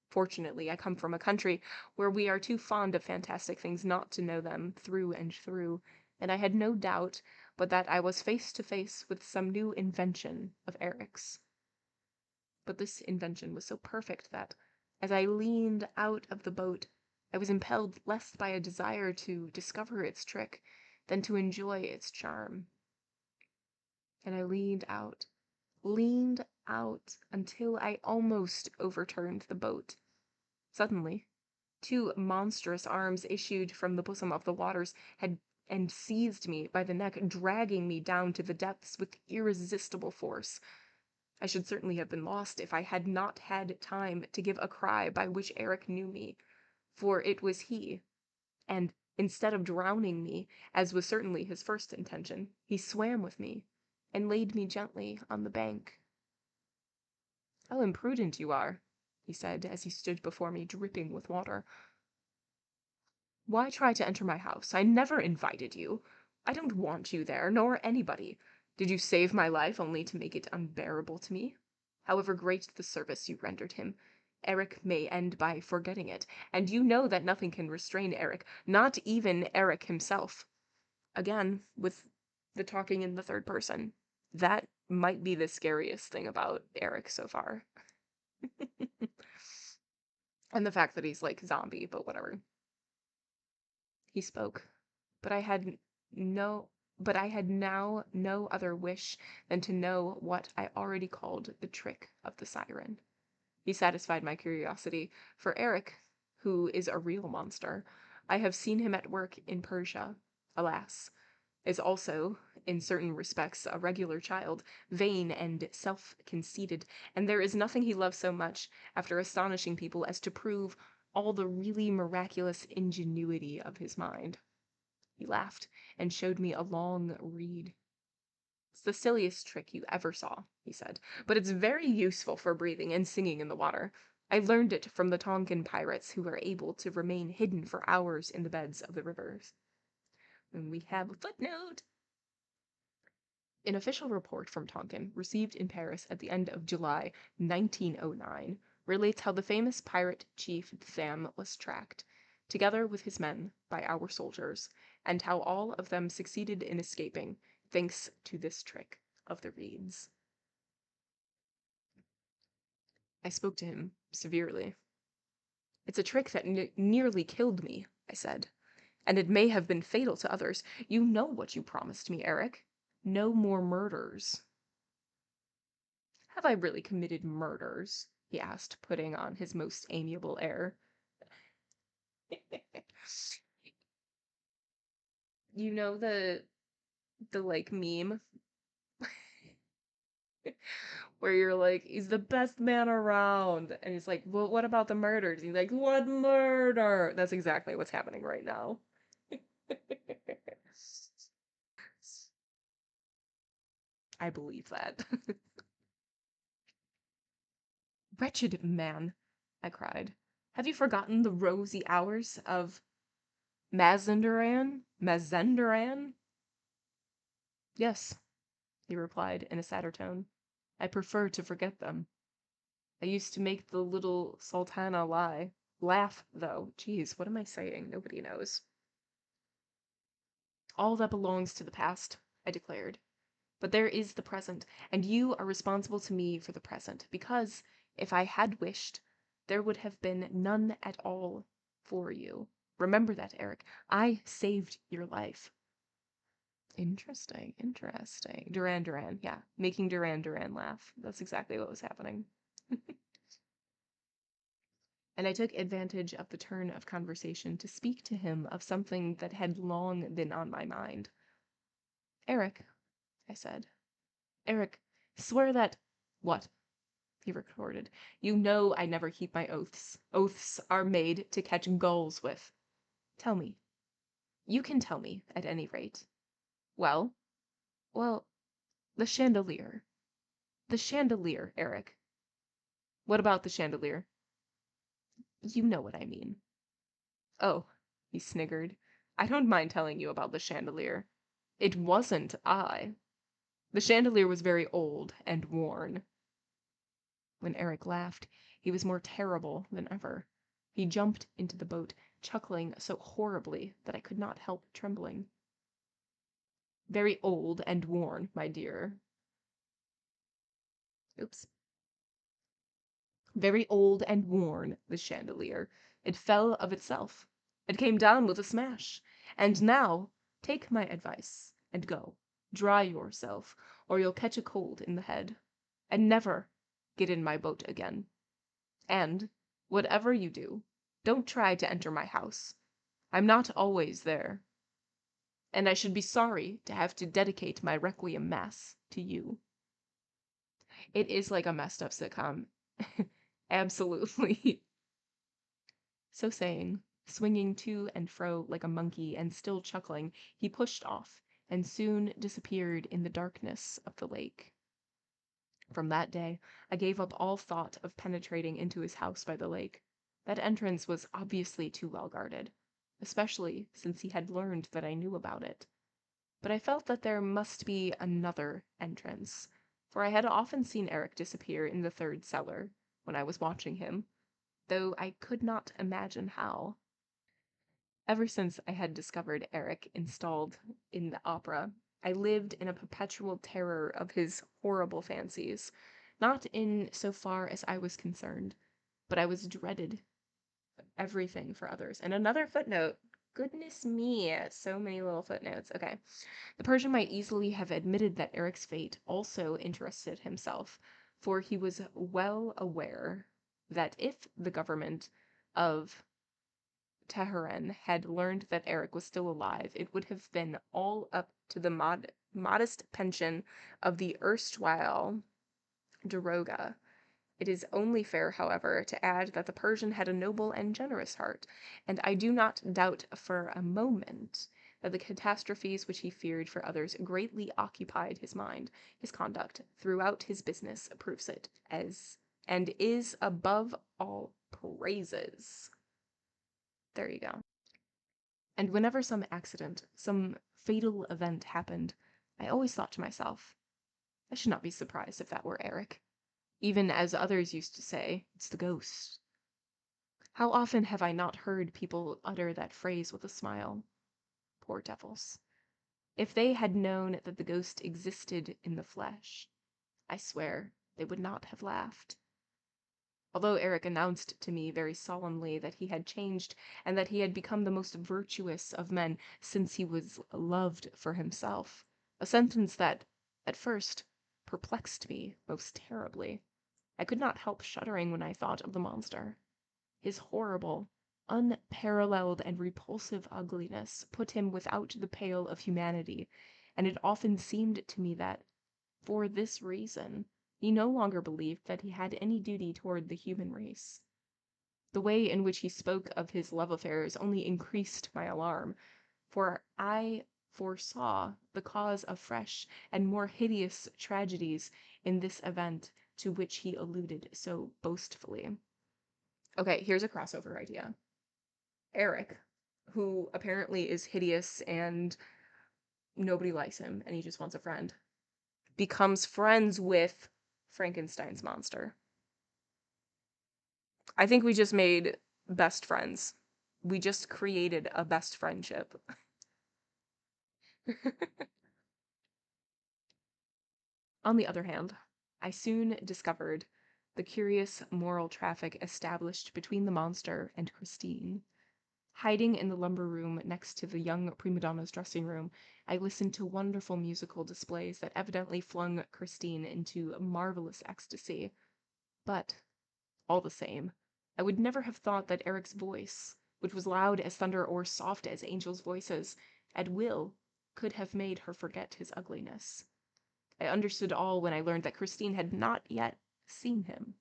Fortunately, I come from a country where we are too fond of fantastic things not to know them through and through, and I had no doubt but that I was face to face with some new invention of Eric's. But this invention was so perfect that, as I leaned out of the boat, I was impelled less by a desire to discover its trick than to enjoy its charm. And I leaned out until I almost overturned the boat. Suddenly, two monstrous arms issued from the bosom of the waters and seized me by the neck, dragging me down to the depths with irresistible force. I should certainly have been lost if I had not had time to give a cry by which Erik knew me, for it was he, and instead of drowning me, as was certainly his first intention, he swam with me, and laid me gently on the bank. "How imprudent you are," he said, as he stood before me, dripping with water. "Why try to enter my house? I never invited you. I don't want you there, nor anybody. Did you save my life only to make it unbearable to me? However great the service you rendered him, Erik may end by forgetting it, and you know that nothing can restrain Erik, not even Erik himself." Again, with the talking in the third person. That might be the scariest thing about Erik so far. And the fact that he's like zombie, but whatever. He spoke, but I had no but I had now no other wish than to know what I already called the trick of the siren. He satisfied my curiosity, for Erik, who is a real monster, I have seen him at work in Persia, alas, is also, in certain respects, a regular child, vain and self-conceited, and there is nothing he loves so much, after astonishing people, as to prove all the really miraculous ingenuity of his mind. He laughed and showed me a long reed. "It's the silliest trick you ever saw," he said, "but it's very useful for breathing and singing in the water. I learned it from the Tonkin pirates who were able to remain hidden for hours in the beds of the rivers." And we have a footnote. An official report from Tonkin, received in Paris at the end of July 1909, relates how the famous pirate chief Tham was tracked, together with his men, by our soldiers, and how all of them succeeded in escaping, thanks to this trick of the reeds. I spoke to him severely. "It's a trick that nearly killed me," I said, "and it may have been fatal to others. You know what you promised me, Erik. No more murders." "Have I really committed murders?" he asked, putting on his most amiable air. You know the like meme where you're like, "He's the best man around," and he's like, "Well, what about the murders?" He's like, "What murder?" That's exactly what's happening right now. I believe that. "Wretched man," I cried, "have you forgotten the rosy hours of Mazenderan?" "Yes," he replied in a sadder tone. "I prefer to forget them. I used to make the little Sultana laugh, though. Geez, what am I saying? Nobody knows." "All that belongs to the past," I declared. "But there is the present, and you are responsible to me for the present, because, if I had wished, there would have been none at all for you. Remember that, Erik. I saved your life." Interesting, interesting. Duran Duran, yeah. Making Duran Duran laugh. That's exactly what was happening. And I took advantage of the turn of conversation to speak to him of something that had long been on my mind. Erik, I said. Erik, swear that. What? He retorted. You know I never keep my oaths. Oaths are made to catch gulls with. Tell me. You can tell me, at any rate. Well, well, the chandelier. The chandelier, Erik. What about the chandelier? You know what I mean. Oh, he sniggered. I don't mind telling you about the chandelier. It wasn't I. The chandelier was very old and worn. When Erik laughed, he was more terrible than ever. He jumped into the boat, chuckling so horribly that I could not help trembling. Very old and worn, my dear. Oops. Very old and worn, the chandelier. It fell of itself. It came down with a smash. And now, take my advice, and go. Dry yourself, or you'll catch a cold in the head. And never get in my boat again. And, whatever you do, don't try to enter my house. I'm not always there. And I should be sorry to have to dedicate my requiem mass to you. It is like a messed up sitcom. Absolutely. So saying, swinging to and fro like a monkey and still chuckling, he pushed off and soon disappeared in the darkness of the lake. From that day, I gave up all thought of penetrating into his house by the lake. That entrance was obviously too well guarded, especially since he had learned that I knew about it. But I felt that there must be another entrance, for I had often seen Erik disappear in the third cellar when I was watching him, though I could not imagine how. Ever since I had discovered Erik installed in the opera, I lived in a perpetual terror of his horrible fancies, not in so far as I was concerned, but I was dreaded everything for others. And another footnote. Goodness me, so many little footnotes. Okay. The Persian might easily have admitted that Erik's fate also interested himself, for he was well aware that if the government of Teheran had learned that Erik was still alive, it would have been all up to the modest pension of the erstwhile Daroga. It is only fair, however, to add that the Persian had a noble and generous heart, and I do not doubt for a moment that the catastrophes which he feared for others greatly occupied his mind. His conduct throughout his business proves it, as and is above all praises. There you go. And whenever some accident, some fatal event happened, I always thought to myself, I should not be surprised if that were Erik. Even as others used to say, it's the ghost. How often have I not heard people utter that phrase with a smile? Poor devils. If they had known that the ghost existed in the flesh, I swear they would not have laughed. Although Erik announced to me very solemnly that he had changed and that he had become the most virtuous of men since he was loved for himself, a sentence that, at first, perplexed me most terribly. I could not help shuddering when I thought of the monster. His horrible, unparalleled, and repulsive ugliness put him without the pale of humanity, and it often seemed to me that, for this reason, he no longer believed that he had any duty toward the human race. The way in which he spoke of his love affairs only increased my alarm, for I foresaw the cause of fresh and more hideous tragedies in this event to which he alluded so boastfully. Okay, here's a crossover idea. Erik, who apparently is hideous and nobody likes him and he just wants a friend, becomes friends with Frankenstein's monster. I think we just made best friends. We just created a best friendship. On the other hand, I soon discovered the curious moral traffic established between the monster and Christine. Hiding in the lumber room next to the young prima donna's dressing room, I listened to wonderful musical displays that evidently flung Christine into marvelous ecstasy. But, all the same, I would never have thought that Eric's voice, which was loud as thunder or soft as angels' voices, at will, could have made her forget his ugliness. I understood all when I learned that Christine had not yet seen him.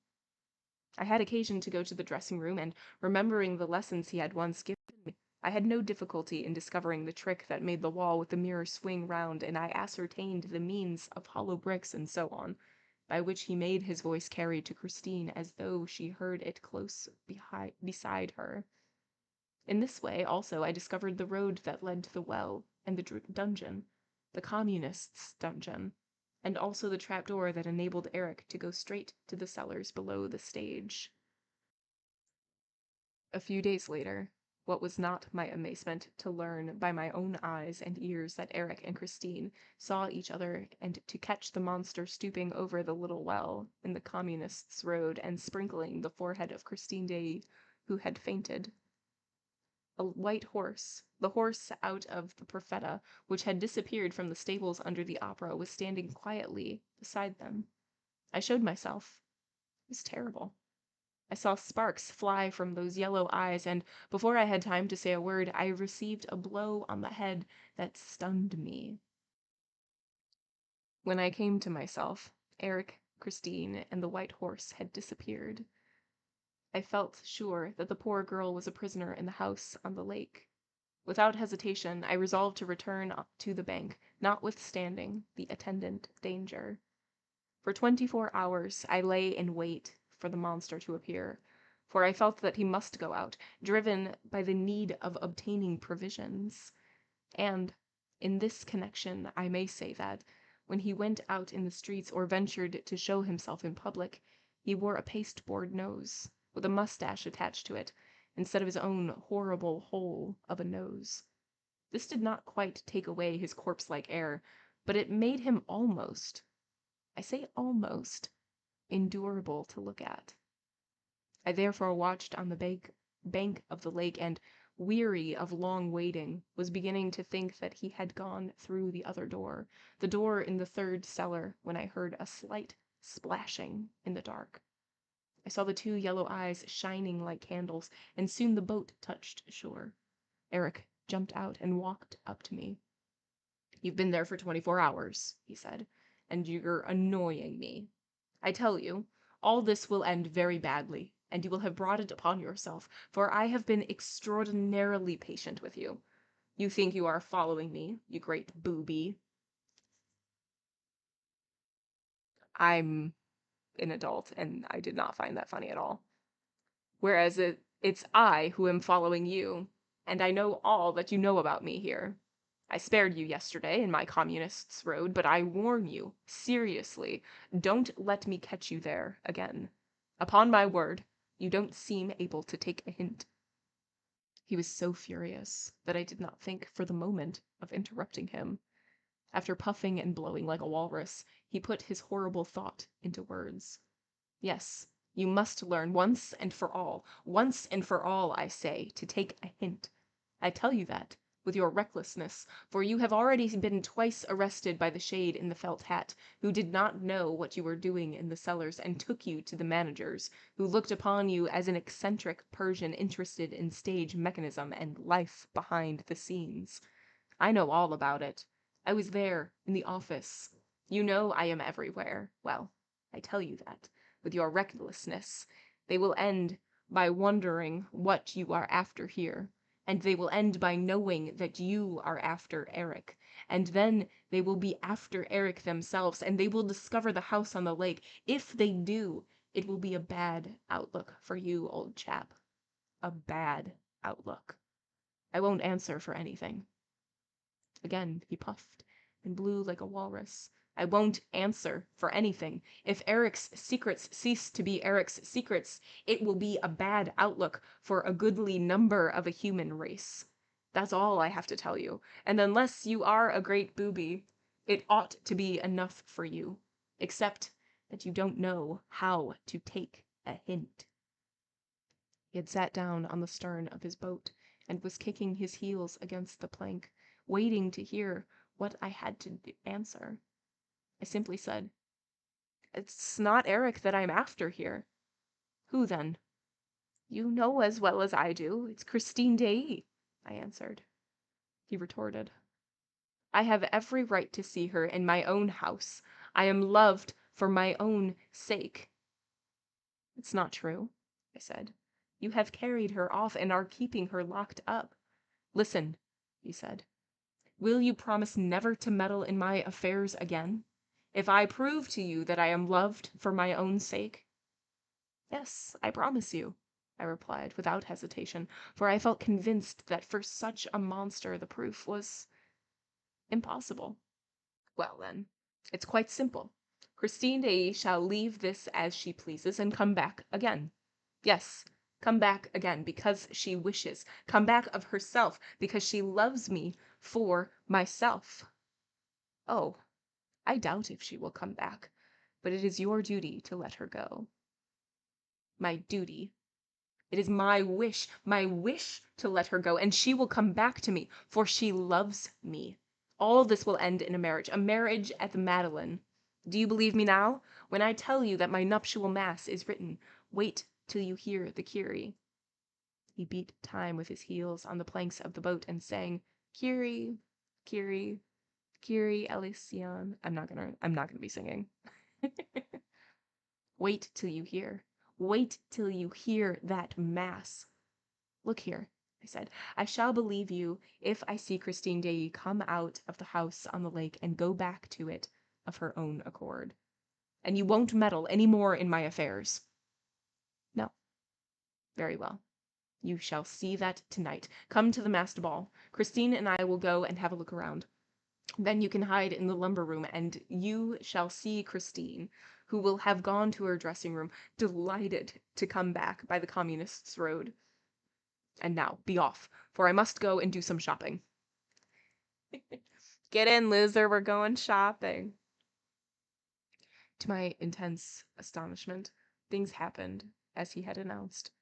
I had occasion to go to the dressing room, and remembering the lessons he had once given me, I had no difficulty in discovering the trick that made the wall with the mirror swing round, and I ascertained the means of hollow bricks and so on, by which he made his voice carry to Christine as though she heard it close beside her. In this way, also, I discovered the road that led to the well and the dungeon, the communists' dungeon, and also the trapdoor that enabled Erik to go straight to the cellars below the stage. A few days later, what was not my amazement to learn by my own eyes and ears that Erik and Christine saw each other and to catch the monster stooping over the little well in the communists' road and sprinkling the forehead of Christine Daaé, who had fainted. A white horse, the horse out of the Perfetta, which had disappeared from the stables under the opera, was standing quietly beside them. I showed myself. It was terrible. I saw sparks fly from those yellow eyes, and before I had time to say a word, I received a blow on the head that stunned me. When I came to myself, Erik, Christine, and the white horse had disappeared. I felt sure that the poor girl was a prisoner in the house on the lake. Without hesitation, I resolved to return to the bank, notwithstanding the attendant danger. For 24 hours I lay in wait for the monster to appear, for I felt that he must go out, driven by the need of obtaining provisions. And, in this connection, I may say that, when he went out in the streets or ventured to show himself in public, he wore a pasteboard nose, with a mustache attached to it, instead of his own horrible hole of a nose. This did not quite take away his corpse-like air, but it made him almost, I say almost, endurable to look at. I therefore watched on the bank of the lake, and, weary of long waiting, was beginning to think that he had gone through the other door, the door in the third cellar, when I heard a slight splashing in the dark. I saw the two yellow eyes shining like candles, and soon the boat touched shore. Erik jumped out and walked up to me. "You've been there for 24 hours," he said, "and you're annoying me. I tell you, all this will end very badly, and you will have brought it upon yourself, for I have been extraordinarily patient with you. You think you are following me, you great booby." I'm an adult, and I did not find that funny at all. "Whereas it's I who am following you, and I know all that you know about me here. I spared you yesterday in my communists' road, but I warn you, seriously, don't let me catch you there again. Upon my word, you don't seem able to take a hint." He was so furious that I did not think for the moment of interrupting him. After puffing and blowing like a walrus, he put his horrible thought into words. "Yes, you must learn once and for all, I say, to take a hint. I tell you that, with your recklessness, for you have already been twice arrested by the shade in the felt hat, who did not know what you were doing in the cellars, and took you to the managers, who looked upon you as an eccentric Persian interested in stage mechanism and life behind the scenes. I know all about it. I was there, in the office. You know I am everywhere. Well, I tell you that, with your recklessness, they will end by wondering what you are after here, and they will end by knowing that you are after Erik, and then they will be after Erik themselves, and they will discover the house on the lake. If they do, it will be a bad outlook for you, old chap. A bad outlook. I won't answer for anything." Again he puffed and blew like a walrus. "I won't answer for anything. If Erik's secrets cease to be Erik's secrets, it will be a bad outlook for a goodly number of a human race. That's all I have to tell you, and unless you are a great booby, it ought to be enough for you, except that you don't know how to take a hint." He had sat down on the stern of his boat, and was kicking his heels against the plank, waiting to hear what I had to answer. I simply said, "It's not Erik that I'm after here." "Who then?" "You know as well as I do. It's Christine Daaé," I answered. He retorted, "I have every right to see her in my own house. I am loved for my own sake." "It's not true," I said. "You have carried her off and are keeping her locked up." "Listen," he said. "Will you promise never to meddle in my affairs again? If I prove to you that I am loved for my own sake?" "Yes, I promise you," I replied without hesitation, for I felt convinced that for such a monster the proof was impossible. "Well, then, it's quite simple. Christine Daaé shall leave this as she pleases and come back again. Yes, come back again because she wishes. Come back of herself because she loves me for myself." "Oh, I doubt if she will come back, but it is your duty to let her go." "My duty? It is my wish to let her go, and she will come back to me, for she loves me. All this will end in a marriage at the Madeleine. Do you believe me now, when I tell you that my nuptial mass is written? Wait till you hear the Kyrie." He beat time with his heels on the planks of the boat and sang, "Kyrie, Kyrie, Kyrie eleison." I'm not gonna be singing. Wait till you hear. Wait till you hear that mass. "Look here," I said. "I shall believe you if I see Christine Daaé come out of the house on the lake and go back to it of her own accord. And you won't meddle any more in my affairs." "No." "Very well. You shall see that tonight. Come to the masked ball. Christine and I will go and have a look around. Then you can hide in the lumber room, and you shall see Christine, who will have gone to her dressing room, delighted to come back by the Communists' Road. And now, be off, for I must go and do some shopping." "Get in, loser, we're going shopping." To my intense astonishment, things happened as he had announced.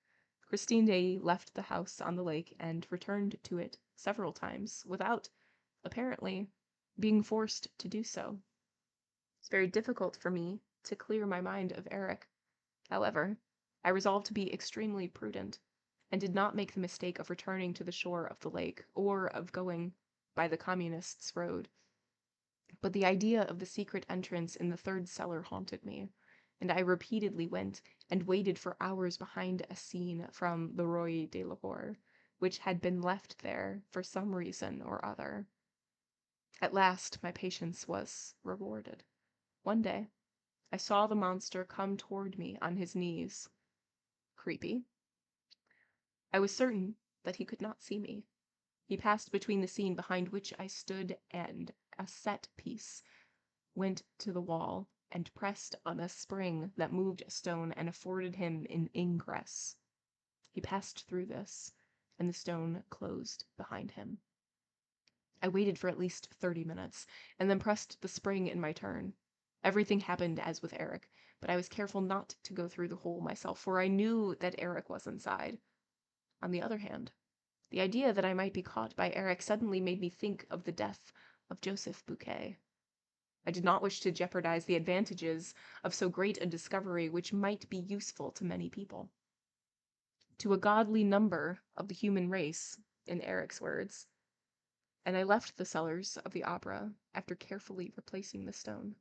Christine Daaé left the house on the lake and returned to it several times without, apparently, being forced to do so. It's very difficult for me to clear my mind of Erik. However, I resolved to be extremely prudent, and did not make the mistake of returning to the shore of the lake, or of going by the Communists' Road. But the idea of the secret entrance in the third cellar haunted me, and I repeatedly went and waited for hours behind a scene from the Roi de Lahore, which had been left there for some reason or other. At last my patience was rewarded. One day I saw the monster come toward me on his knees. Creepy. I was certain that he could not see me. He passed between the scene behind which I stood and a set piece, went to the wall, and pressed on a spring that moved a stone and afforded him an ingress. He passed through this, and the stone closed behind him. I waited for at least 30 minutes, and then pressed the spring in my turn. Everything happened as with Erik, but I was careful not to go through the hole myself, for I knew that Erik was inside. On the other hand, the idea that I might be caught by Erik suddenly made me think of the death of Joseph Buquet. I did not wish to jeopardize the advantages of so great a discovery, which might be useful to many people. To a godly number of the human race, in Erik's words. And I left the cellars of the opera after carefully replacing the stone.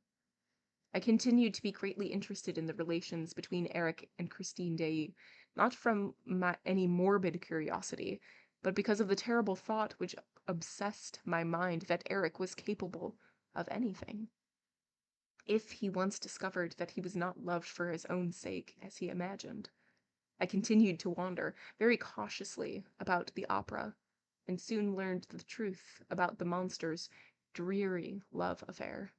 I continued to be greatly interested in the relations between Erik and Christine Daaé, not from any morbid curiosity, but because of the terrible thought which obsessed my mind that Erik was capable of anything. If he once discovered that he was not loved for his own sake, as he imagined. I continued to wander, very cautiously, about the opera, and soon learned the truth about the monster's dreary love affair.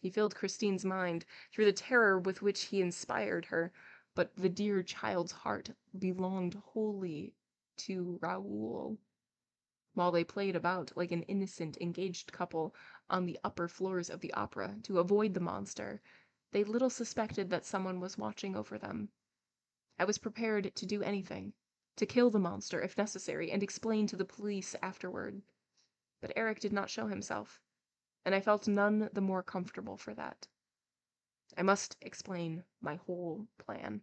He filled Christine's mind through the terror with which he inspired her, but the dear child's heart belonged wholly to Raoul. While they played about like an innocent engaged couple on the upper floors of the opera to avoid the monster, they little suspected that someone was watching over them. I was prepared to do anything, to kill the monster if necessary, and explain to the police afterward. But Erik did not show himself, and I felt none the more comfortable for that. I must explain my whole plan.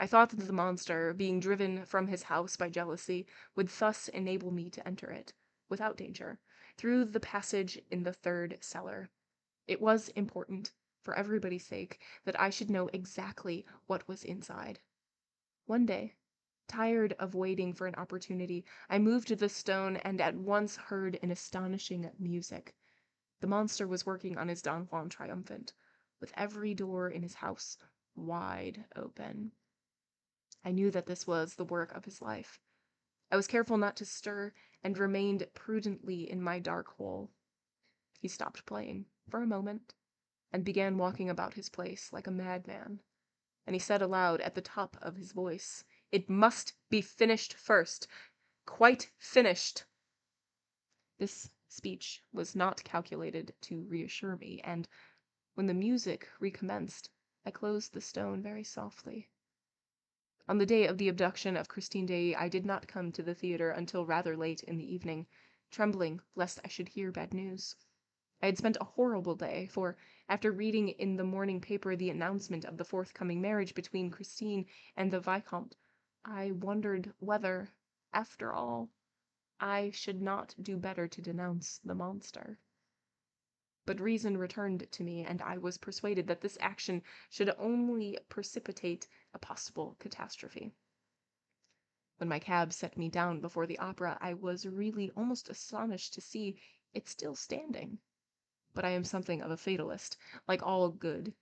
I thought that the monster, being driven from his house by jealousy, would thus enable me to enter it, without danger, through the passage in the third cellar. It was important, for everybody's sake, that I should know exactly what was inside. One day, tired of waiting for an opportunity, I moved the stone and at once heard an astonishing music. The monster was working on his Don Juan triumphant, with every door in his house wide open. I knew that this was the work of his life. I was careful not to stir, and remained prudently in my dark hole. He stopped playing, for a moment, and began walking about his place like a madman. And he said aloud at the top of his voice, "It must be finished first. Quite finished." This speech was not calculated to reassure me, and when the music recommenced, I closed the stone very softly. On the day of the abduction of Christine Daaé, I did not come to the theatre until rather late in the evening, trembling lest I should hear bad news. I had spent a horrible day, for, after reading in the morning paper the announcement of the forthcoming marriage between Christine and the Vicomte, I wondered whether, after all, I should not do better to denounce the monster. But reason returned to me, and I was persuaded that this action should only precipitate a possible catastrophe. When my cab set me down before the opera, I was really almost astonished to see it still standing. But I am something of a fatalist, like all good.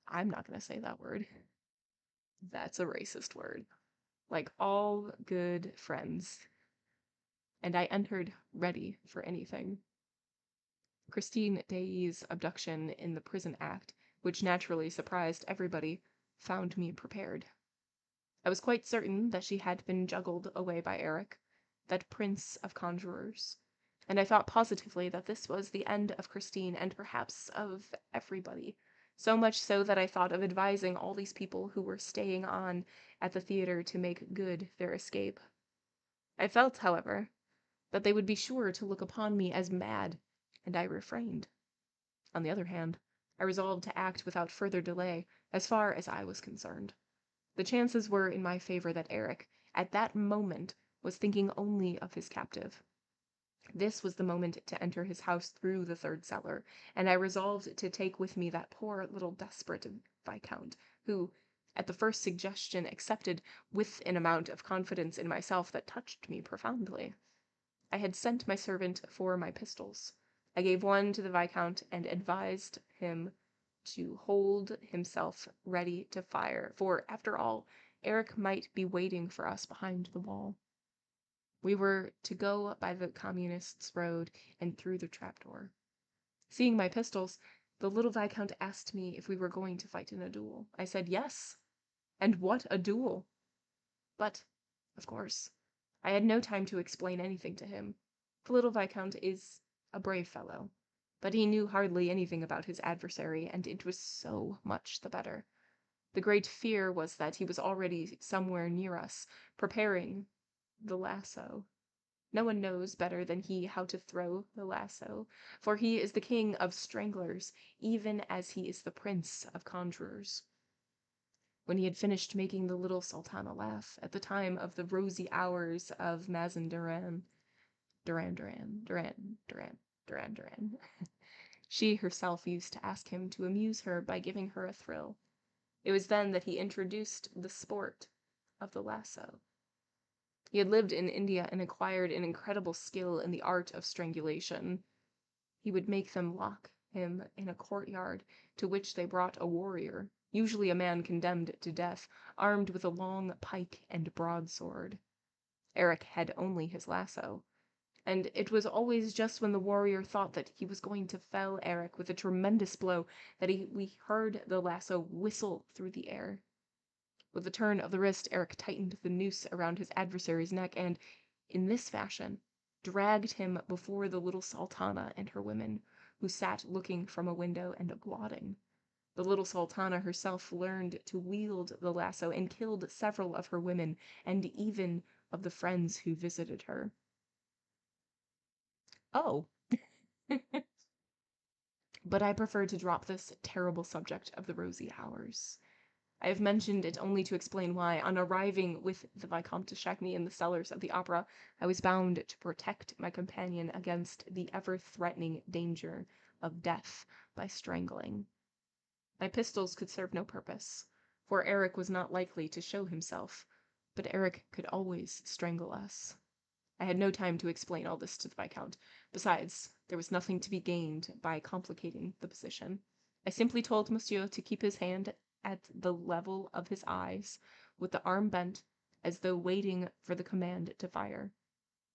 I'm not going to say that word. That's a racist word. Like all good friends. And I entered ready for anything. Christine Daaé's abduction in the prison act, which naturally surprised everybody, found me prepared. I was quite certain that she had been juggled away by Erik, that prince of conjurers, and I thought positively that this was the end of Christine and perhaps of everybody, so much so that I thought of advising all these people who were staying on at the theatre to make good their escape. I felt, however, that they would be sure to look upon me as mad, and I refrained. On the other hand, I resolved to act without further delay, as far as I was concerned. The chances were in my favor that Erik, at that moment, was thinking only of his captive. This was the moment to enter his house through the third cellar, and I resolved to take with me that poor little desperate Viscount, who, at the first suggestion, accepted with an amount of confidence in myself that touched me profoundly. I had sent my servant for my pistols. I gave one to the Viscount and advised him to hold himself ready to fire, for, after all, Erik might be waiting for us behind the wall. We were to go by the Communists' road and through the trapdoor. Seeing my pistols, the little Viscount asked me if we were going to fight in a duel. I said yes. And what a duel! But, of course, I had no time to explain anything to him. The little Viscount is a brave fellow, but he knew hardly anything about his adversary, and it was so much the better. The great fear was that he was already somewhere near us, preparing the lasso. No one knows better than he how to throw the lasso, for he is the king of stranglers, even as he is the prince of conjurers. When he had finished making the little Sultana laugh, at the time of the rosy hours of Mazenderan, Duran, she herself used to ask him to amuse her by giving her a thrill. It was then that he introduced the sport of the lasso. He had lived in India and acquired an incredible skill in the art of strangulation. He would make them lock him in a courtyard, to which they brought a warrior, usually a man condemned to death, armed with a long pike and broadsword. Erik had only his lasso, and it was always just when the warrior thought that he was going to fell Erik with a tremendous blow that we heard the lasso whistle through the air. With a turn of the wrist, Erik tightened the noose around his adversary's neck and, in this fashion, dragged him before the little Sultana and her women, who sat looking from a window and applauding. The little Sultana herself learned to wield the lasso and killed several of her women and even of the friends who visited her. Oh. But I prefer to drop this terrible subject of the rosy hours. I have mentioned it only to explain why, on arriving with the Vicomte de Chagny in the cellars of the Opera, I was bound to protect my companion against the ever-threatening danger of death by strangling. My pistols could serve no purpose, for Erik was not likely to show himself, but Erik could always strangle us. I had no time to explain all this to the Viscount. Besides, there was nothing to be gained by complicating the position. I simply told Monsieur to keep his hand at the level of his eyes, with the arm bent, as though waiting for the command to fire.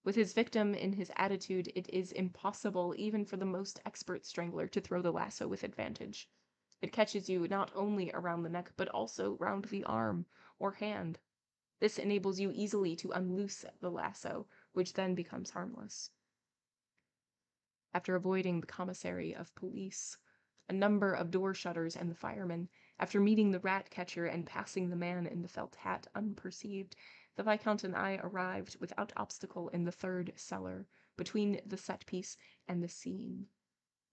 With his victim in his attitude, it is impossible even for the most expert strangler to throw the lasso with advantage. It catches you not only around the neck, but also round the arm or hand. This enables you easily to unloose the lasso, which then becomes harmless. After avoiding the commissary of police, a number of door shutters and the firemen, after meeting the rat catcher and passing the man in the felt hat unperceived, the Viscount and I arrived without obstacle in the third cellar, between the set-piece and the scene.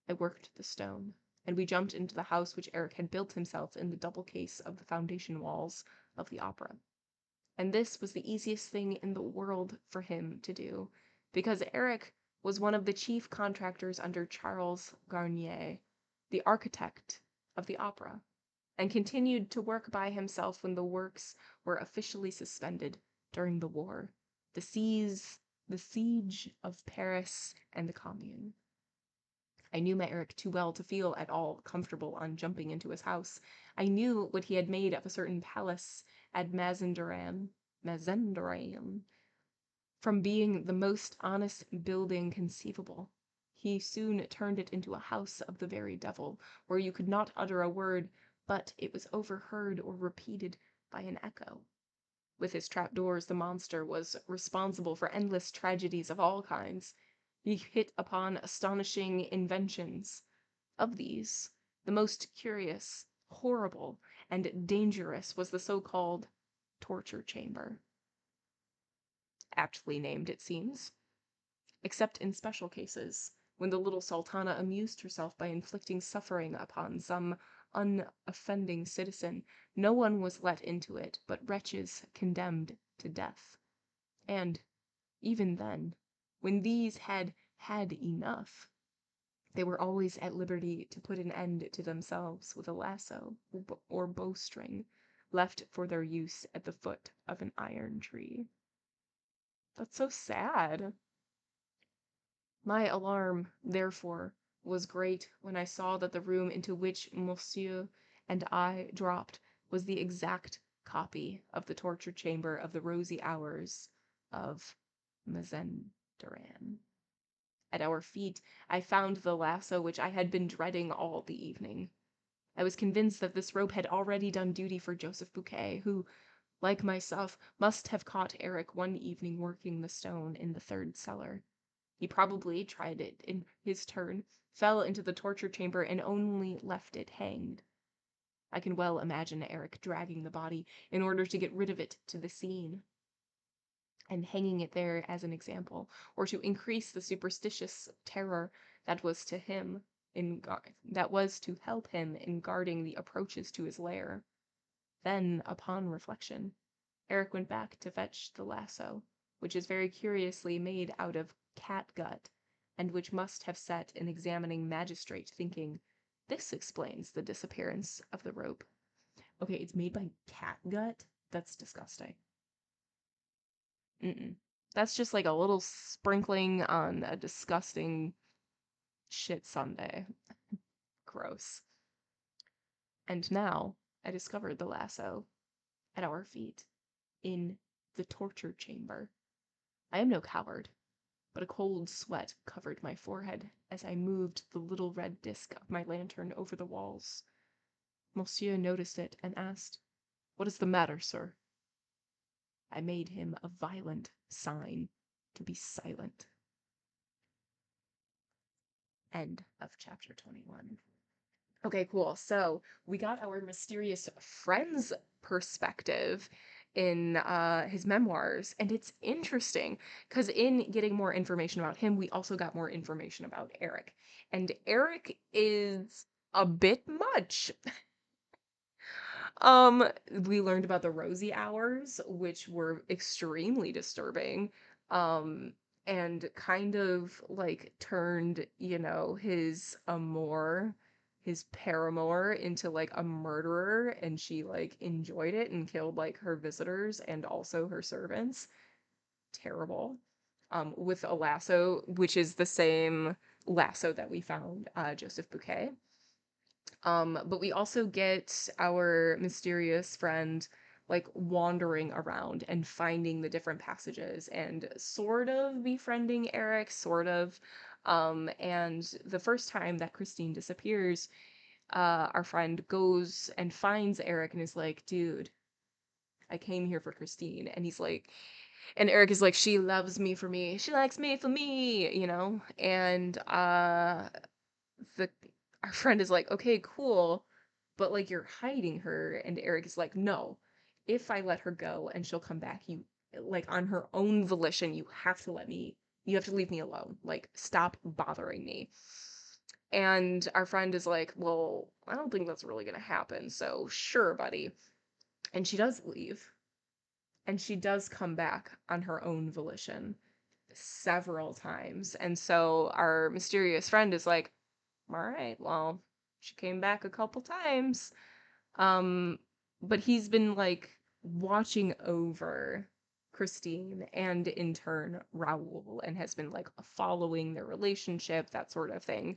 I worked the stone, and we jumped into the house which Erik had built himself in the double case of the foundation walls of the opera. And this was the easiest thing in the world for him to do, because Erik was one of the chief contractors under Charles Garnier, the architect of the opera, and continued to work by himself when the works were officially suspended during the war, the siege of Paris and the Commune. I knew my Erik too well to feel at all comfortable on jumping into his house. I knew what he had made of a certain palace at Mazenderan, from being the most honest building conceivable. He soon turned it into a house of the very devil, where you could not utter a word, but it was overheard or repeated by an echo. With his trapdoors, the monster was responsible for endless tragedies of all kinds. He hit upon astonishing inventions. Of these, the most curious, horrible, and dangerous was the so-called torture chamber. Aptly named, it seems. Except in special cases, when the little sultana amused herself by inflicting suffering upon some unoffending citizen, no one was let into it but wretches condemned to death. And, even then, when these had had enough, they were always at liberty to put an end to themselves with a lasso or bowstring, left for their use at the foot of an iron tree. That's so sad. My alarm, therefore, was great when I saw that the room into which Monsieur and I dropped was the exact copy of the torture chamber of the rosy hours of Mazenderan. At our feet, I found the lasso which I had been dreading all the evening. I was convinced that this rope had already done duty for Joseph Bouquet, who, like myself, must have caught Erik one evening working the stone in the third cellar. He probably tried it in his turn, fell into the torture chamber, and only left it hanged. I can well imagine Erik dragging the body in order to get rid of it to the scene, and hanging it there as an example, or to increase the superstitious terror that was to help him in guarding the approaches to his lair. Then, upon reflection, Erik went back to fetch the lasso, which is very curiously made out of catgut, and which must have set an examining magistrate thinking, this explains the disappearance of the rope. Okay, it's made by catgut? That's disgusting. That's just like a little sprinkling on a disgusting shit sundae. Gross. And now I discovered the lasso at our feet in the torture chamber. I am no coward, but a cold sweat covered my forehead as I moved the little red disc of my lantern over the walls. Monsieur noticed it and asked, "What is the matter, sir?" I made him a violent sign to be silent. End of chapter 21. Okay, cool. So we got our mysterious friend's perspective, in his memoirs. And it's interesting because in getting more information about him, we also got more information about Erik. And Erik is a bit much. Um, we learned about the rosy hours, which were extremely disturbing. Um, and kind of like turned, his amour, his paramour into like a murderer, and she like enjoyed it and killed like her visitors and also her servants. Terrible. With a lasso, which is the same lasso that we found Joseph Bouquet. But we also get our mysterious friend like wandering around and finding the different passages and sort of befriending Erik, sort of. And the first time that Christine disappears, our friend goes and finds Erik and is like, dude, I came here for Christine. And Erik is like, she loves me for me. She likes me for me, And the our friend is like, okay, cool, but like you're hiding her. And Erik is like, no, if I let her go and she'll come back, you like on her own volition, you have to leave me alone. Like, stop bothering me. And our friend is like, well, I don't think that's really gonna happen. So sure, buddy. And she does leave. And she does come back on her own volition several times. And so our mysterious friend is like, all right, well, she came back a couple times. Um, but he's been like watching over Christine and in turn Raoul and has been like following their relationship, that sort of thing.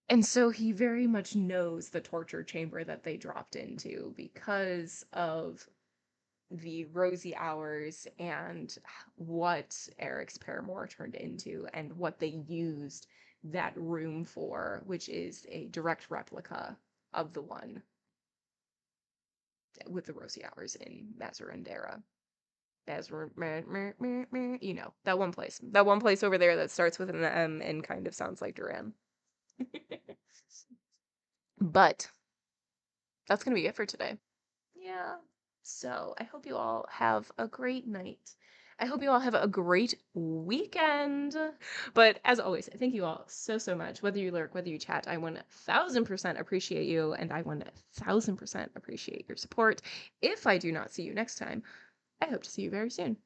And so he very much knows the torture chamber that they dropped into because of the rosy hours and what Erik's paramour turned into and what they used that room for, which is a direct replica of the one with the rosy hours in Mazarendera. That one place. That one place over there that starts with an M and kind of sounds like Duran. But that's going to be it for today. Yeah. So I hope you all have a great night. I hope you all have a great weekend. But as always, thank you all so, so much. Whether you lurk, whether you chat, I 1000% appreciate you, and I 1000% appreciate your support. If I do not see you next time, I hope to see you very soon.